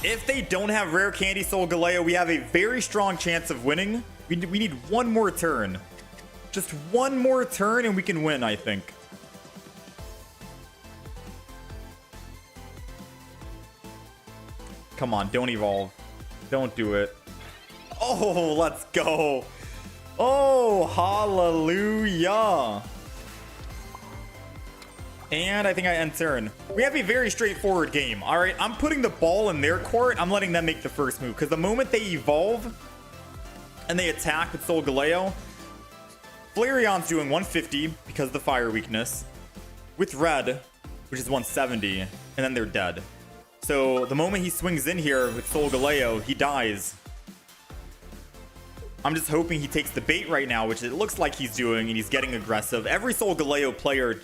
If they don't have Rare Candy Solgaleo, we have a very strong chance of winning. We need 1 more turn. Just 1 more turn and we can win, I think. Come on, don't evolve. Don't do it. Oh, let's go. Oh, hallelujah. And I think I end turn. We have a very straightforward game. All right, I'm putting the ball in their court. I'm letting them make the first move. Because the moment they evolve and they attack with Solgaleo, Flareon's doing 150 because of the fire weakness. With red, which is 170. And then they're dead. So the moment he swings in here with Solgaleo, he dies. I'm just hoping he takes the bait right now, which it looks like he's doing, and he's getting aggressive. Every Solgaleo player,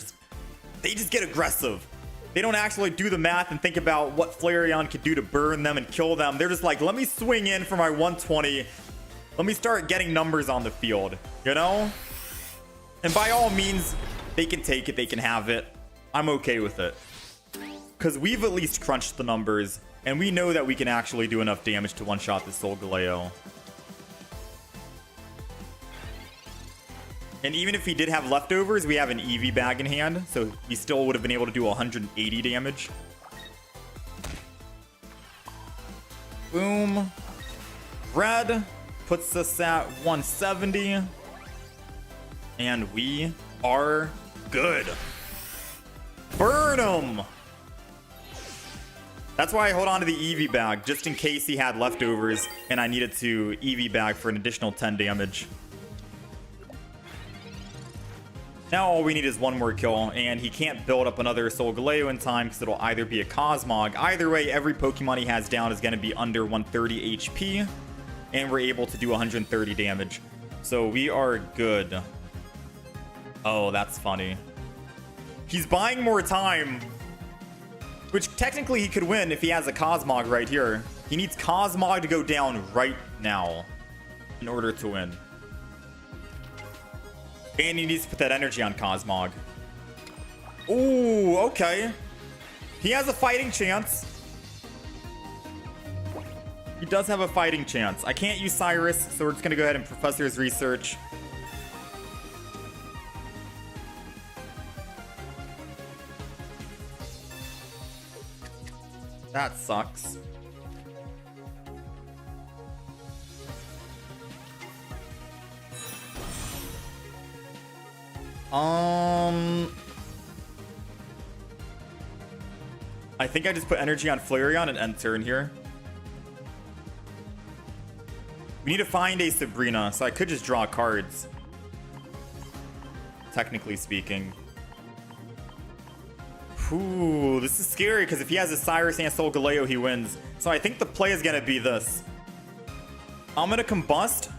they just get aggressive. They don't actually do the math and think about what Flareon could do to burn them and kill them. They're just like, let me swing in for my 120. Let me start getting numbers on the field, you know? And by all means, they can take it, they can have it. I'm okay with it. Because we've at least crunched the numbers, and we know that we can actually do enough damage to one-shot this Solgaleo. And even if he did have leftovers, we have an Eevee bag in hand, so he still would have been able to do 180 damage. Boom. Red puts us at 170. And we are good. Burn him! That's why I hold on to the Eevee bag, just in case he had leftovers and I needed to Eevee bag for an additional 10 damage. Now all we need is 1 more kill, and he can't build up another Solgaleo in time because it'll either be a Cosmog. Either way, every Pokemon he has down is going to be under 130 HP, and we're able to do 130 damage. So we are good. Oh, that's funny. He's buying more time, which technically he could win if he has a Cosmog right here. He needs Cosmog to go down right now in order to win. And he needs to put that energy on Cosmog. Ooh, okay. He has a fighting chance. He does have a fighting chance. I can't use Cyrus, so we're just going to go ahead and Professor's Research. That sucks. I think I just put energy on Flareon and end turn here. We need to find a Sabrina, so I could just draw cards. Technically speaking. Ooh, this is scary because if he has a Cyrus and Solgaleo, he wins. So I think the play is going to be this. I'm going to Combust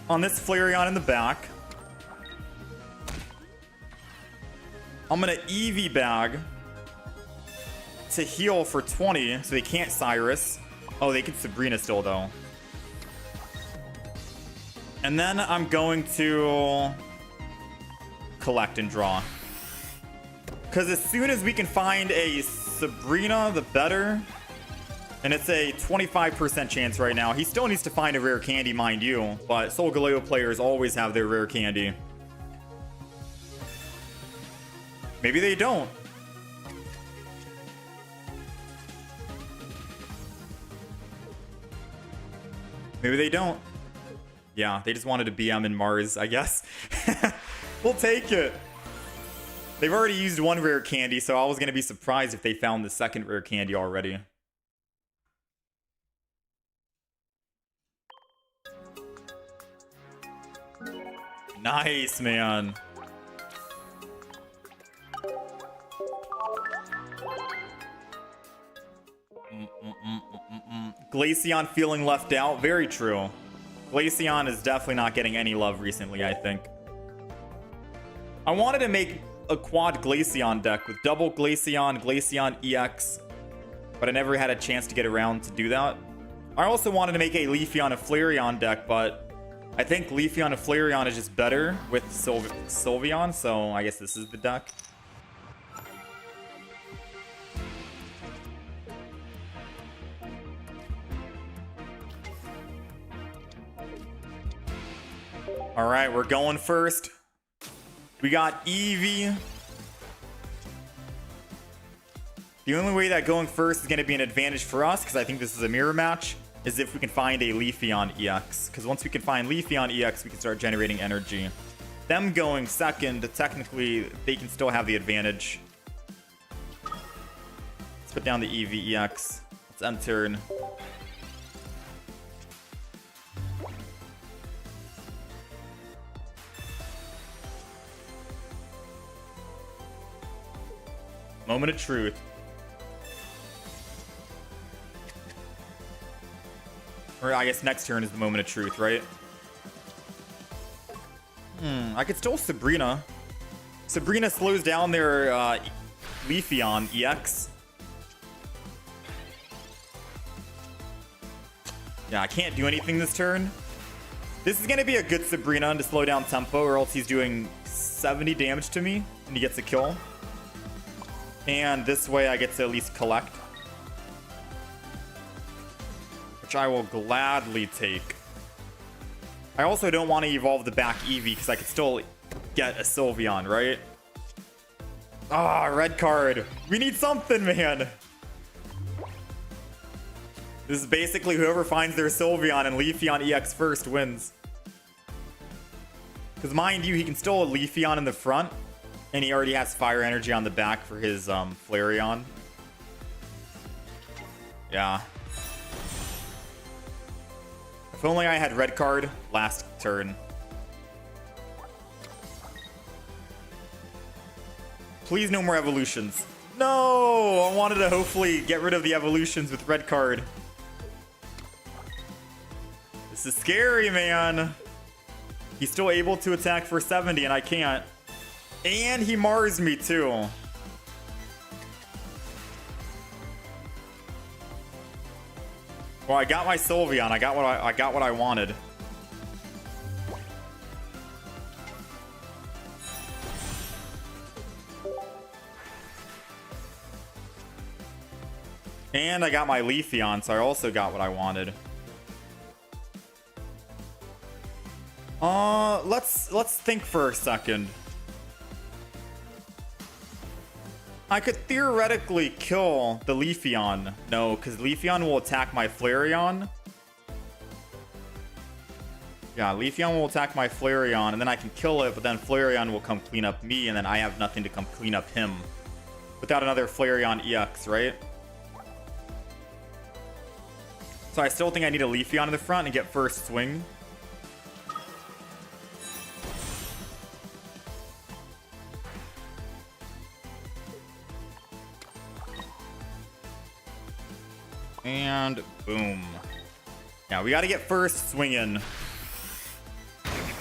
on this Flareon in the back. I'm going to Eevee Bag to heal for 20, so they can't Cyrus. Oh, they can Sabrina still, though. And then I'm going to collect and draw. Because as soon as we can find a Sabrina, the better. And it's a 25% chance right now. He still needs to find a rare candy, mind you. But Solgaleo players always have their rare candy. Maybe they don't. Maybe they don't. Yeah, they just wanted to BM in Mars, I guess. We'll take it. They've already used one rare candy, so I was going to be surprised if they found the second rare candy already. Nice, man. Glaceon feeling left out. Very true. Glaceon is definitely not getting any love recently, I think. I wanted to make a quad Glaceon deck with double Glaceon, Glaceon EX, but I never had a chance to get around to do that. I also wanted to make a Leafeon and Flareon deck, but I think Leafeon and Flareon is just better with Sylveon, so I guess this is the deck. Alright, we're going first. We got Eevee. The only way that going first is going to be an advantage for us, because I think this is a mirror match, is if we can find a Leafeon EX. Because once we can find Leafeon EX, we can start generating energy. Them going second, technically, they can still have the advantage. Let's put down the Eevee EX. Let's end turn. Moment of truth. Or I guess next turn is the moment of truth, right? I could still Sabrina. Sabrina slows down their Leafeon EX. Yeah, I can't do anything this turn. This is going to be a good Sabrina to slow down tempo, or else he's doing 70 damage to me and he gets a kill. And this way I get to at least collect. Which I will gladly take. I also don't want to evolve the back Eevee because I could still get a Sylveon, right? Ah, red card. We need something, man. This is basically whoever finds their Sylveon and Leafeon EX first wins. Because mind you, he can still Leafeon in the front. And he already has fire energy on the back for his Flareon. Yeah. If only I had red card last turn. Please no more evolutions. No! I wanted to hopefully get rid of the evolutions with red card. This is scary, man. He's still able to attack for 70 and I can't. And he Mars me too. Well, I got my Sylveon. I got what I wanted. And I got my Leafeon, so I also got what I wanted. Let's think for a second. I could theoretically kill the Leafeon. No, because Leafeon will attack my Flareon. Yeah, Leafeon will attack my Flareon, and then I can kill it, but then Flareon will come clean up me, and then I have nothing to come clean up him. Without another Flareon EX, right? So I still think I need a Leafeon in the front and get first swing. And boom. Yeah, we got to get first swing in.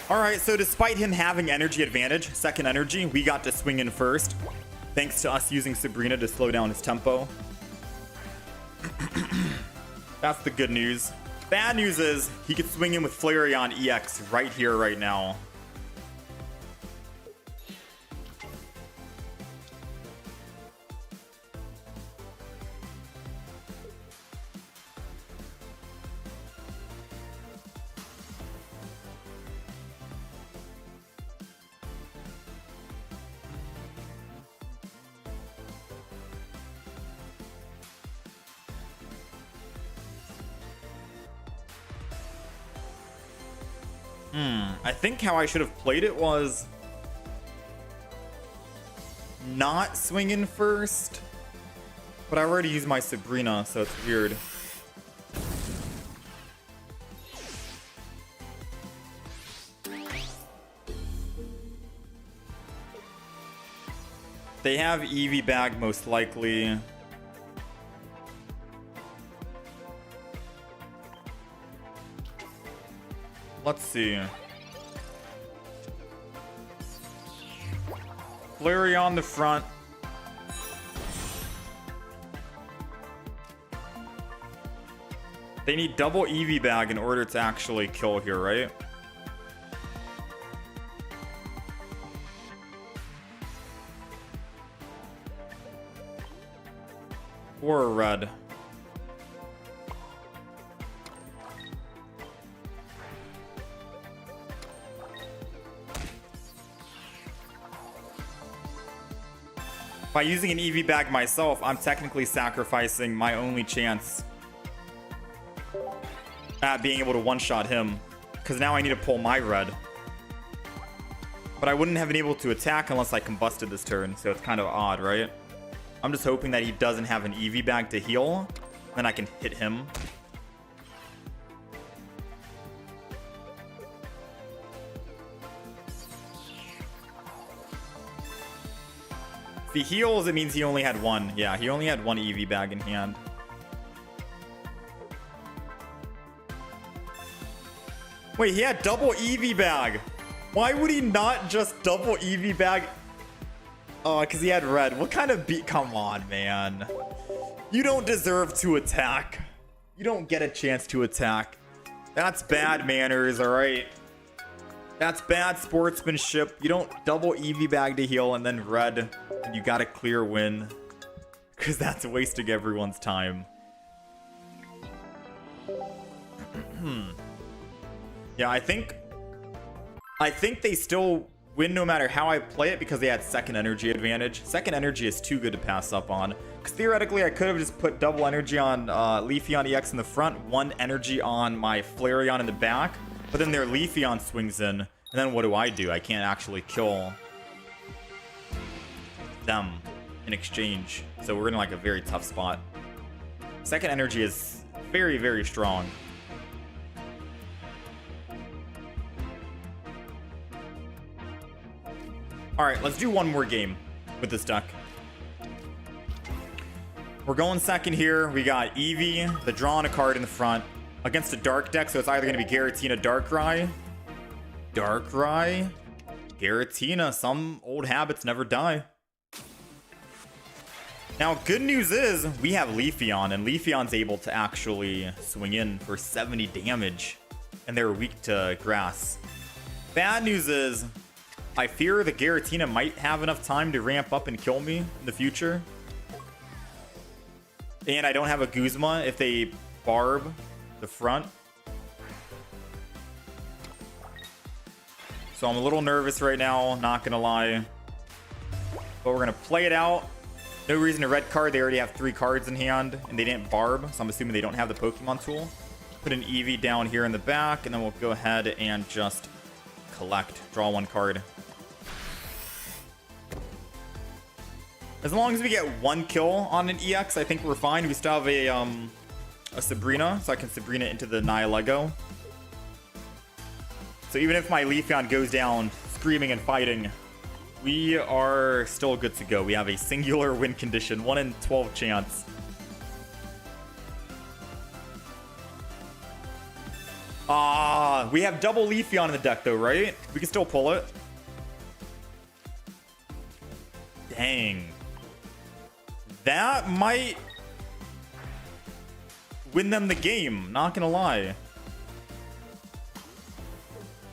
All right, so despite him having energy advantage, second energy, we got to swing in first. Thanks to us using Sabrina to slow down his tempo. That's the good news. Bad news is he could swing in with Flareon EX right here, right now. I think how I should have played it was not swinging first, but I already used my Sabrina, so it's weird. They have Eevee bag most likely. Let's see. Flareon on the front. They need double Eevee bag in order to actually kill here, right? Or a red. By using an Eevee bag myself, I'm technically sacrificing my only chance at being able to one-shot him, because now I need to pull my red. But I wouldn't have been able to attack unless I combusted this turn, so it's kind of odd, right? I'm just hoping that he doesn't have an Eevee bag to heal, then I can hit him. If he heals, it means he only had one. Yeah, he only had one Eevee bag in hand. Wait, he had double Eevee bag. Why would he not just double Eevee bag? Oh, because he had red. What kind of beat? Come on, man. You don't deserve to attack. You don't get a chance to attack. That's bad manners, all right? That's bad sportsmanship. You don't double Eevee bag to heal and then red, and you got a clear win. Because that's wasting everyone's time. Yeah, I think they still win no matter how I play it because they had second energy advantage. Second energy is too good to pass up on. Because theoretically, I could have just put double energy on Leafeon EX in the front, one energy on my Flareon in the back. But then their Leafeon swings in, and then what do? I can't actually kill them in exchange. So we're in like a very tough spot. Second energy is very, very strong. Alright, let's do one more game with this deck. We're going second here. We got Eevee, the drawing a card in the front. Against a dark deck, so it's either going to be Giratina, Darkrai. Darkrai? Giratina, some old habits never die. Now, good news is we have Leafeon, and Leafeon's able to actually swing in for 70 damage, and they're weak to grass. Bad news is I fear the Giratina might have enough time to ramp up and kill me in the future. And I don't have a Guzma if they barb the front. So I'm a little nervous right now, not gonna lie. But we're gonna play it out. No reason to red card. They already have 3 cards in hand, and they didn't barb, so I'm assuming they don't have the Pokemon tool. Put an Eevee down here in the back, and then we'll go ahead and just collect. Draw 1 card. As long as we get 1 kill on an EX, I think we're fine. We still have a Sabrina, so I can Sabrina into the Nihilego. So even if my Leafeon goes down screaming and fighting, we are still good to go. We have a singular win condition, 1 in 12 chance. We have double Leafeon in the deck though, right? We can still pull it. Dang. That might win them the game, not gonna lie.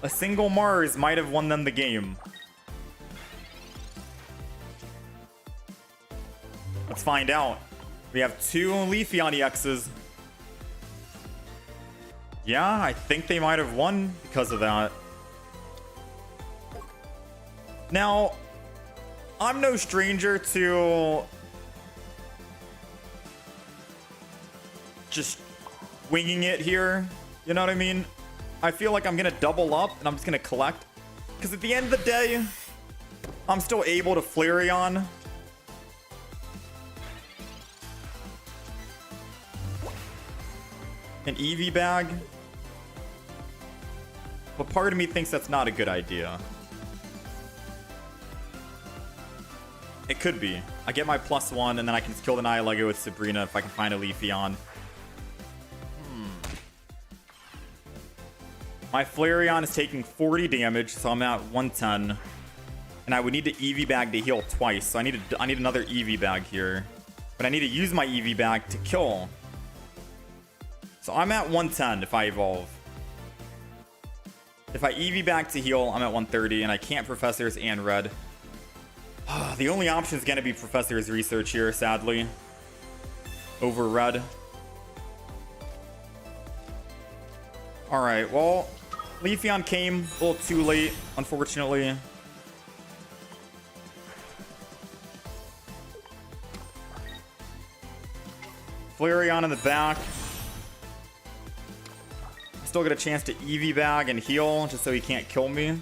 A single Mars might have won them the game. Let's find out. We have 2 Leafeon EXs. Yeah, I think they might have won because of that. Now, I'm no stranger to just winging it here. You know what I mean? I feel like I'm going to double up and I'm just going to collect. Because at the end of the day, I'm still able to Flareon. An Eevee bag. But part of me thinks that's not a good idea. It could be. I get my +1 and then I can kill the Nihilego with Sabrina if I can find a Leafeon. My Flareon is taking 40 damage, so I'm at 110. And I would need to Eevee bag to heal twice, so I need another Eevee bag here. But I need to use my Eevee bag to kill. So I'm at 110 if I evolve. If I Eevee bag to heal, I'm at 130, and I can't Professors and Red. The only option is going to be Professor's Research here, sadly. Over Red. Alright, well, Leafeon came a little too late, unfortunately. Flareon in the back. Still get a chance to Eevee bag and heal, just so he can't kill me.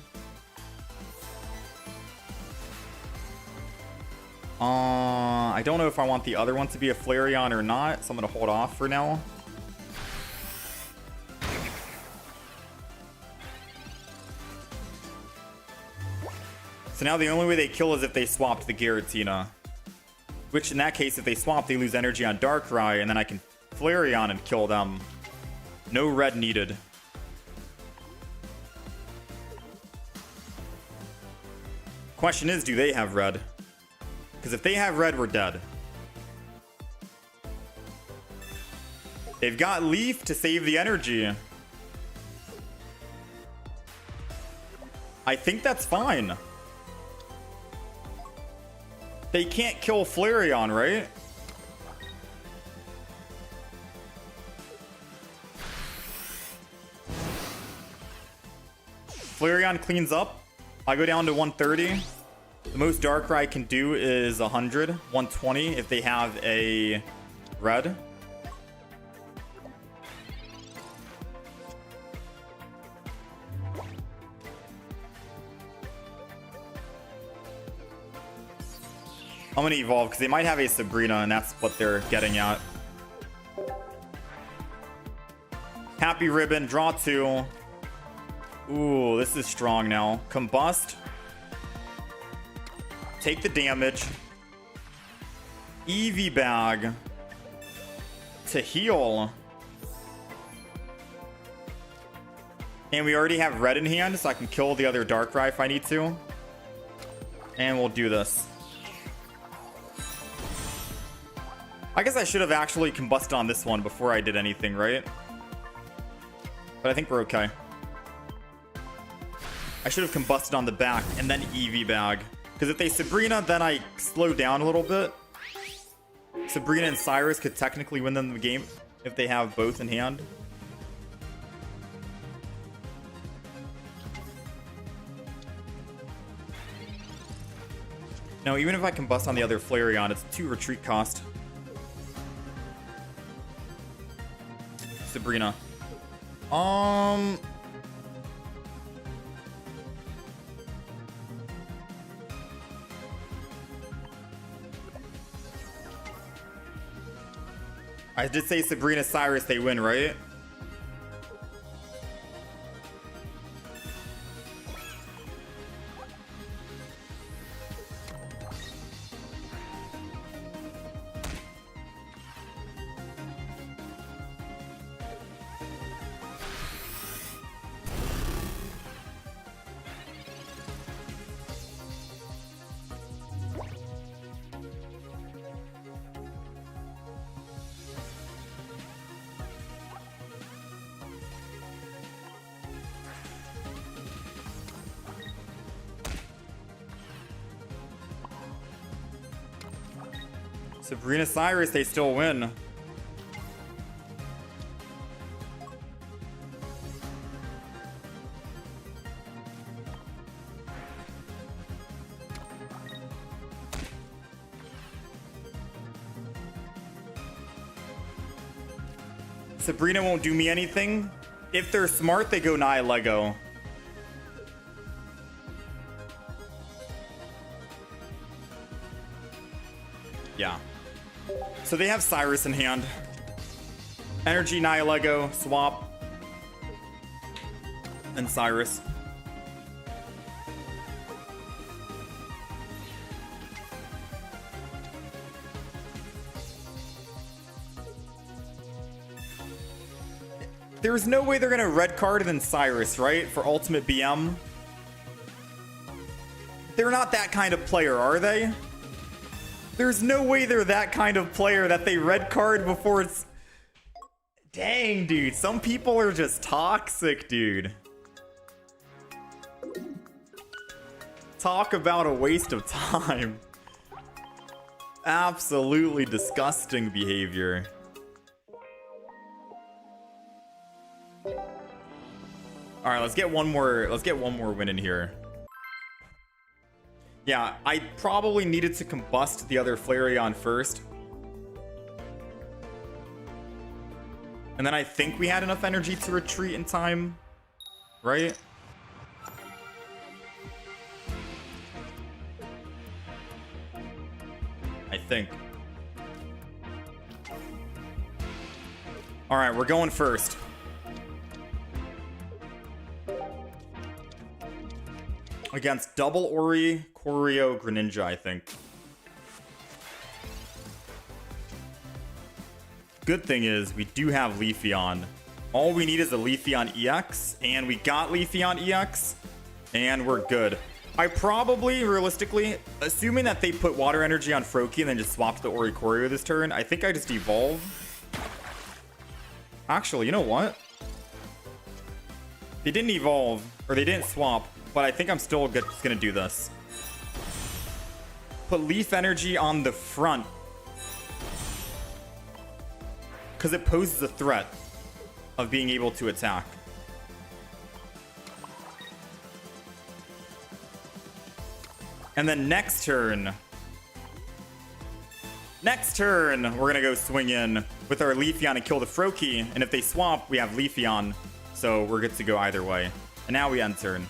I don't know if I want the other one to be a Flareon or not, so I'm going to hold off for now. So now the only way they kill is if they swapped the Giratina. Which in that case, if they swap, they lose energy on Darkrai, and then I can Flareon and kill them. No red needed. Question is, do they have red? Because if they have red, we're dead. They've got Leaf to save the energy. I think that's fine. They can't kill Flareon, right? Flareon cleans up. I go down to 130. The most Darkrai can do is 100, 120 if they have a red. I'm going to evolve because they might have a Sabrina, and that's what they're getting at. Happy Ribbon, draw 2. Ooh, this is strong now. Combust. Take the damage. Eevee bag. To heal. And we already have red in hand, so I can kill the other Darkrai if I need to. And we'll do this. I guess I should have actually combusted on this one before I did anything, right? But I think we're okay. I should have combusted on the back and then Eevee bag. Because if they Sabrina, then I slow down a little bit. Sabrina and Cyrus could technically win them the game if they have both in hand. No, even if I combust on the other Flareon, it's 2 retreat cost. Sabrina. I did say Sabrina, Cyrus, they win, right? Sabrina, Cyrus, they still win. Sabrina won't do me anything. If they're smart, they go Naya Lego. Yeah. So they have Cyrus in hand. Energy, Naya Lego, swap. And Cyrus. There's no way they're gonna red card and then Cyrus, right? For ultimate BM. They're not that kind of player, are they? There's no way they're that kind of player that they red card before it's... Dang, dude. Some people are just toxic, dude. Talk about a waste of time. Absolutely disgusting behavior. All right, let's get one more win in here. Yeah, I probably needed to combust the other Flareon first. And then I think we had enough energy to retreat in time, right? I think. All right, we're going first. Against Double Ori, Choreo, Greninja, I think. Good thing is, we do have Leafeon. All we need is a Leafeon EX, and we got Leafeon EX, and we're good. I probably, realistically, assuming that they put Water Energy on Froakie and then just swapped the Ori Choreo this turn, I think I just evolve. Actually, you know what? They didn't evolve, or they didn't swap. But I think I'm still gonna do this. Put Leaf Energy on the front. Because it poses a threat of being able to attack. And then next turn, we're gonna go swing in with our Leafeon and kill the Froakie. And if they swap, we have Leafeon. So we're good to go either way. And now we end turn.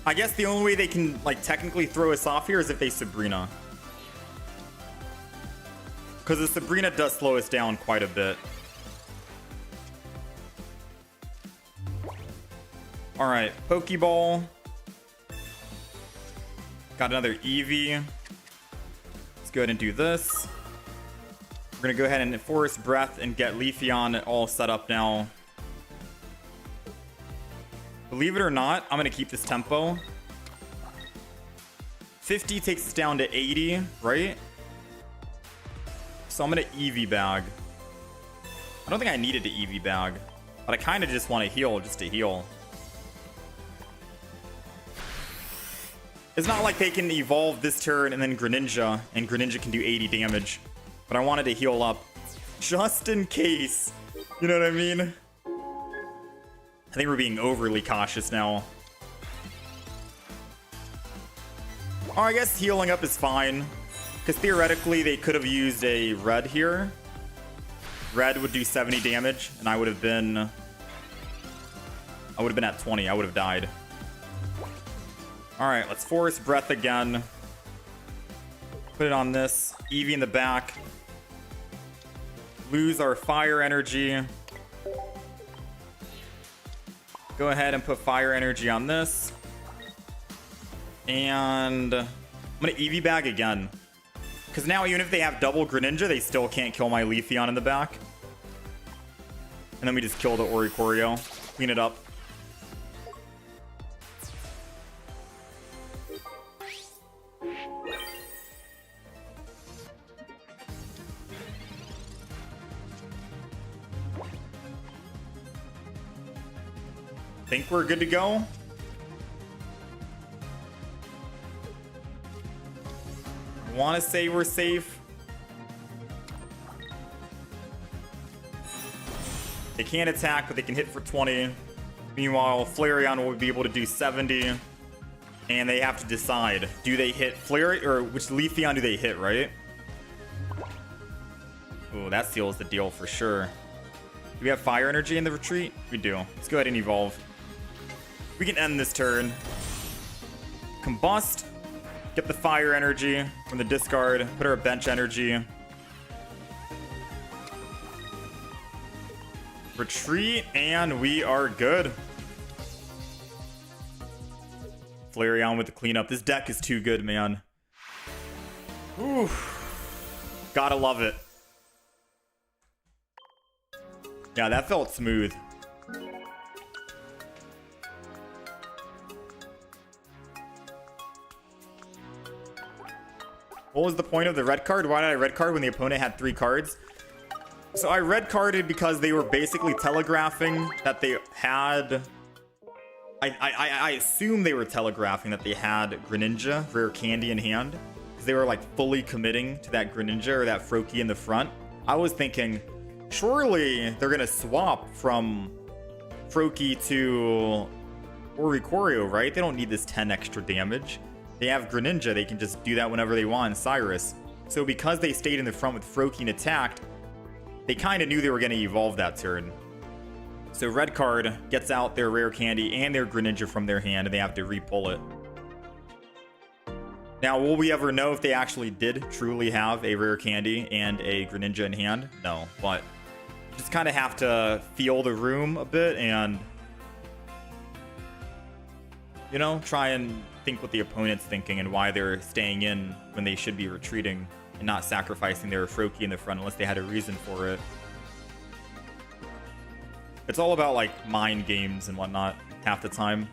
I guess the only way they can, like, technically throw us off here is if they Sabrina. Because the Sabrina does slow us down quite a bit. Alright, Pokeball. Got another Eevee. Let's go ahead and do this. We're going to go ahead and Forest Breath and get Leafeon all set up now. Believe it or not, I'm going to keep this tempo. 50 takes us down to 80, right? So I'm gonna Eevee bag. I don't think I needed to Eevee bag, but I kind of just want to heal just to heal. It's not like they can evolve this turn and then Greninja, and Greninja can do 80 damage. But I wanted to heal up just in case. You know what I mean? I think we're being overly cautious now. Oh, I guess healing up is fine. Because theoretically, they could have used a red here. Red would do 70 damage, and I would have been at 20. I would have died. Alright, let's Force Breath again. Put it on this. Eevee in the back. Lose our fire energy. Go ahead and put fire energy on this. And I'm going to Eevee bag again. Because now even if they have double Greninja, they still can't kill my Leafeon in the back. And then we just kill the Oricorio. Clean it up. Think we're good to go. I want to say we're safe. They can't attack, but they can hit for 20. Meanwhile, Flareon will be able to do 70. And they have to decide, do they hit Flareon, or which Leafeon do they hit, right? Oh, that seals the deal for sure. Do we have fire energy in the retreat? We do. Let's go ahead and evolve. We can end this turn. Combust. Get the fire energy from the discard. Put our bench energy. Retreat, and we are good. Flareon with the cleanup. This deck is too good, man. Ooh. Gotta love it. Yeah, that felt smooth. What was the point of the red card? Why did I red card when the opponent had 3 cards? So I red carded because they were basically telegraphing that they had... I assume they were telegraphing that they had Greninja, Rare Candy in hand. Because they were like fully committing to that Greninja or that Froakie in the front. I was thinking, surely they're going to swap from Froakie to Oricorio, right? They don't need this 10 extra damage. They have Greninja, they can just do that whenever they want in Cyrus. So because they stayed in the front with Froakie and attacked, they kind of knew they were going to evolve that turn. So red card gets out their Rare Candy and their Greninja from their hand, and they have to re-pull it. Now, will we ever know if they actually did truly have a Rare Candy and a Greninja in hand? No, but just kind of have to feel the room a bit and, you know, try and think what the opponent's thinking and why they're staying in when they should be retreating and not sacrificing their Froakie in the front unless they had a reason for it. It's all about like mind games and whatnot half the time.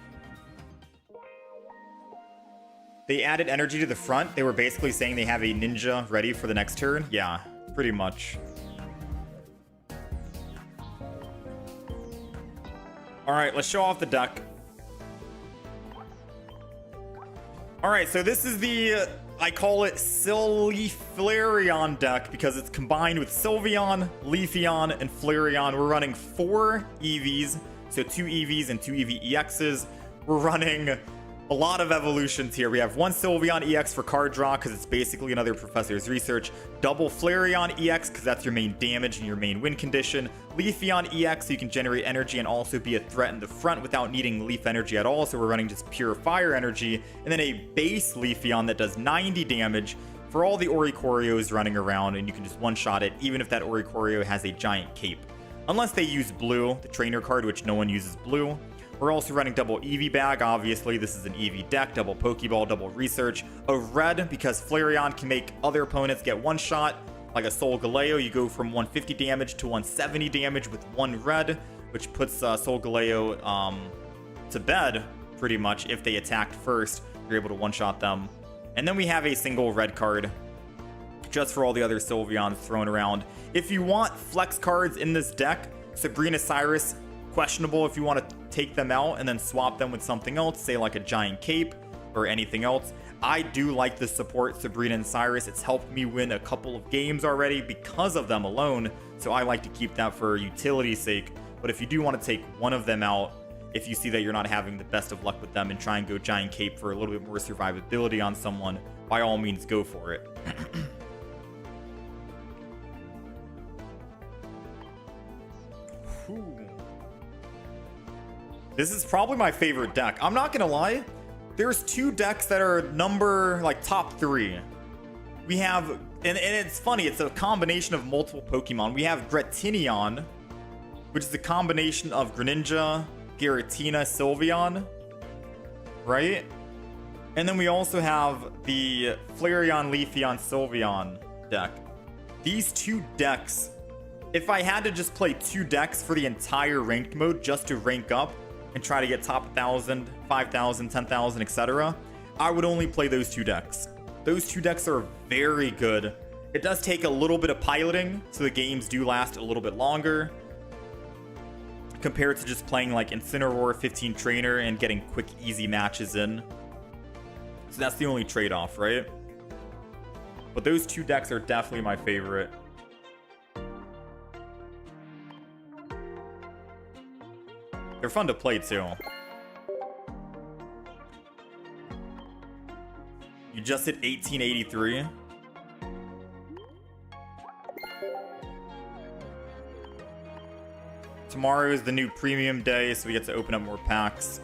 They added energy to the front. They were basically saying they have a ninja ready for the next turn. Yeah, pretty much. All right, let's show off the deck. All right, so this is the, I call it Silly Flareon deck because it's combined with Sylveon, Leafeon, and Flareon. We're running 4 Eevees, so 2 Eevees and 2 Eevee EXs. We're running a lot of evolutions here. We have 1 Sylveon EX for card draw because it's basically another Professor's Research. Double Flareon EX because that's your main damage and your main win condition. Leafeon EX so you can generate energy and also be a threat in the front without needing leaf energy at all. So we're running just pure fire energy. And then a base Leafeon that does 90 damage for all the Oricorios running around, and you can just one-shot it even if that Oricorio has a giant cape. Unless they use blue, the trainer card, which no one uses blue. We're also running double Eevee bag. Obviously, this is an Eevee deck. Double Pokeball, double Research. A red, because Flareon can make other opponents get one shot. Like a Solgaleo, you go from 150 damage to 170 damage with 1 red, which puts Solgaleo to bed, pretty much. If they attacked first, you're able to one-shot them. And then we have a single red card just for all the other Sylveons thrown around. If you want flex cards in this deck, Sabrina, Cyrus, questionable if you want to take them out and then swap them with something else, say like a giant cape or anything else. I do like the support Sabrina and Cyrus. It's helped me win a couple of games already because of them alone, so I like to keep that for utility's sake. But if you do want to take one of them out, if you see that you're not having the best of luck with them and try and go giant cape for a little bit more survivability on someone, by all means go for it. This is probably my favorite deck. I'm not gonna lie. There's two decks that are top 3. We have, and it's funny, it's a combination of multiple Pokemon. We have Gretinion, which is a combination of Greninja, Giratina, Sylveon, right? And then we also have the Flareon, Leafeon, Sylveon deck. These two decks, if I had to just play 2 decks for the entire ranked mode just to rank up and try to get top 1,000, 5,000, 10,000, etc., I would only play those 2 decks. Those 2 decks are very good. It does take a little bit of piloting, so the games do last a little bit longer compared to just playing like Incineroar, 15 Trainer, and getting quick, easy matches in. So that's the only trade-off, right? But those 2 decks are definitely my favorite. They're fun to play too. You just hit 1883. Tomorrow is the new premium day, so we get to open up more packs.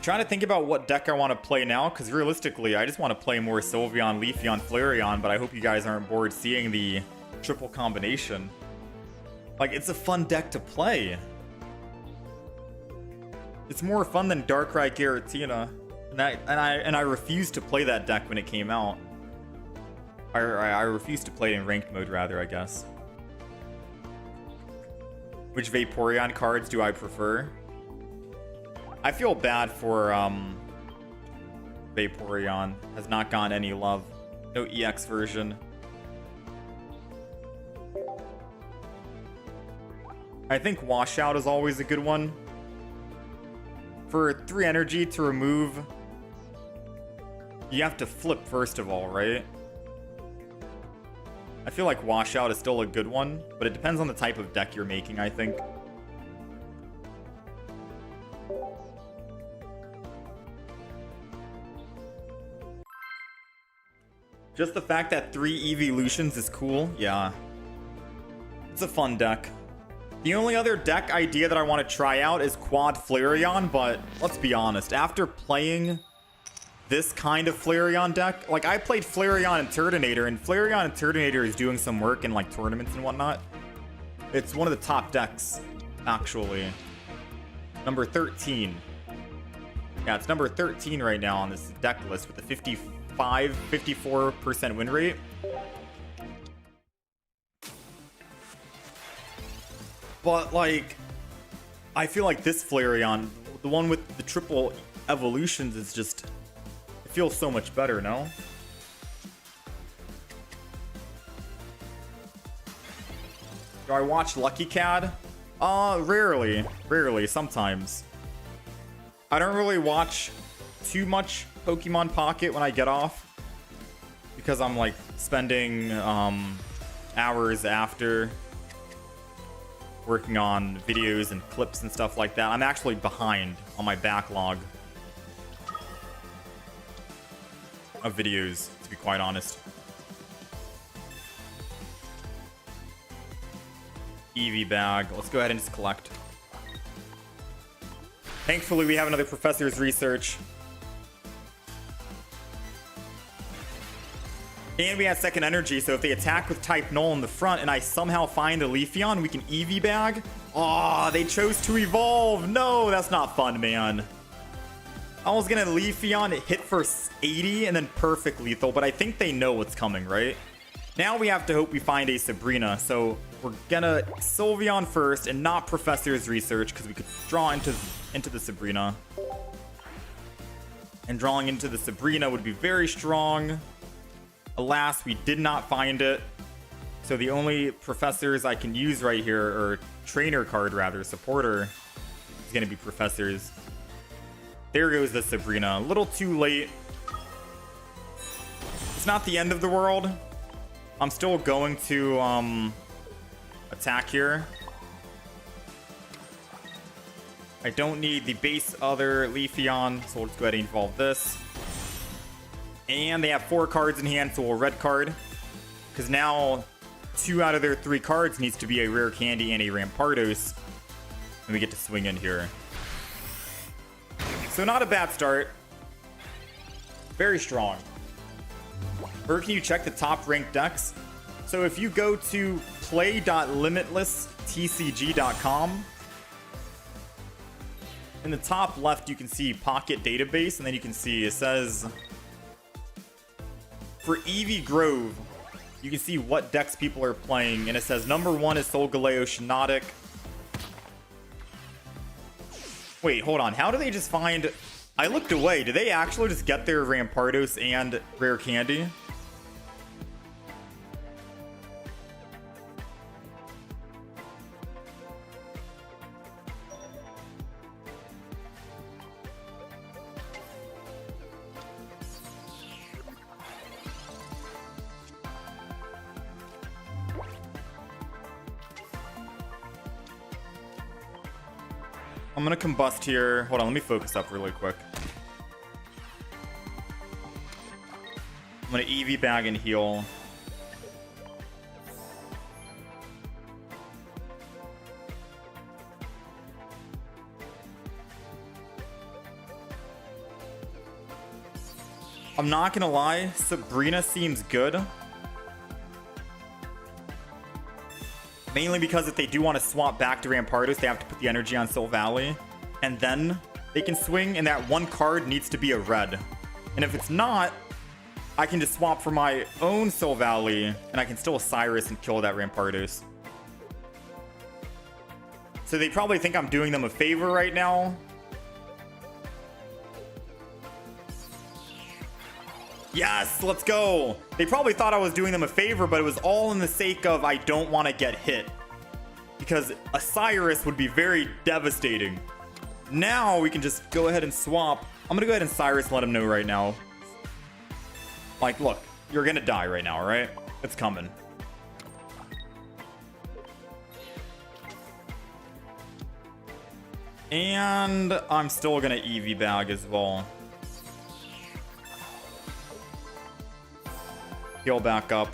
Trying to think about what deck I want to play now, because realistically, I just want to play more Sylveon, Leafeon, Flareon, but I hope you guys aren't bored seeing the triple combination. Like, it's a fun deck to play. It's more fun than Darkrai Giratina. And I refused to play that deck when it came out. I refused to play it in ranked mode, rather, I guess. Which Vaporeon cards do I prefer? I feel bad for Vaporeon. Has not gotten any love. No EX version. I think Washout is always a good one. For 3 energy to remove, you have to flip first of all, right? I feel like Washout is still a good one, but it depends on the type of deck you're making, I think. Just the fact that 3 evolutions is cool, yeah. It's a fun deck. The only other deck idea that I want to try out is Quad Flareon, but let's be honest, after playing this kind of Flareon deck, like I played Flareon and Turtonator, and Flareon and Turtonator is doing some work in like tournaments and whatnot. It's one of the top decks, actually. Number 13. Yeah, it's number 13 right now on this deck list with a 54% win rate. But, like, I feel like this Flareon, the one with the triple evolutions, is just... It feels so much better, no? Do I watch Lucky Cad? Rarely. Rarely, sometimes. I don't really watch too much Pokemon Pocket when I get off. Because I'm, like, spending, hours after... working on videos and clips and stuff like that. I'm actually behind on my backlog of videos, to be quite honest. Eevee bag. Let's go ahead and just collect. Thankfully, we have another Professor's Research. And we have second energy, so if they attack with type Null in the front and I somehow find a Leafeon, we can Eevee bag. Aw, they chose to evolve. No, that's not fun, man. I was gonna Leafeon hit for 80 and then perfect lethal, but I think they know what's coming, right? Now we have to hope we find a Sabrina, so we're gonna Sylveon first and not Professor's Research because we could draw into the Sabrina. And drawing into the Sabrina would be very strong. Alas, we did not find it. So the only professors I can use right here, or trainer card rather, supporter, is going to be professors. There goes the Sabrina. A little too late. It's not the end of the world. I'm still going to attack here. I don't need the base other Leafeon, so we'll just go ahead and evolve this. And they have 4 cards in hand, so we'll red card. Because now 2 out of their 3 cards needs to be a rare candy and a Rampardos. And we get to swing in here. So not a bad start. Very strong. Or can you check the top ranked decks? So if you go to play.limitlesstcg.com, in the top left you can see Pocket Database, and then you can see it says for Eevee Grove, you can see what decks people are playing, and it says number 1 is Solgaleo Shiinotic. Wait, hold on. How do they just find... I looked away. Did they actually just get their Rampardos and Rare Candy? I'm gonna combust here. Hold on, let me focus up really quick. I'm gonna Eevee bag and heal. I'm not gonna lie, Sabrina seems good. Mainly because if they do want to swap back to Rampardos, they have to put the energy on Soul Valley. And then they can swing, and that one card needs to be a red. And if it's not, I can just swap for my own Soul Valley, and I can still Cyrus and kill that Rampardos. So they probably think I'm doing them a favor right now. Yes, let's go. They probably thought I was doing them a favor, but it was all in the sake of I don't want to get hit. Because a Cyrus would be very devastating. Now we can just go ahead and swap. I'm going to go ahead and Cyrus let him know right now. Like, look, you're going to die right now, right? It's coming. And I'm still going to Eevee bag as well. Heal back up.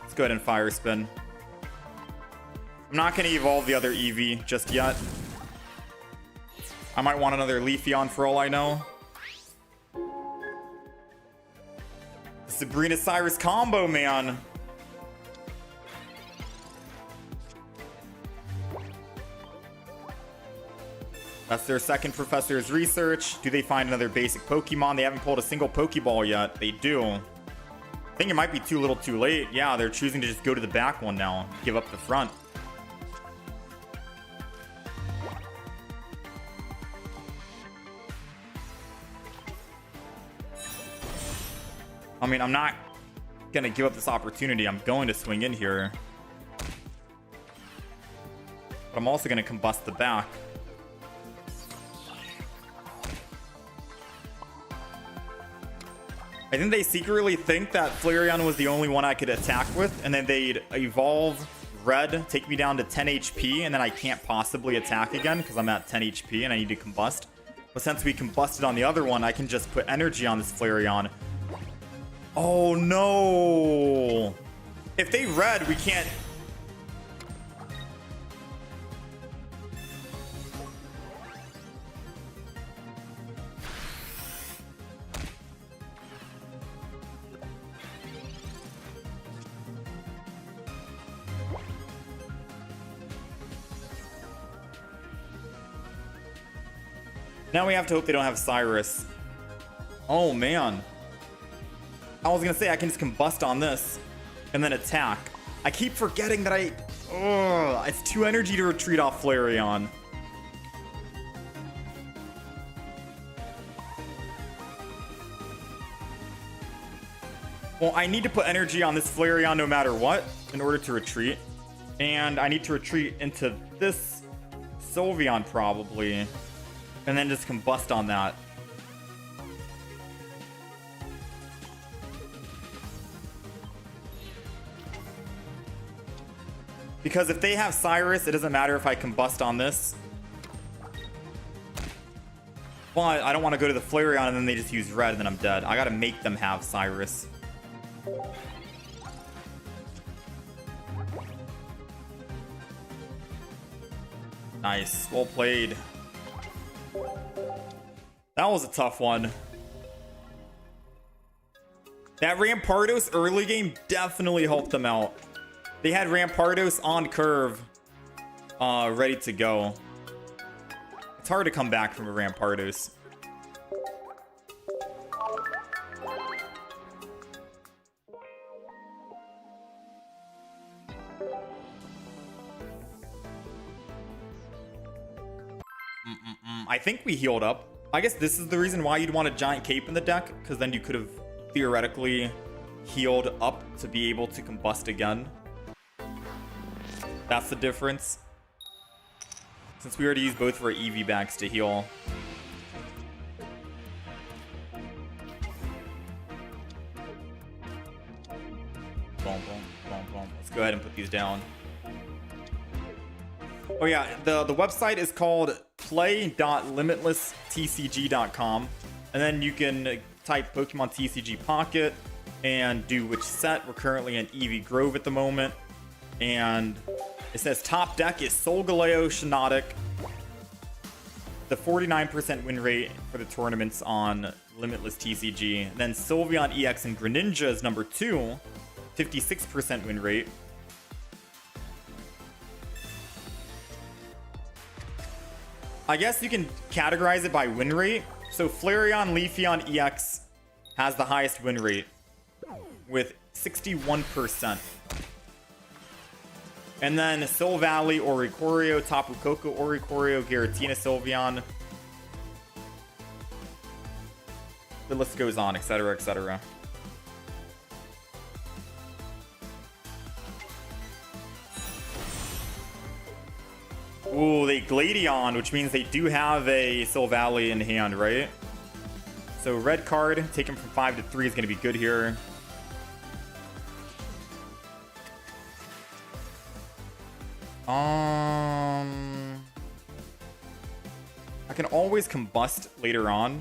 Let's go ahead and fire spin. I'm not going to evolve the other Eevee just yet. I might want another Leafeon for all I know. The Sabrina Cyrus combo, man. That's their second Professor's Research. Do they find another basic Pokemon? They haven't pulled a single Pokeball yet. They do. I think it might be too little too late. Yeah, they're choosing to just go to the back one now. Give up the front. I mean, I'm not going to give up this opportunity. I'm going to swing in here. But I'm also going to combust the back. I think they secretly think that Flareon was the only one I could attack with, and then they'd evolve red, take me down to 10 HP, and then I can't possibly attack again because I'm at 10 HP and I need to combust. But since we combusted on the other one, I can just put energy on this Flareon. Oh no! If they red, we can't... Now we have to hope they don't have Cyrus. Oh, man. I was going to say I can just combust on this and then attack. I keep forgetting that it's 2 energy to retreat off Flareon. Well, I need to put energy on this Flareon no matter what in order to retreat. And I need to retreat into this Sylveon probably. And then just combust on that. Because if they have Cyrus, it doesn't matter if I combust on this. But I don't want to go to the Flareon and then they just use red and then I'm dead. I gotta make them have Cyrus. Nice. Well played. That was a tough one. That Rampardos early game definitely helped them out. They had Rampardos on curve, ready to go. It's hard to come back from a Rampardos. I think we healed up. I guess this is the reason why you'd want a Giant Cape in the deck, because then you could have theoretically healed up to be able to combust again. That's the difference. Since we already used both of our Eevee bags to heal. Boom, boom, boom, boom. Let's go ahead and put these down. Oh yeah, the website is called play.limitlesstcg.com. And then you can type Pokemon TCG Pocket and do which set. We're currently in Eevee Grove at the moment. And it says top deck is Solgaleo Shiinotic. The 49% win rate for the tournaments on Limitless TCG. Then Sylveon EX and Greninja is number 2, 56% win rate. I guess you can categorize it by win rate. So Flareon, Leafeon EX has the highest win rate with 61%. And then Silvally, Oricorio, Tapu Koko, Oricorio, Giratina, Sylveon. The list goes on, etc., etc. Ooh, they Gladion, which means they do have a Silvally in hand, right? So red card, take him from 5 to 3 is going to be good here. I can always combust later on.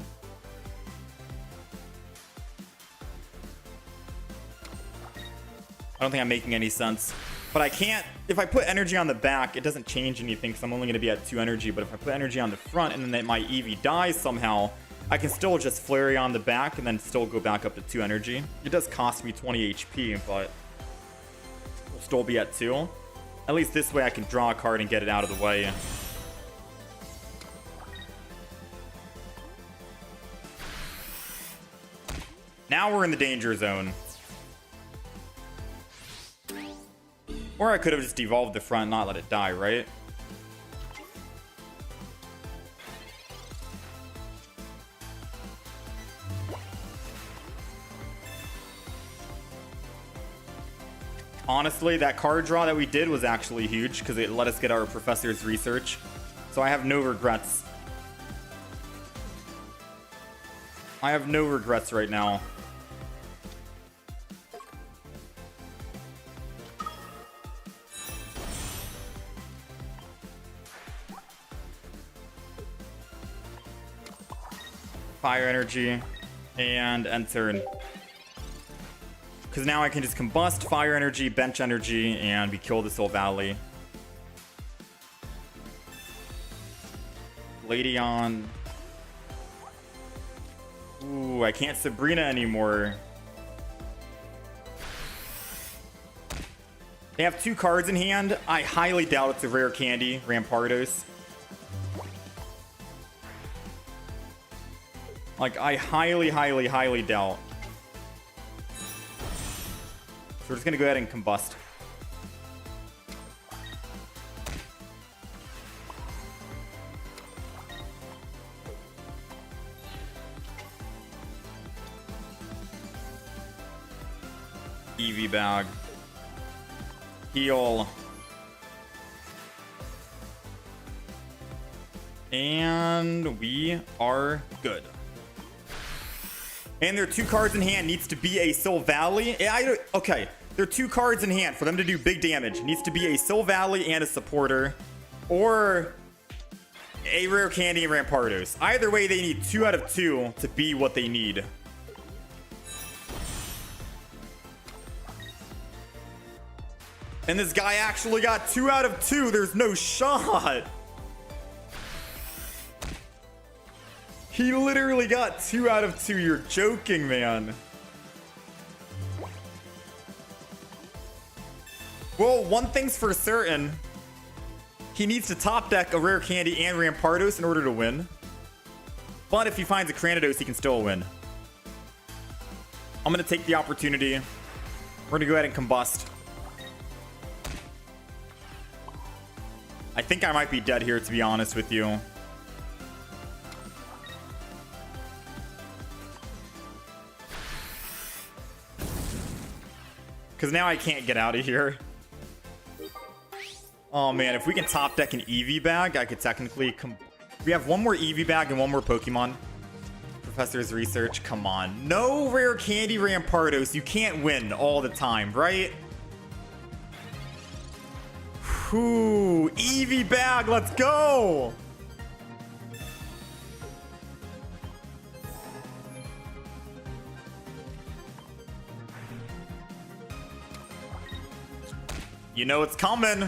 I don't think I'm making any sense. But I can't, if I put energy on the back, it doesn't change anything because I'm only going to be at 2 energy. But if I put energy on the front and then my Eevee dies somehow, I can still just Flareon on the back and then still go back up to 2 energy. It does cost me 20 HP, but we'll still be at 2. At least this way I can draw a card and get it out of the way. Now we're in the danger zone. Or I could have just devolved the front and not let it die, right? Honestly, that card draw that we did was actually huge because it let us get our professor's research. So I have no regrets. I have no regrets right now. Fire energy and end turn. Because now I can just combust, fire energy, bench energy, and we kill the Silvally. Gladion. Ooh, I can't Sabrina anymore. They have 2 cards in hand. I highly doubt it's a rare candy, Rampardos. Like, I highly, highly, highly doubt. So we're just gonna go ahead and combust. Eevee bag. Heal. And we are good. And their 2 cards in hand needs to be a Sylvally. Okay, their 2 cards in hand for them to do big damage needs to be a Sylvally and a supporter, or a rare candy and Rampardos. Either way, they need 2 out of 2 to be what they need. And this guy actually got 2 out of 2. There's no shot. He literally got 2 out of 2. You're joking, man. Well, one thing's for certain. He needs to top deck a rare candy and Rampardos in order to win. But if he finds a Cranidos, he can still win. I'm going to take the opportunity. We're going to go ahead and combust. I think I might be dead here, to be honest with you. Because now I can't get out of here. Oh man, if we can top deck an Eevee bag, I could technically... We have one more Eevee bag and one more Pokemon. Professor's Research, come on. No rare candy Rampardos. You can't win all the time, right? Whew, Eevee bag, let's go! You know it's coming.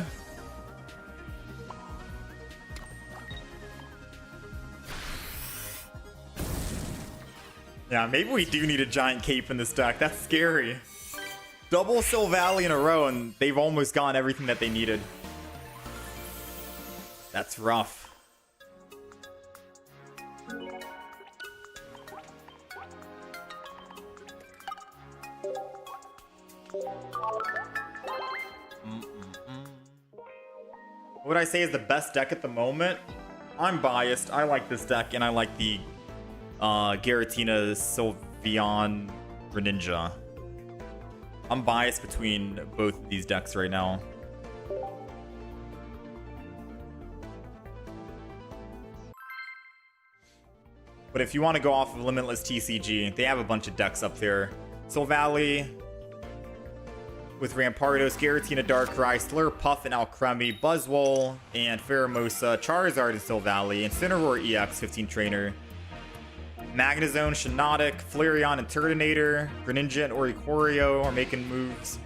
Yeah, maybe we do need a giant cape in this deck. That's scary. Double Sylvally in a row, and they've almost gotten everything that they needed. That's rough. What would I say is the best deck at the moment? I'm biased. I like this deck, and I like the Giratina Sylveon Greninja. I'm biased between both of these decks right now. But if you want to go off of Limitless TCG, they have a bunch of decks up there. Sylvally with Rampardos, Giratina Darkrai, Slurpuff and Alcremie, Buzzwole and Pheromosa, Charizard and Sylvally, Incineroar EX 15 Trainer, Magnezone, Shiinotic, Flareon and Turtonator, Greninja and Oricorio are making moves.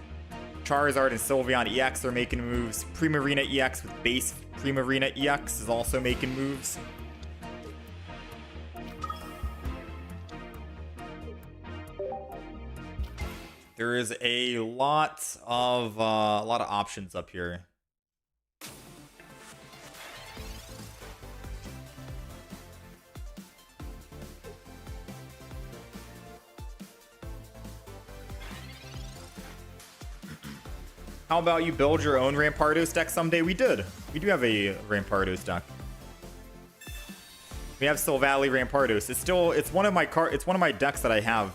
Charizard and Sylveon EX are making moves. Primarina EX with base Primarina EX is also making moves. There is a lot of options up here. How about you build your own Rampardos deck someday? We did. We do have a Rampardos deck. We have Sylvally Rampardos. It's one of my decks that I have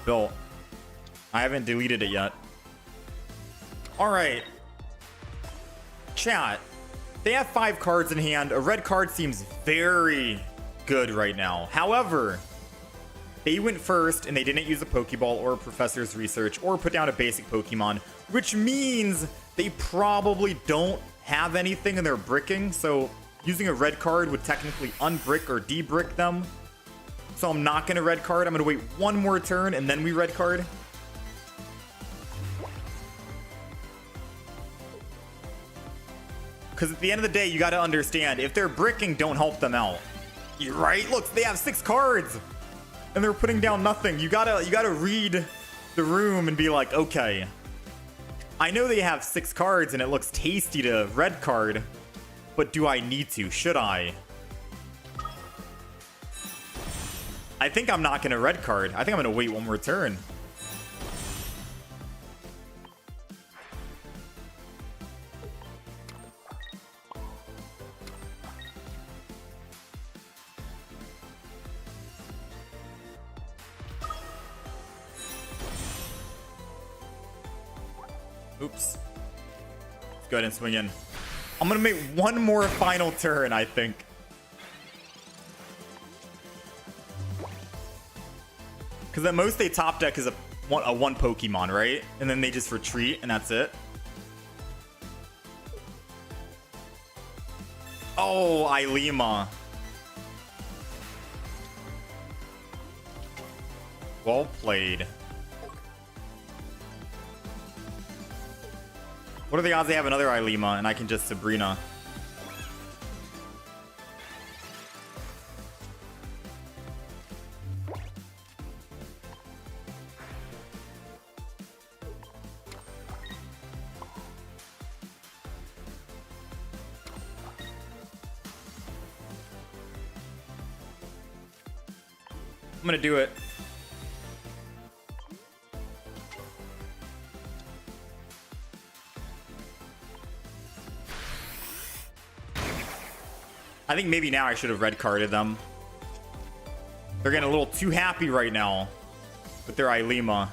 built. I haven't deleted it yet. Alright. Chat. They have 5 cards in hand. A red card seems very good right now. However, they went first and they didn't use a Pokeball or a Professor's Research or put down a basic Pokemon, which means they probably don't have anything in their bricking. So using a red card would technically unbrick or debrick them. So I'm not going to red card. I'm going to wait one more turn and then we red card. Because at the end of the day, you got to understand, if they're bricking, don't help them out. You're right? Look, they have 6 cards. And they're putting down nothing. You gotta read the room and be like, okay. I know they have 6 cards and it looks tasty to red card. But do I need to? Should I? I think I'm not going to red card. I think I'm going to wait one more turn. Oops. Let's go ahead and swing in. I'm gonna make one more final turn, I think. Because at most they top deck is a one Pokemon, right? And then they just retreat, and that's it. Oh, Ilima. Well played. What are the odds they have another Ilima and I can just Sabrina? I'm gonna do it. I think maybe now I should have red carded them. They're getting a little too happy right now with their Ilima.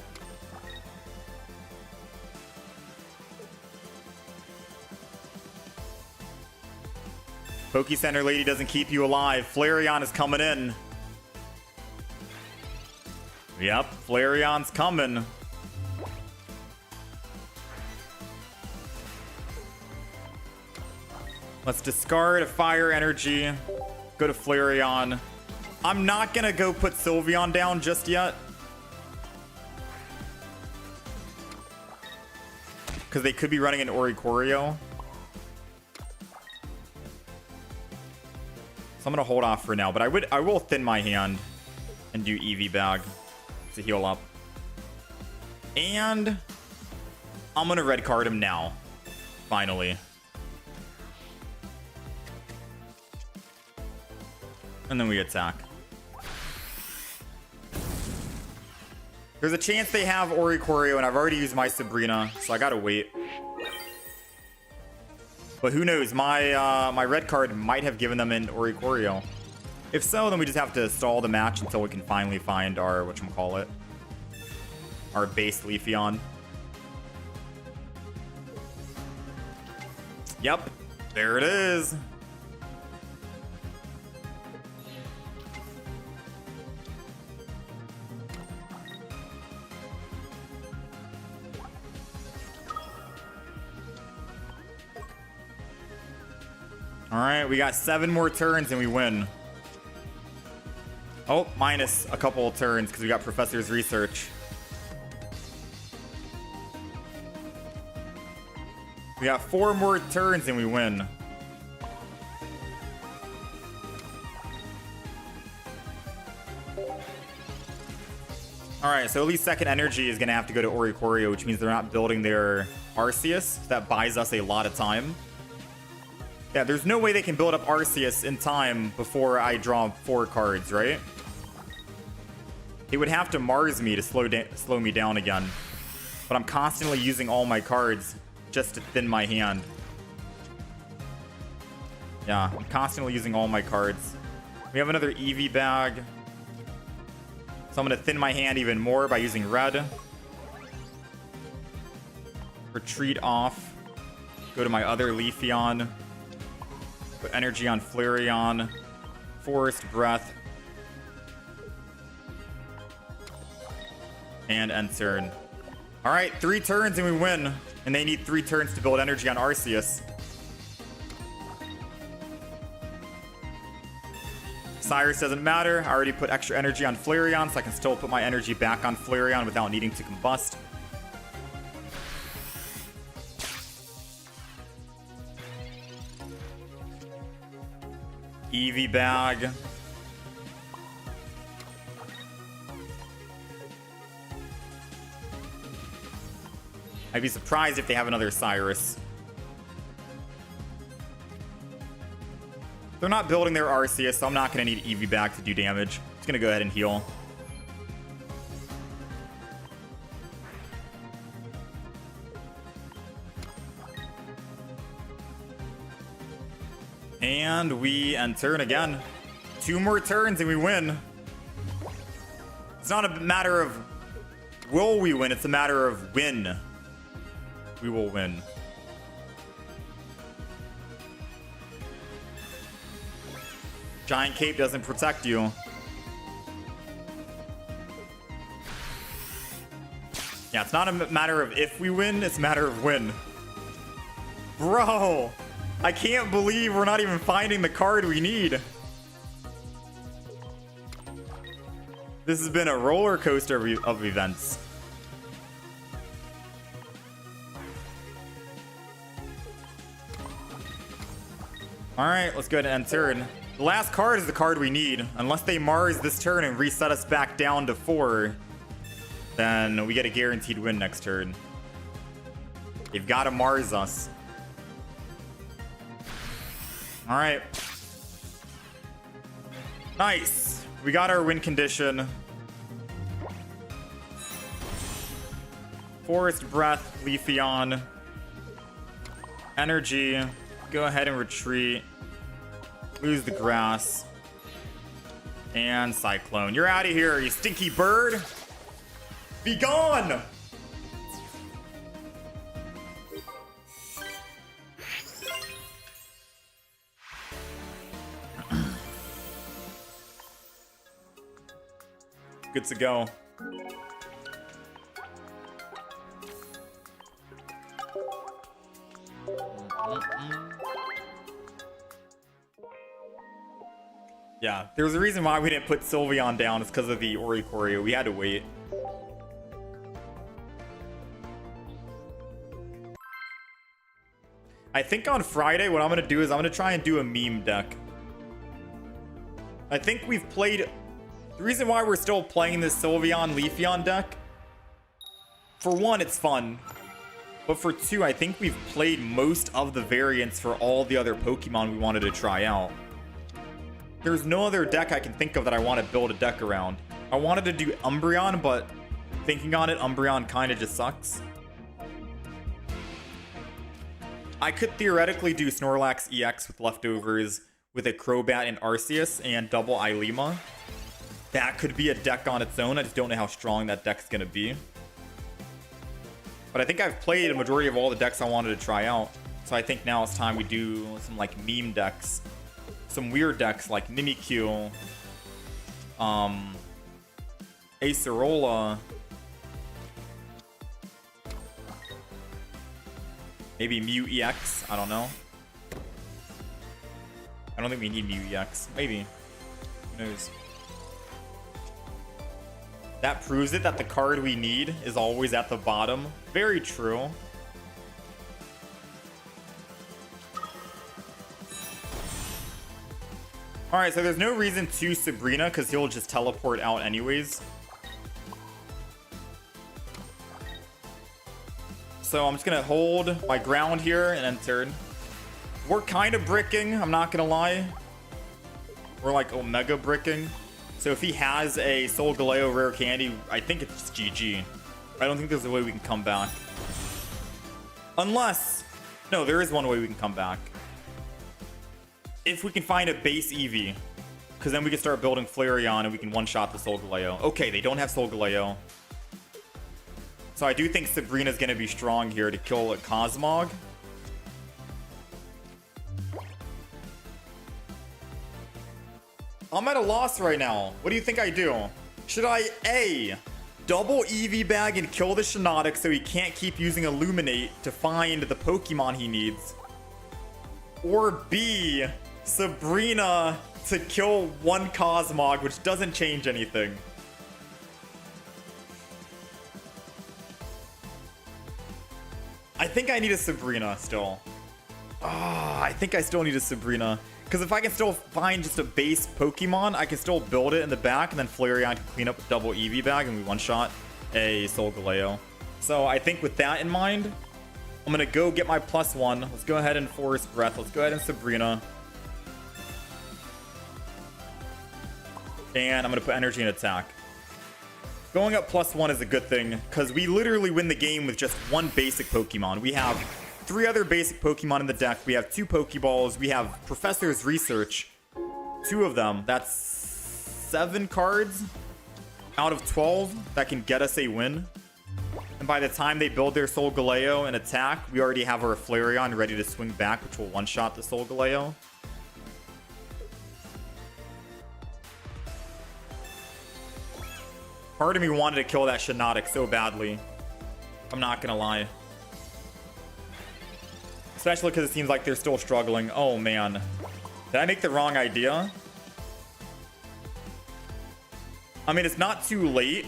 Poke Center lady doesn't keep you alive. Flareon is coming in. Yep, Flareon's coming. Let's discard a fire energy. Go to Flareon. I'm not gonna go put Sylveon down just yet. Because they could be running an Oricorio. So I'm gonna hold off for now. But I will thin my hand and do Eevee Bag to heal up. And I'm gonna red card him now. Finally. And then we attack. There's a chance they have Oricorio, and I've already used my Sabrina, so I gotta wait. But who knows? My red card might have given them an Oricorio. If so, then we just have to stall the match until we can finally find our whatchamacallit, our base Leafeon. Yep, there it is. All right, we got 7 more turns and we win. Oh, minus a couple of turns because we got Professor's Research. We got 4 more turns and we win. All right, so at least second energy is going to have to go to Oricorio, which means they're not building their Arceus. That buys us a lot of time. Yeah, there's no way they can build up Arceus in time before I draw 4 cards, right? He would have to Mars me to slow me down again. But I'm constantly using all my cards just to thin my hand. Yeah, I'm constantly using all my cards. We have another Eevee bag. So I'm going to thin my hand even more by using red. Retreat off. Go to my other Leafeon. Put energy on Flareon. Forest Breath. And end turn. Alright, 3 turns and we win. And they need 3 turns to build energy on Arceus. Cyrus doesn't matter. I already put extra energy on Flareon, so I can still put my energy back on Flareon without needing to combust. Eevee bag. I'd be surprised if they have another Cyrus. They're not building their Arceus, so I'm not going to need Eevee bag to do damage. It's going to go ahead and heal. And we end turn again. 2 more turns and we win. It's not a matter of will we win, it's a matter of when. we will win. Giant Cape doesn't protect you. Yeah, it's not a matter of if we win, it's a matter of when. Bro, I can't believe we're not even finding the card we need. This has been a roller coaster of events. Alright, let's go ahead and end turn. The last card is the card we need. Unless they Mars this turn and reset us back down to 4, then we get a guaranteed win next turn. They've got to Mars us. Alright. Nice. We got our win condition. Forest Breath, Leafeon. Energy. Go ahead and retreat. Lose the grass. And Cyclone. You're out of here, you stinky bird. Be gone! Good to go. Yeah, there's a reason why we didn't put Sylveon down. It's because of the Oricorio. We had to wait. I think on Friday, what I'm going to do is I'm going to try and do a meme deck. I think we've played... The reason why we're still playing this Sylveon Leafeon deck, for one, it's fun. But for two, I think we've played most of the variants for all the other Pokemon we wanted to try out. There's no other deck I can think of that I want to build a deck around. I wanted to do Umbreon, but thinking on it, Umbreon kind of just sucks. I could theoretically do Snorlax EX with leftovers with a Crobat and Arceus and double Ilima. That could be a deck on its own. I just don't know how strong that deck's going to be. But I think I've played a majority of all the decks I wanted to try out. So I think now it's time we do some like meme decks. Some weird decks like Mimikyu, Acerola, maybe Mew EX, I don't know. I don't think we need Mew EX, maybe, who knows. That proves it that the card we need is always at the bottom. Very true. Alright, so there's no reason to Sabrina because he'll just teleport out anyways. So I'm just going to hold my ground here and end turn. We're kind of bricking, I'm not going to lie. We're like Omega bricking. So if he has a Solgaleo Rare Candy, I think it's just GG. I don't think there's a way we can come back. Unless... No, there is one way we can come back. If we can find a base Eevee. Because then we can start building Flareon and we can one-shot the Solgaleo. Okay, they don't have Solgaleo. So I do think Sabrina's going to be strong here to kill a Cosmog. I'm at a loss right now. What do you think I do? Should I A, double Eevee bag and kill the Shiinotic so he can't keep using Illuminate to find the Pokemon he needs? Or B, Sabrina to kill one Cosmog, which doesn't change anything? I think I need a Sabrina still. I think I still need a Sabrina. Because if I can still find just a base Pokemon, I can still build it in the back, and then Flareon can clean up a double Eevee bag, and we one-shot a Solgaleo. So I think with that in mind, I'm going to go get my +1. Let's go ahead and Forest Breath. Let's go ahead and Sabrina. And I'm going to put Energy in attack. Going up +1 is a good thing, because we literally win the game with just one basic Pokemon. We have 3 other basic Pokemon in the deck. We have 2 Pokeballs. We have Professor's Research. 2 of them. That's 7 cards out of 12 that can get us a win. And And by the time they build their Solgaleo and attack, we already have our Flareon ready to swing back, which will one-shot the Solgaleo. Part of me wanted to kill that Shiinotic so badly. I'm not gonna lie. Especially because it seems like they're still struggling. Oh, man. Did I make the wrong idea? I mean, it's not too late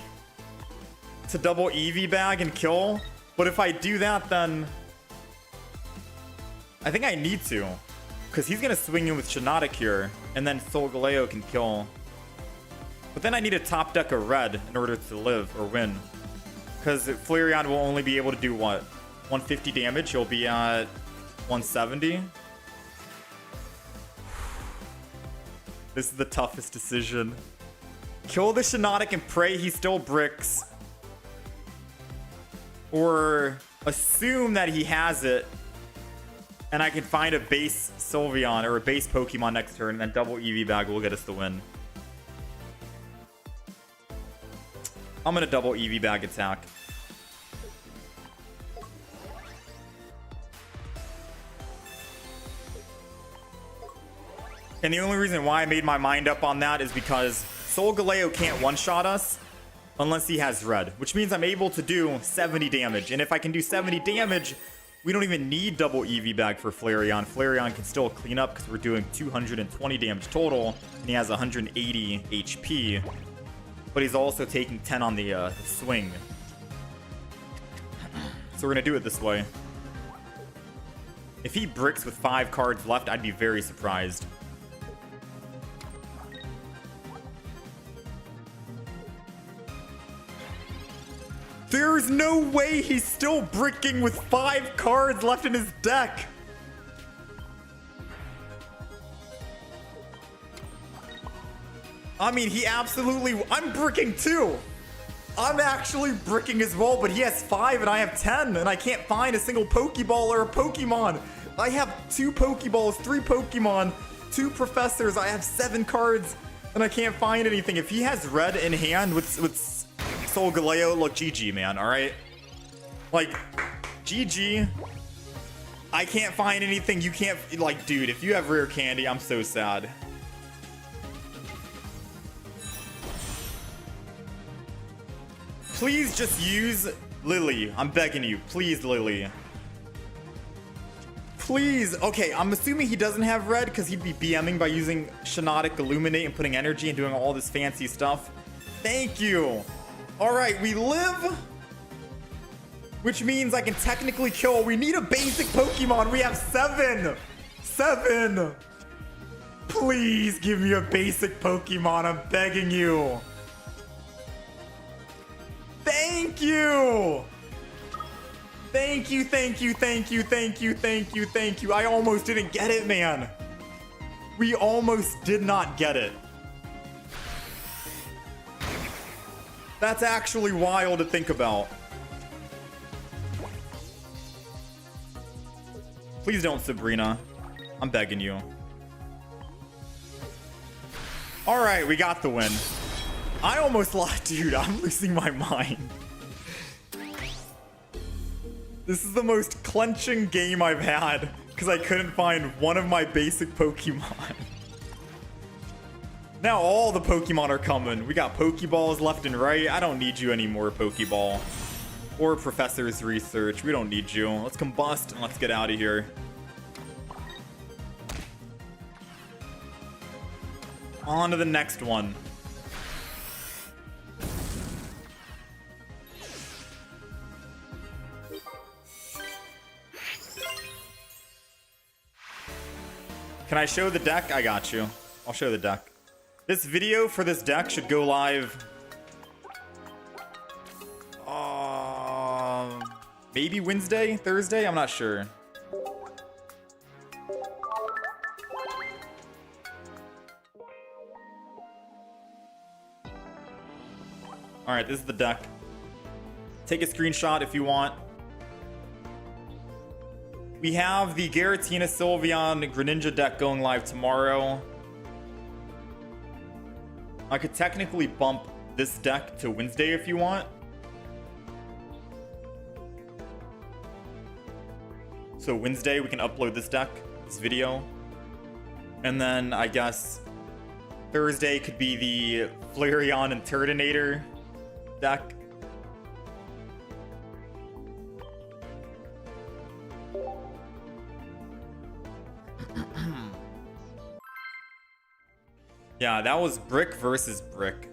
to double Eevee bag and kill. But if I do that, then I think I need to. Because he's going to swing in with Shiinotic here. And then Solgaleo can kill. But then I need a top deck of red in order to live or win. Because Flareon will only be able to do what? 150 damage. He'll be at 170. This is the toughest decision. Kill the Shiinotic and pray he still bricks. Or assume that he has it. And I can find a base Sylveon or a base Pokemon next turn. And then double Eevee bag will get us the win. I'm going to double Eevee bag attack. And the only reason why I made my mind up on that is because Solgaleo can't one-shot us unless he has red, which means I'm able to do 70 damage. And if I can do 70 damage, we don't even need double Eevee bag for Flareon. Flareon can still clean up because we're doing 220 damage total, and he has 180 HP. But he's also taking 10 on the swing. So we're going to do it this way. If he bricks with 5 cards left, I'd be very surprised. There's no way he's still bricking with 5 cards left in his deck. I mean, he absolutely... I'm bricking too. I'm actually bricking as well, but he has 5 and I have 10, and I can't find a single Pokeball or a Pokemon. I have 2 Pokeballs, 3 Pokemon, 2 Professors. I have 7 cards, and I can't find anything. If he has red in hand with Solgaleo, look, GG, man, all right? Like, GG. I can't find anything. You can't... Like, dude, if you have rare candy, I'm so sad. Please just use Lily. I'm begging you. Please, Lily. Please. Okay, I'm assuming he doesn't have red because he'd be BMing by using Shiinotic Illuminate and putting energy and doing all this fancy stuff. Thank you. All right, we live, which means I can technically kill. We need a basic Pokemon. We have 7. 7. Please give me a basic Pokemon. I'm begging you. Thank you. Thank you, thank you, thank you, thank you, thank you, thank you. I almost didn't get it, man. We almost did not get it. That's actually wild to think about. Please don't, Sabrina. I'm begging you. All right, we got the win. I almost lost. Dude, I'm losing my mind. This is the most clenching game I've had because I couldn't find one of my basic Pokemon. Now all the Pokemon are coming. We got Pokeballs left and right. I don't need you anymore, Pokeball. Or Professor's Research. We don't need you. Let's combust and let's get out of here. On to the next one. Can I show the deck? I got you. I'll show the deck. This video for this deck should go live maybe Wednesday, Thursday? I'm not sure. All right, this is the deck. Take a screenshot if you want. We have the Giratina Sylveon Greninja deck going live tomorrow. I could technically bump this deck to Wednesday if you want. So Wednesday, we can upload this deck, this video. And then I guess Thursday could be the Flareon and Turtonator deck. Yeah, that was brick versus brick.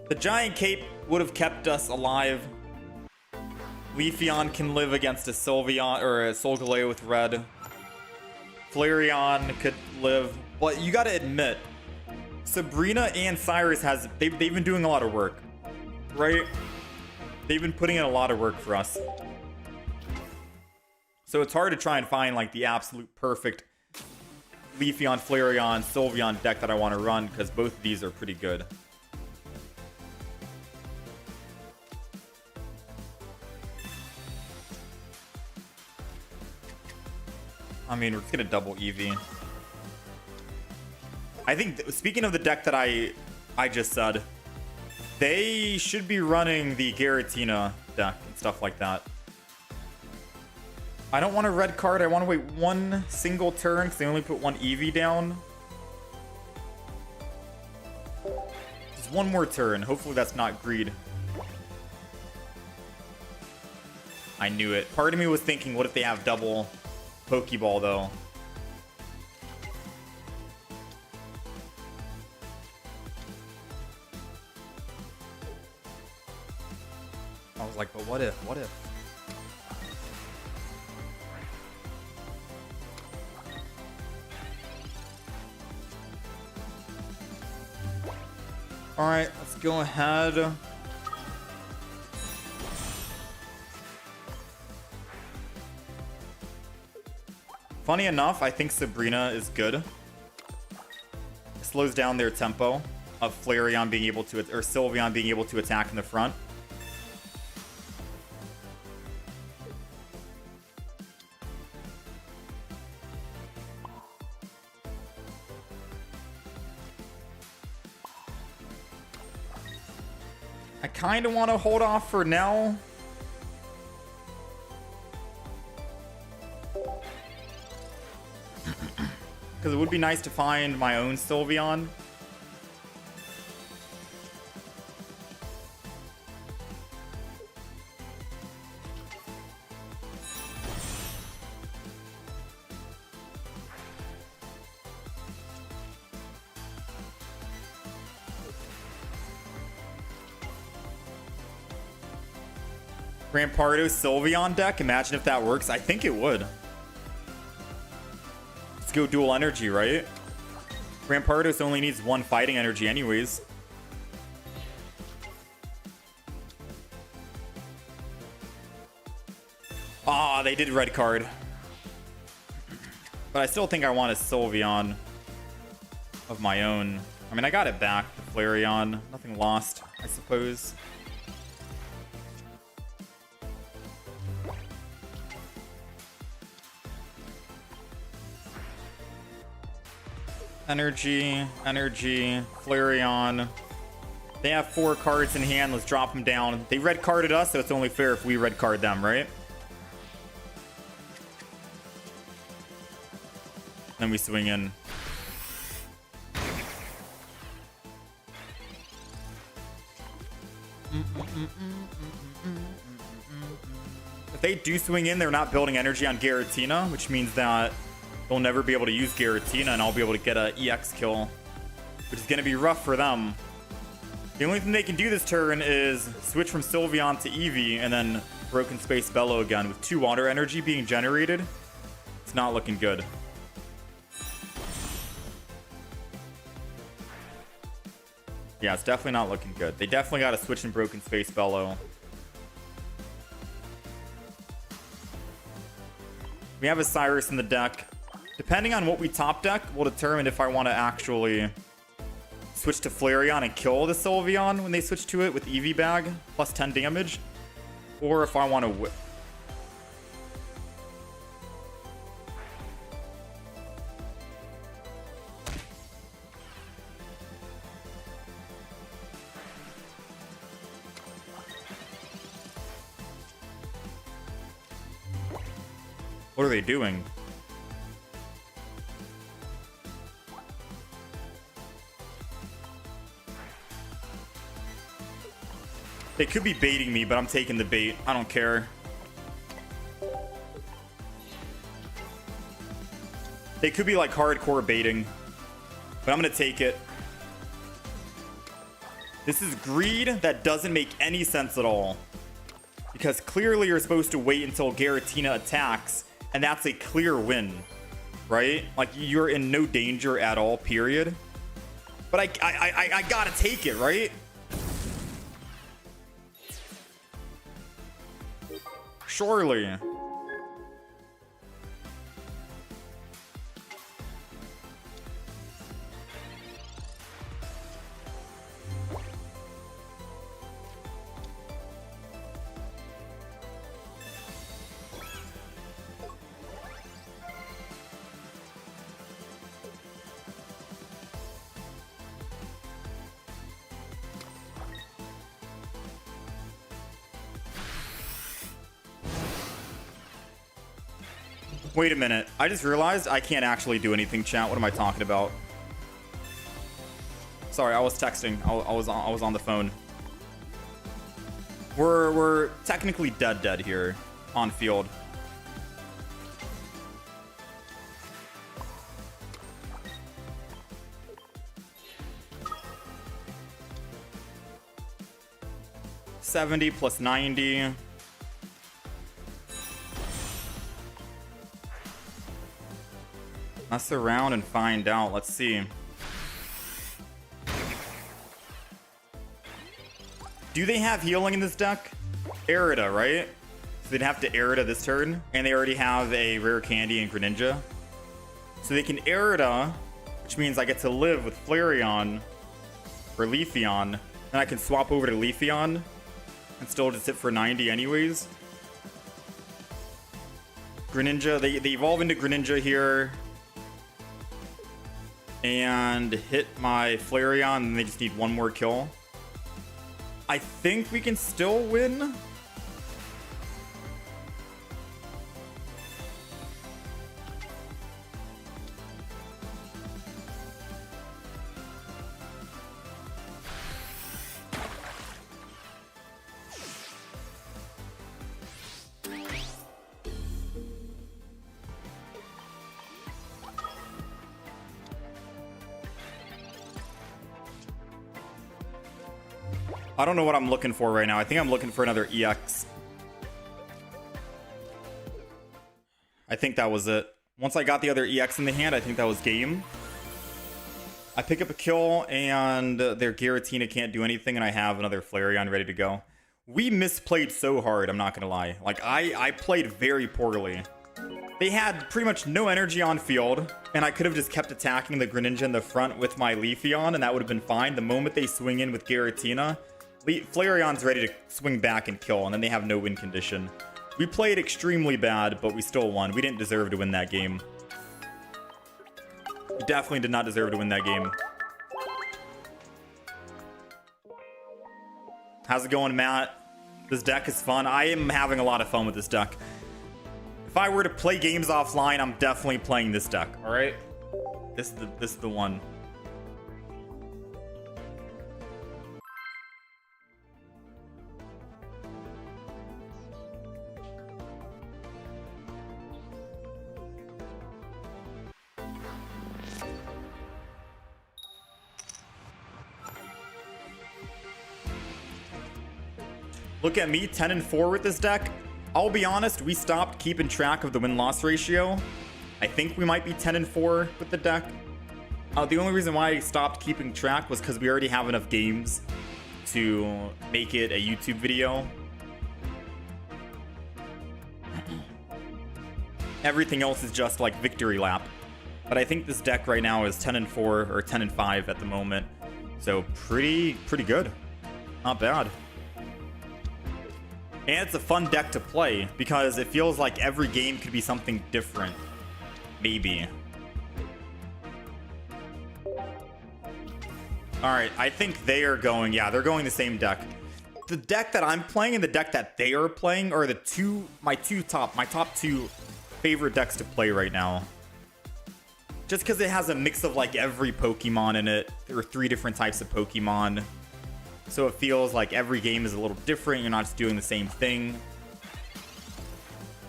The Giant Cape would have kept us alive. Leafeon can live against a Sylveon or a Solgaleo with red. Flareon could live, but you gotta admit, Sabrina and Cyrus they've been doing a lot of work, right? They've been putting in a lot of work for us. So it's hard to try and find like the absolute perfect Leafeon, Flareon, Sylveon deck that I want to run, because both of these are pretty good. I mean, we're just gonna double Eevee. I think, speaking of the deck that I just said, they should be running the Giratina deck and stuff like that. I don't want a red card. I want to wait one single turn because they only put one Eevee down. Just one more turn. Hopefully that's not greed. I knew it. Part of me was thinking, what if they have double Pokeball, though? I was like, but what if? What if? Alright, let's go ahead. Funny enough, I think Sabrina is good. It slows down their tempo of Flareon being able to, or Sylveon being able to attack in the front. I kind of want to hold off for now. Because it would be nice to find my own Sylveon. Rampardo Sylveon deck. Imagine if that works. I think it would. Let's go dual energy, right? Rampardos only needs one fighting energy anyways. Ah, they did red card. But I still think I want a Sylveon of my own. I mean, I got it back. The Flareon. Nothing lost, I suppose. Energy, Flareon. They have 4 cards in hand. Let's drop them down. They red carded us, so it's only fair if we red card them, right? Then we swing in. If they do swing in, they're not building energy on Giratina, which means that they'll never be able to use Giratina, and I'll be able to get an EX kill, which is going to be rough for them. The only thing they can do this turn is switch from Sylveon to Eevee, and then Broken Space Bellow again, with 2 water energy being generated. It's not looking good. Yeah, it's definitely not looking good. They definitely got to switch in Broken Space Bellow. We have a Cyrus in the deck. Depending on what we top deck will determine if I want to actually switch to Flareon and kill the Sylveon when they switch to it with Eevee Bag plus 10 damage, or if I want to whip. What are they doing? They could be baiting me, but I'm taking the bait. I don't care. They could be like hardcore baiting, but I'm gonna take it. This is greed that doesn't make any sense at all. Because clearly you're supposed to wait until Giratina attacks, and that's a clear win, right? Like, you're in no danger at all, period. But I gotta take it, right? Surely. Wait a minute. I just realized I can't actually do anything, chat. What am I talking about? Sorry, I was texting. I was on the phone. We're technically dead here on field. $70 plus $90. Mess around and find out. Let's see. Do they have healing in this deck? Arida, right? So they'd have to Arida this turn. And they already have a rare candy in Greninja. So they can Arida, which means I get to live with Flareon or Leafeon. And I can swap over to Leafeon and still just hit for 90 anyways. Greninja, they evolve into Greninja here. And hit my Flareon, and they just need one more kill. I think we can still win. I don't know what I'm looking for right now. I think I'm looking for another EX. I think that was it. Once I got the other EX in the hand, I think that was game. I pick up a kill, and their Giratina can't do anything, and I have another Flareon ready to go. We misplayed so hard, I'm not going to lie. Like, I played very poorly. They had pretty much no energy on field, and I could have just kept attacking the Greninja in the front with my Leafeon, and that would have been fine. The moment they swing in with Giratina, Flareon's ready to swing back and kill, and then they have no win condition. We played extremely bad, but we still won. We didn't deserve to win that game. We definitely did not deserve to win that game. How's it going, Matt? This deck is fun. I am having a lot of fun with this deck. If I were to play games offline, I'm definitely playing this deck, all right? This is the one. Look at me, 10-4 with this deck. I'll be honest, we stopped keeping track of the win-loss ratio. I think we might be 10-4 with the deck. The only reason why I stopped keeping track was because we already have enough games to make it a YouTube video. Everything else is just like victory lap. But I think this deck right now is 10-4 or 10-5 at the moment. So pretty good. Not bad. And it's a fun deck to play because it feels like every game could be something different. Maybe. Alright, I think they are going, yeah, they're going the same deck. The deck that I'm playing and the deck that they are playing are the my top two favorite decks to play right now. Just because it has a mix of like every Pokemon in it. There are 3 different types of Pokemon. So it feels like every game is a little different. You're not just doing the same thing.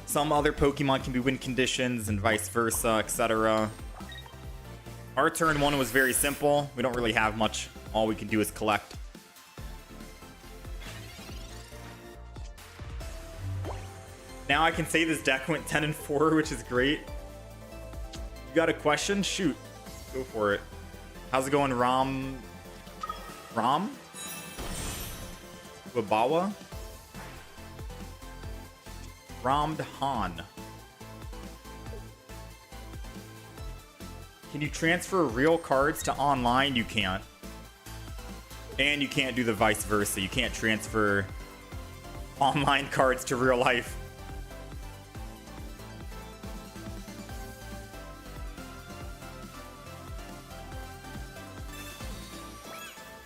Some other Pokemon can be win conditions and vice versa, etc. Our turn 1 was very simple. We don't really have much. All we can do is collect. Now I can say this deck went 10-4, which is great. You got a question? Shoot. Go for it. How's it going, Ram? Wabawa? Ramdhan. Can you transfer real cards to online? You can't. And you can't do the vice versa. You can't transfer online cards to real life.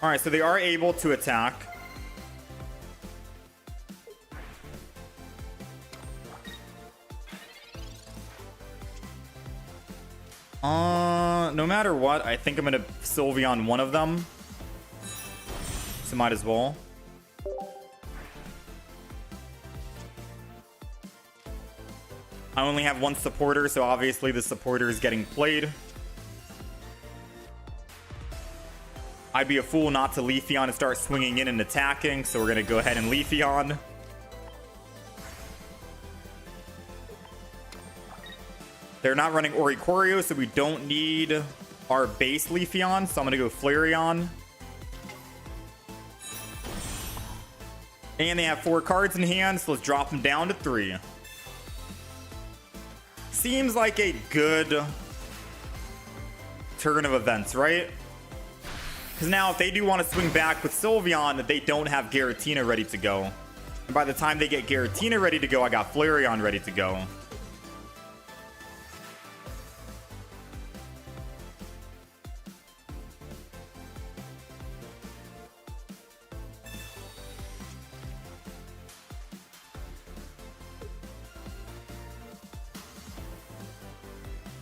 Alright, so they are able to attack. No matter what, I think I'm gonna Sylveon one of them. So might as well. I only have one supporter, so obviously the supporter is getting played. I'd be a fool not to Leafeon and start swinging in and attacking, so we're going to go ahead and Leafeon. They're not running Oricorio, so we don't need our base Leafeon, so I'm going to go Flareon. And they have 4 cards in hand, so let's drop them down to 3. Seems like a good turn of events, right? Because now if they do want to swing back with Sylveon, they don't have Giratina ready to go. And by the time they get Giratina ready to go, I got Flareon ready to go.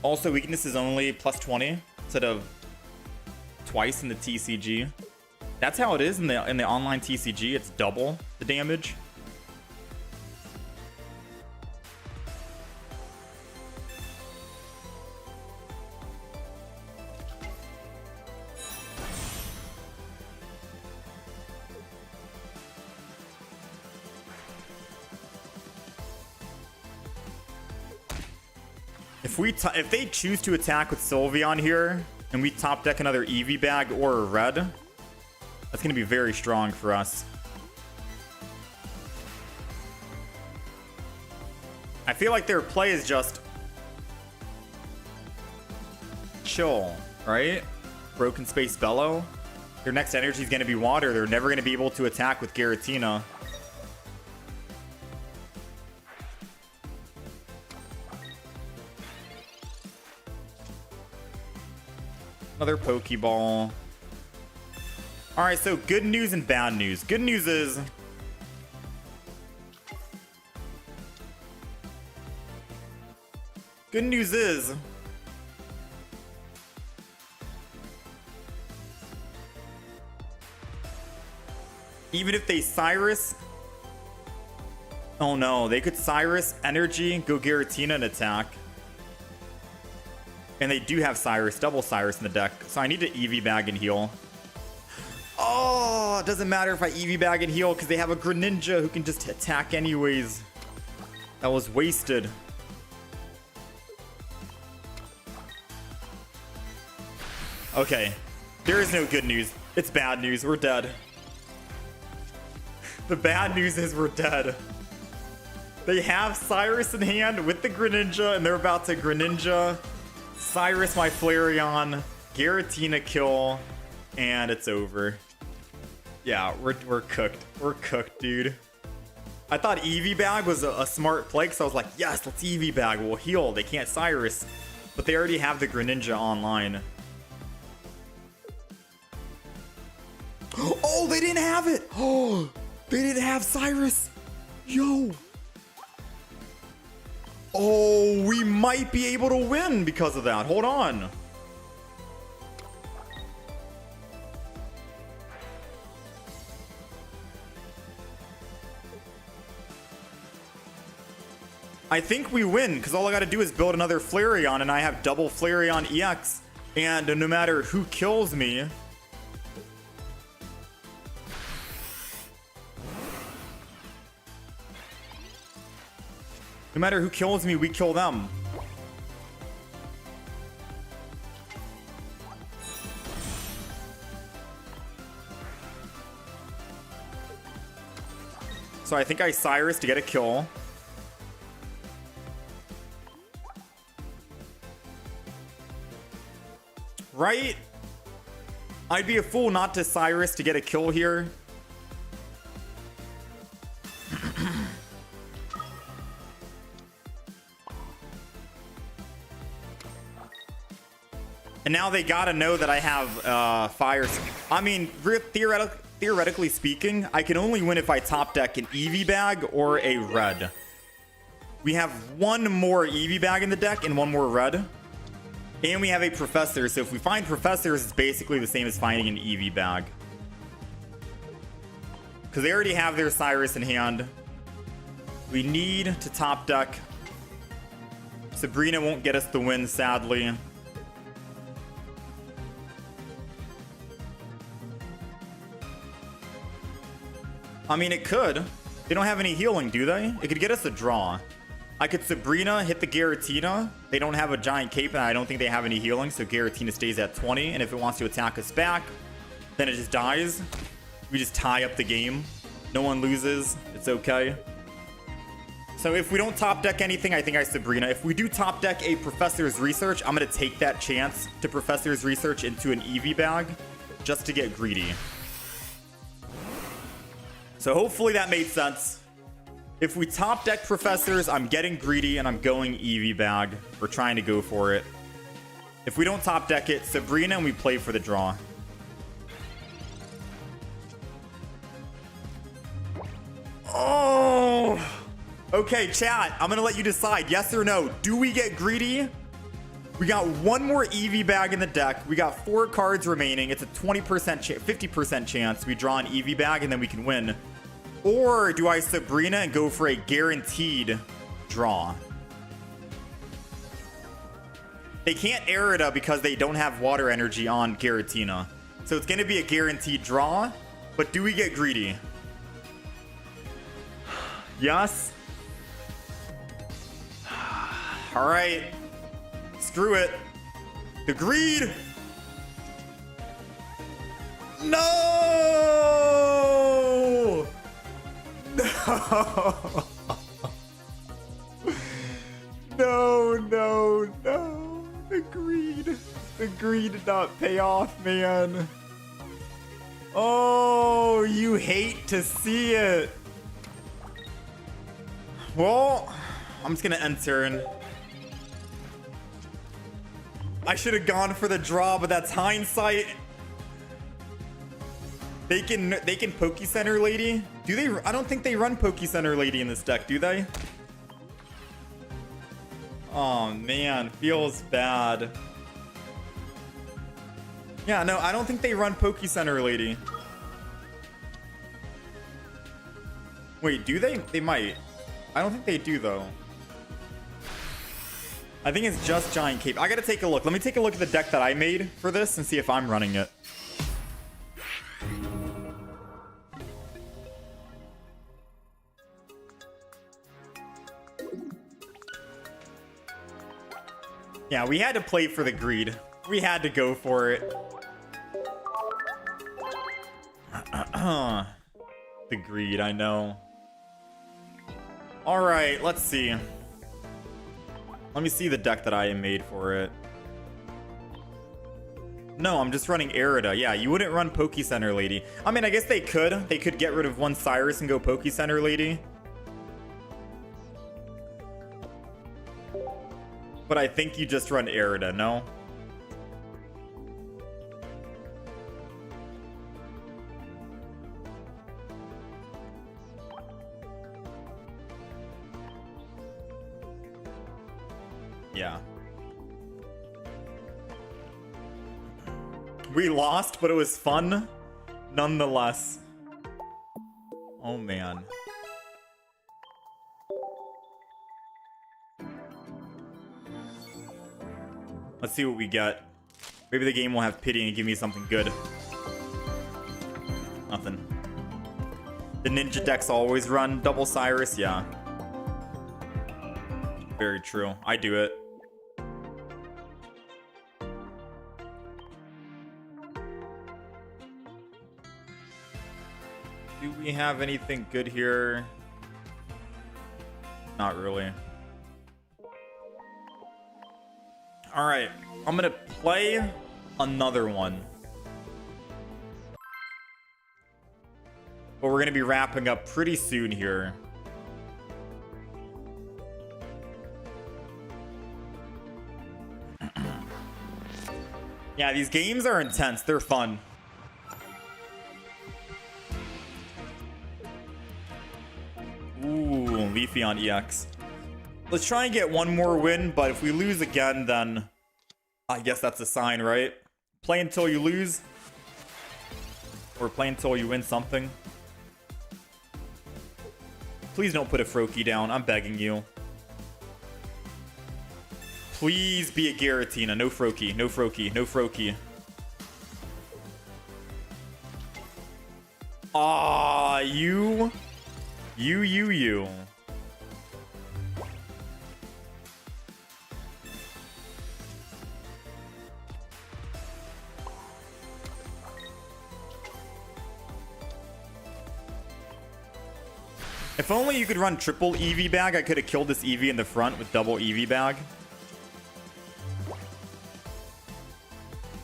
Also, weakness is only plus 20 instead of twice in the TCG. That's how it is in the online TCG. It's double the damage. If they choose to attack with Sylveon here, and we top deck another Eevee bag or a red, that's going to be very strong for us. I feel like their play is just chill, right? Broken Space Bellow. Their next energy is going to be water. They're never going to be able to attack with Giratina. Another Pokeball. Alright, so good news and bad news. Good news is even if they Cyrus, oh no, they could Cyrus, Energy, go Giratina and attack. And they do have Cyrus, double Cyrus in the deck. So I need to Eevee bag and heal. Oh, it doesn't matter if I Eevee bag and heal because they have a Greninja who can just attack anyways. That was wasted. Okay. There is no good news. It's bad news. We're dead. The bad news is we're dead. They have Cyrus in hand with the Greninja, and they're about to Greninja Cyrus my Flareon, Giratina kill, and it's over. Yeah, we're cooked. We're cooked, dude. I thought Eevee bag was a smart play, so I was like, yes, let's Eevee bag. We'll heal. They can't Cyrus, but they already have the Greninja online. Oh, they didn't have it. Oh, they didn't have Cyrus. Yo. Oh, we might be able to win because of that. Hold on. I think we win because all I got to do is build another Flareon and I have double Flareon EX. And no matter who kills me, we kill them. So I think I Cyrus to get a kill. Right? I'd be a fool not to Cyrus to get a kill here. And now they gotta know that I have fire. I mean, theoretically speaking, I can only win if I top deck an Eevee bag or a red. We have one more Eevee bag in the deck and one more red. And we have a Professor, so if we find Professors, it's basically the same as finding an Eevee bag. Because they already have their Cyrus in hand. We need to top deck. Sabrina won't get us the win, sadly. I mean, it could. They don't have any healing, do they? It could get us a draw. I could Sabrina, hit the Giratina. They don't have a giant cape, and I don't think they have any healing, so Giratina stays at 20. And if it wants to attack us back, then it just dies. We just tie up the game. No one loses. It's okay. So if we don't top deck anything, I think I Sabrina. If we do top deck a Professor's Research, I'm going to take that chance to Professor's Research into an Eevee bag just to get greedy. So hopefully that made sense. If we top deck Professors, I'm getting greedy and I'm going Eevee bag. We're trying to go for it. If we don't top deck it, Sabrina, and we play for the draw. Oh! Okay, chat, I'm gonna let you decide, yes or no. Do we get greedy? We got one more Eevee bag in the deck. We got 4 cards remaining. It's a 20%, 50% chance we draw an Eevee bag and then we can win. Or do I Sabrina and go for a guaranteed draw? They can't Arida because they don't have water energy on Giratina. So it's going to be a guaranteed draw. But do we get greedy? Yes. All right. Screw it. The greed. No! No! No, no, no. The greed. The greed did not pay off, man. Oh, you hate to see it. Well, I'm just gonna end turn. I should have gone for the draw, but that's hindsight. They can Poke Center Lady. Do they? I don't think they run Poke Center Lady in this deck, do they? Oh man, feels bad. Yeah, no, I don't think they run Poke Center Lady. Wait, do they? They might. I don't think they do though. I think it's just Giant Cape. I gotta take a look. Let me take a look at the deck that I made for this and see if I'm running it. Yeah, we had to play for the greed. We had to go for it. The greed, I know. Alright, let's see. Let me see the deck that I made for it. No, I'm just running Arida. Yeah, you wouldn't run Poke Center Lady. I mean, I guess they could. They could get rid of one Cyrus and go Poke Center Lady. But I think you just run Arida, no? Yeah. We lost, but it was fun nonetheless. Oh, man. Let's see what we get. Maybe the game will have pity and give me something good. Nothing. The ninja decks always run double Cyrus, yeah. Very true. I do it. Do we have anything good here? Not really. All right, I'm gonna play another one. But we're gonna be wrapping up pretty soon here. Yeah, these games are intense. They're fun. Ooh, Leafy on EX. Let's try and get one more win, but if we lose again, then I guess that's a sign, right? Play until you lose. Or play until you win something. Please don't put a Froakie down. I'm begging you. Please be a Giratina. No Froakie. No Froakie. No Froakie. Ah, you. If only you could run triple Eevee bag, I could have killed this Eevee in the front with double Eevee bag.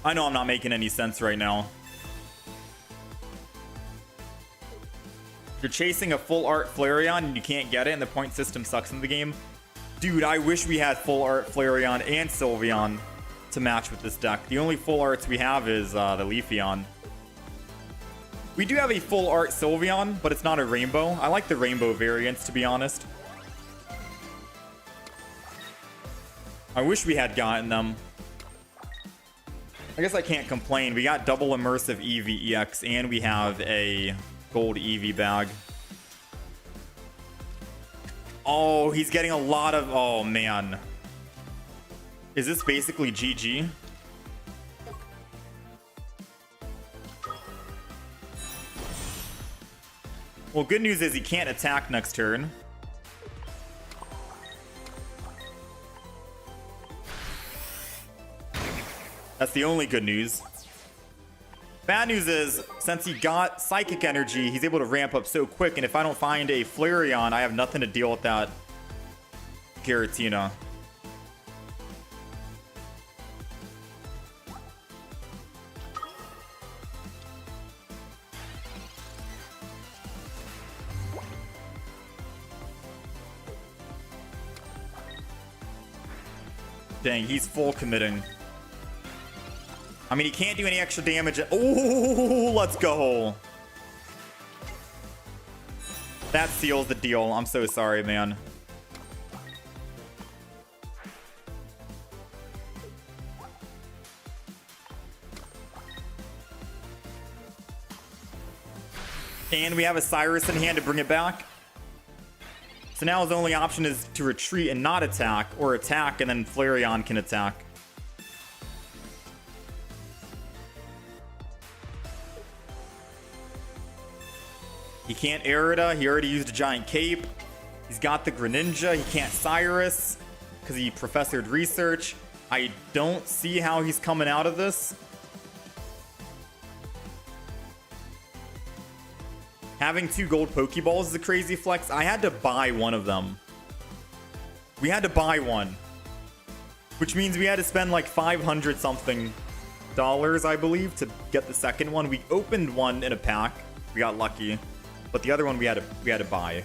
I know I'm not making any sense right now. You're chasing a full art Flareon and you can't get it and the point system sucks in the game. Dude, I wish we had full art Flareon and Sylveon to match with this deck. The only full arts we have is the Leafeon. We do have a full art Sylveon, but it's not a rainbow. I like the rainbow variants, to be honest. I wish we had gotten them. I guess I can't complain. We got double immersive Eevee EX, and we have a gold Eevee bag. Oh, he's getting a lot of... Oh, man. Is this basically GG? Well, good news is he can't attack next turn. That's the only good news. Bad news is, since he got Psychic Energy, he's able to ramp up so quick, and if I don't find a Flareon, I have nothing to deal with that Giratina. Dang, he's full committing. I mean, he can't do any extra damage. Oh, let's go. That seals the deal. I'm so sorry, man. And we have a Cyrus in hand to bring it back. So now his only option is to retreat and not attack, or attack and then Flareon can attack. He can't Aerida, he already used a giant cape. He's got the Greninja, he can't Cyrus because he professored research. I don't see how he's coming out of this. Having 2 gold Pokeballs is a crazy flex. I had to buy one of them. We had to buy one. Which means we had to spend like 500 something dollars, I believe, to get the second one. We opened one in a pack. We got lucky. But the other one we had to buy.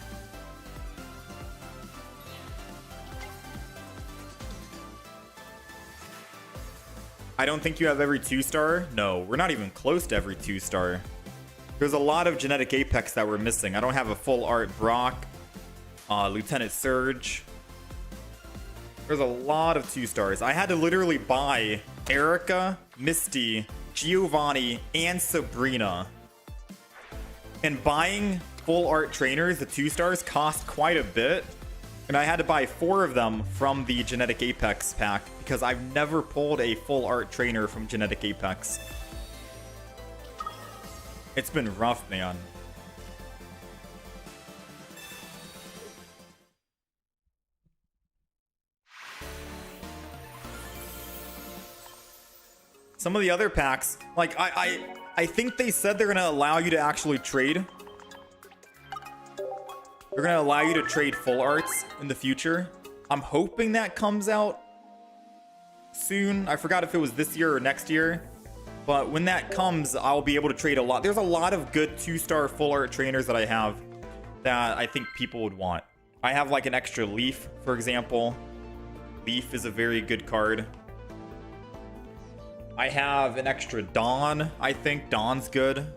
I don't think you have every 2-star. No, we're not even close to every 2-star. There's a lot of genetic Apex that we're missing. I don't have a full art Brock, Lieutenant Surge. There's a lot of 2-stars. I had to literally buy Erica, Misty, Giovanni, and Sabrina. And buying full art trainers, the 2-stars, cost quite a bit. And I had to buy 4 of them from the Genetic Apex pack because I've never pulled a full art trainer from Genetic Apex. It's been rough, man. Some of the other packs, like I think they said they're gonna allow you to actually trade. They're gonna allow you to trade full arts in the future. I'm hoping that comes out soon. I forgot if it was this year or next year. But when that comes, I'll be able to trade a lot. There's a lot of good 2-star full art trainers that I have that I think people would want. I have like an extra Leaf, for example. Leaf is a very good card. I have an extra Dawn. I think Dawn's good.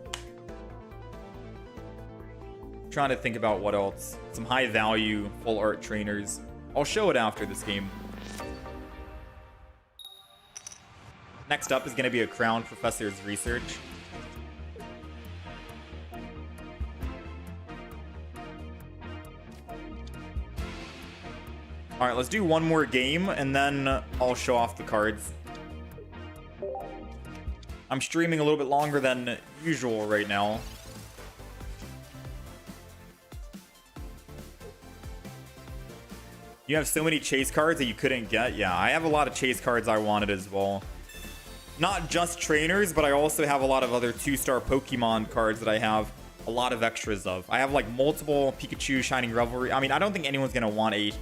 Trying to think about what else. Some high value full art trainers. I'll show it after this game. Next up is going to be a Crown Professor's Research. Alright, let's do one more game and then I'll show off the cards. I'm streaming a little bit longer than usual right now. You have so many chase cards that you couldn't get? Yeah, I have a lot of chase cards I wanted as well. Not just trainers, but I also have a lot of other 2-star Pokemon cards that I have a lot of extras of. I have like multiple Pikachu Shining Revelry. I mean, I don't think anyone's gonna want a...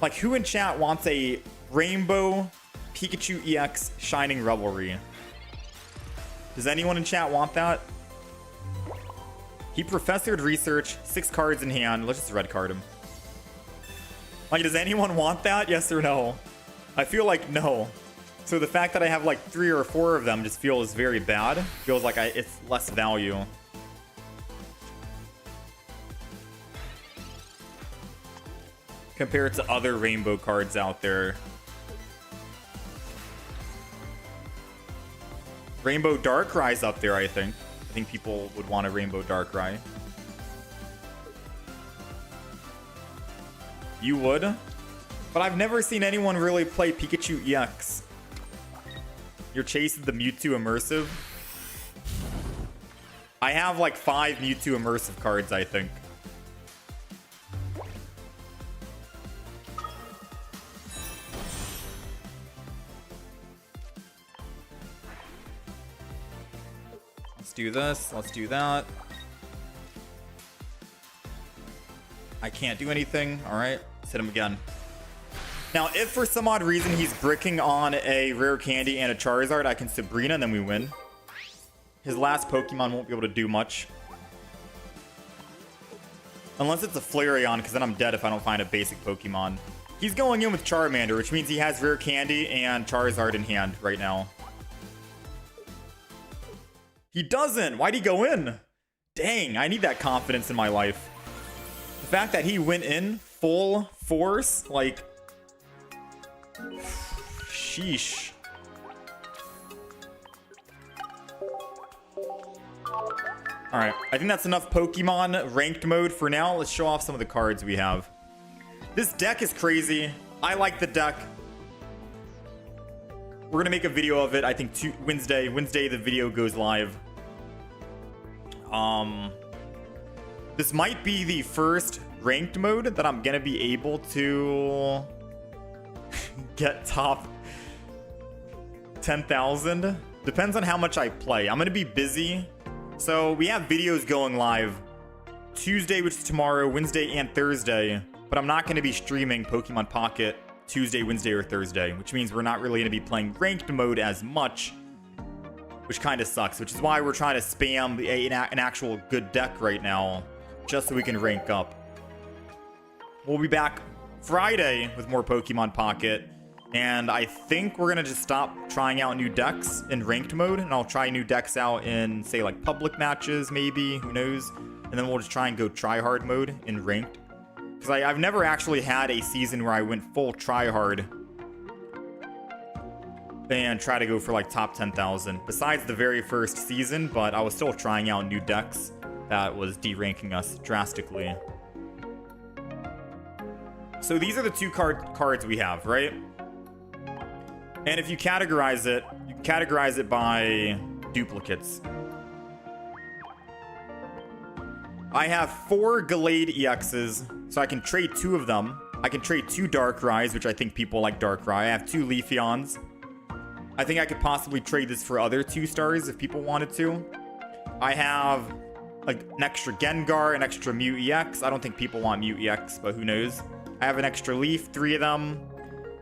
Like, who in chat wants a Rainbow Pikachu EX Shining Revelry? Does anyone in chat want that? He professored Research, 6 cards in hand. Let's just red card him. Like, does anyone want that? Yes or no? I feel like no. So the fact that I have like 3 or 4 of them just feels very bad. Feels like it's less value. Compared to other rainbow cards out there. Rainbow Darkrai's up there, I think. I think people would want a Rainbow Darkrai. You would? But I've never seen anyone really play Pikachu EX. You're chasing the Mewtwo Immersive? I have like 5 Mewtwo Immersive cards, I think. Let's do this. Let's do that. I can't do anything. All right. Let's hit him again. Now, if for some odd reason he's bricking on a Rare Candy and a Charizard, I can Sabrina and then we win. His last Pokemon won't be able to do much. Unless it's a Flareon, because then I'm dead if I don't find a basic Pokemon. He's going in with Charmander, which means he has Rare Candy and Charizard in hand right now. He doesn't! Why'd he go in? Dang, I need that confidence in my life. The fact that he went in full force, like... Sheesh. Alright, I think that's enough Pokemon ranked mode for now. Let's show off some of the cards we have. This deck is crazy. I like the deck. We're gonna make a video of it, I think Wednesday. Wednesday the video goes live. This might be the first ranked mode that I'm gonna be able to get top 10,000. Depends on how much I play. I'm gonna be busy. So we have videos going live Tuesday, which is tomorrow, Wednesday, and Thursday. But I'm not gonna be streaming Pokemon Pocket Tuesday, Wednesday, or Thursday, which means we're not really gonna be playing ranked mode as much, which kind of sucks, which is why we're trying to spam an actual good deck right now, just so we can rank up. We'll be back Friday with more Pokemon Pocket, and I think we're gonna just stop trying out new decks in ranked mode, and I'll try new decks out in, say, like public matches, maybe, who knows, and then we'll just try and go try-hard mode in ranked, because I've never actually had a season where I went full try-hard and try to go for like top 10,000. Besides the very first season, but I was still trying out new decks that was deranking us drastically. So these are the two cards we have, right? And if you categorize it, you categorize it by duplicates. I have 4 Gallade EXs, so I can trade 2 of them. I can trade 2 Darkrai's, which I think people like Darkrai. I have 2 Leafeons. I think I could possibly trade this for other 2 stars if people wanted to. I have an extra Gengar, an extra Mew EX. I don't think people want Mew EX, but who knows. I have an extra Leaf, 3 of them.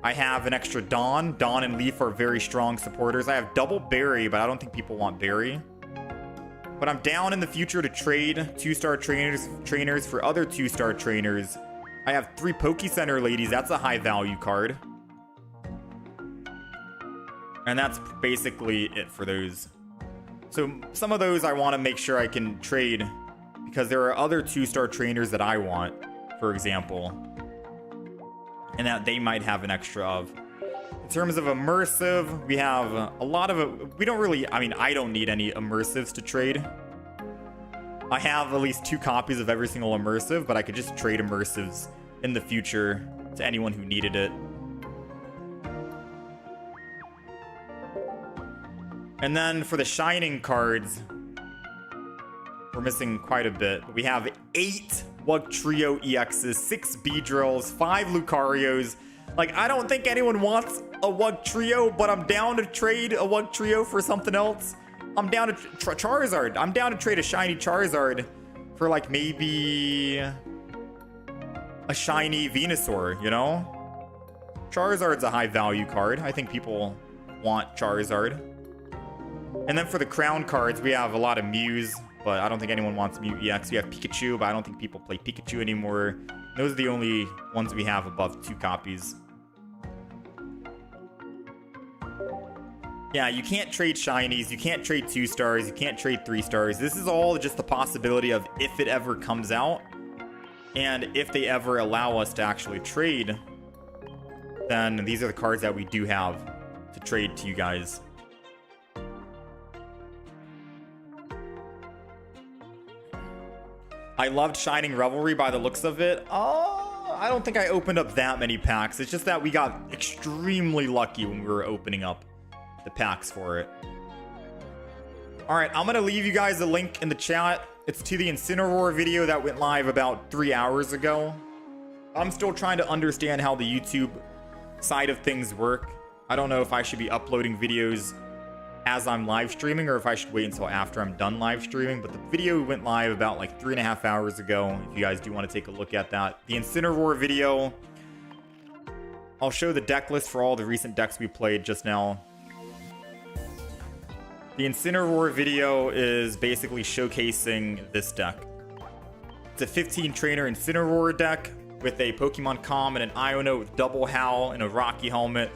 I have an extra Dawn. Dawn and Leaf are very strong supporters. I have double Berry, but I don't think people want Berry. But I'm down in the future to trade 2-star trainers for other 2-star trainers. I have 3 Poke Center ladies. That's a high value card. And that's basically it for those. So some of those I want to make sure I can trade because there are other 2-star trainers that I want, for example, and that they might have an extra of. In terms of immersive, we have a lot of... We don't really... I mean, I don't need any immersives to trade. I have at least 2 copies of every single immersive, but I could just trade immersives in the future to anyone who needed it. And then for the Shining cards, we're missing quite a bit. We have 8 Wugtrio EXs, 6 Beedrills, 5 Lucarios. Like, I don't think anyone wants a Wugtrio, but I'm down to trade a Wugtrio for something else. I'm down to Charizard. I'm down to trade a shiny Charizard for like maybe a shiny Venusaur, you know? Charizard's a high value card. I think people want Charizard. And then for the crown cards, we have a lot of Mews, but I don't think anyone wants Mew EX. We have Pikachu, but I don't think people play Pikachu anymore. Those are the only ones we have above 2 copies. Yeah, you can't trade shinies, you can't trade 2 stars, you can't trade 3 stars. This is all just the possibility of if it ever comes out, and if they ever allow us to actually trade, then these are the cards that we do have to trade to you guys. I loved Shining Revelry by the looks of it. I don't think I opened up that many packs. It's just that we got extremely lucky when we were opening up the packs for it. Alright, I'm gonna leave you guys a link in the chat. It's to the Incineroar video that went live about 3 hours ago. I'm still trying to understand how the YouTube side of things work. I don't know if I should be uploading videos as I'm live streaming or if I should wait until after I'm done live streaming, but the video went live about like 3.5 hours ago if you guys do want to take a look at that. The Incineroar video, I'll show the deck list for all the recent decks we played just now. The Incineroar video is basically showcasing this deck. It's a 15 trainer Incineroar deck with a Pokemon Com and an Iono with double Howl and a Rocky helmet.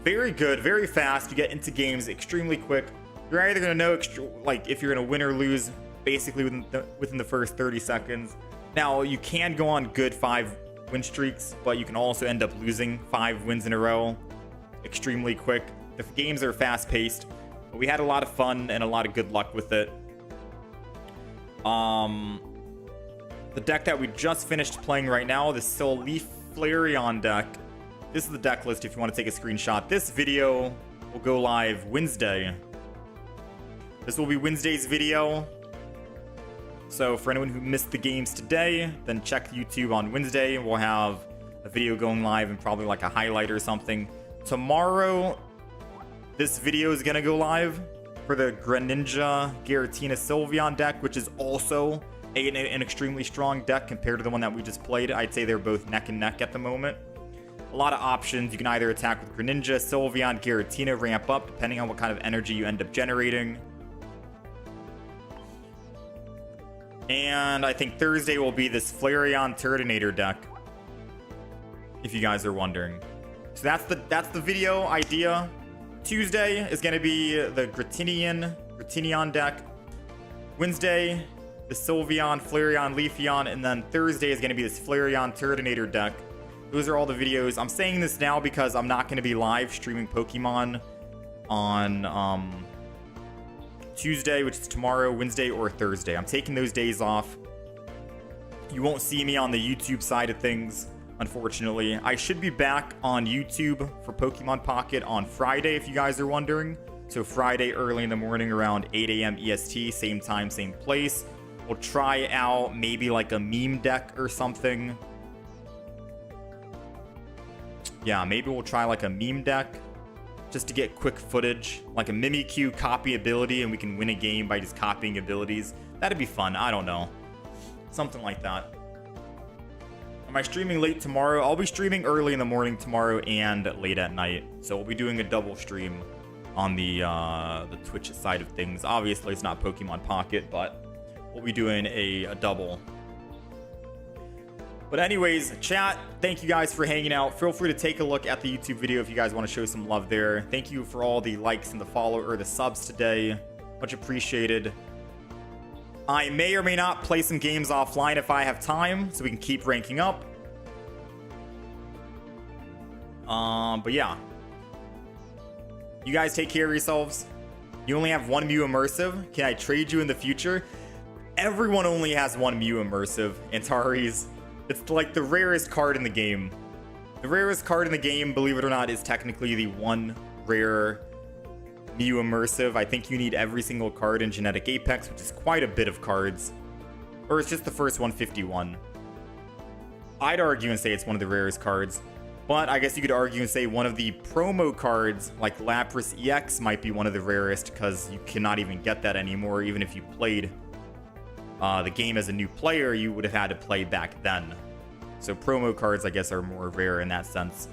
Very good, very fast. You get into games extremely quick. You're either going to know like if you're going to win or lose basically within the first 30 seconds. Now, you can go on good 5 win streaks, but you can also end up losing 5 wins in a row extremely quick. The games are fast-paced, but we had a lot of fun and a lot of good luck with it. The deck that we just finished playing right now, the Leaf Flareon deck. This is the deck list if you want to take a screenshot. This video will go live Wednesday. This will be Wednesday's video. So for anyone who missed the games today, then check YouTube on Wednesday. We'll have a video going live and probably like a highlight or something. Tomorrow, this video is going to go live for the Greninja Giratina Sylveon deck, which is also an extremely strong deck compared to the one that we just played. I'd say they're both neck and neck at the moment. A lot of options. You can either attack with Greninja, Sylveon, Giratina, ramp up, depending on what kind of energy you end up generating. And I think Thursday will be this Flareon Turtonator deck, if you guys are wondering. So that's the video idea. Tuesday is going to be the Gratinion deck. Wednesday, the Sylveon, Flareon, Leafeon, and then Thursday is going to be this Flareon Turtonator deck. Those are all the videos. I'm saying this now because I'm not going to be live streaming Pokemon on Tuesday, which is tomorrow, Wednesday, or Thursday. I'm taking those days off. You won't see me on the YouTube side of things, unfortunately. I should be back on YouTube for Pokemon Pocket on Friday, if you guys are wondering. So Friday early in the morning around 8 a.m. EST, same time, same place. We'll try out maybe like a meme deck or something. Yeah, maybe we'll try like a meme deck just to get quick footage, like a Mimikyu copy ability, and we can win a game by just copying abilities. That'd be fun. I don't know. Something like that. Am I streaming late tomorrow? I'll be streaming early in the morning tomorrow and late at night. So we'll be doing a double stream on the Twitch side of things. Obviously, it's not Pokemon Pocket, but we'll be doing a double. But anyways, chat, thank you guys for hanging out. Feel free to take a look at the YouTube video if you guys want to show some love there. Thank you for all the likes and the follow or the subs today. Much appreciated. I may or may not play some games offline if I have time, so we can keep ranking up. But yeah. You guys take care of yourselves. You only have one Mew Immersive. Can I trade you in the future? Everyone only has one Mew Immersive. Antares. It's like the rarest card in the game. The rarest card in the game, believe it or not, is technically the one rare Mew Immersive. I think you need every single card in Genetic Apex, which is quite a bit of cards. Or it's just the first 151. I'd argue and say it's one of the rarest cards. But I guess you could argue and say one of the promo cards, like Lapras EX, might be one of the rarest, because you cannot even get that anymore. Even if you played the game as a new player, you would have had to play back then. So promo cards, I guess, are more rare in that sense.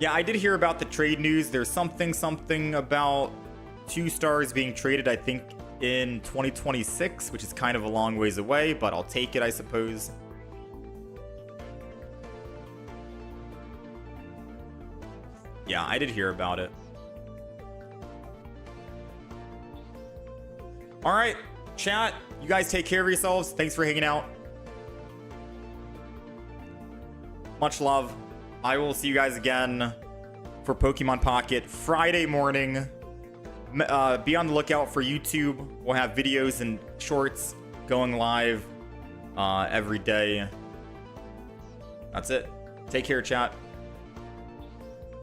Yeah, I did hear about the trade news. There's something about 2 stars being traded, I think, in 2026, which is kind of a long ways away, but I'll take it, I suppose. Yeah, I did hear about it. All right, chat, you guys take care of yourselves. Thanks for hanging out. Much love. I will see you guys again for Pokemon Pocket Friday morning. Be on the lookout for YouTube. We'll have videos and shorts going live every day. That's it. Take care, chat.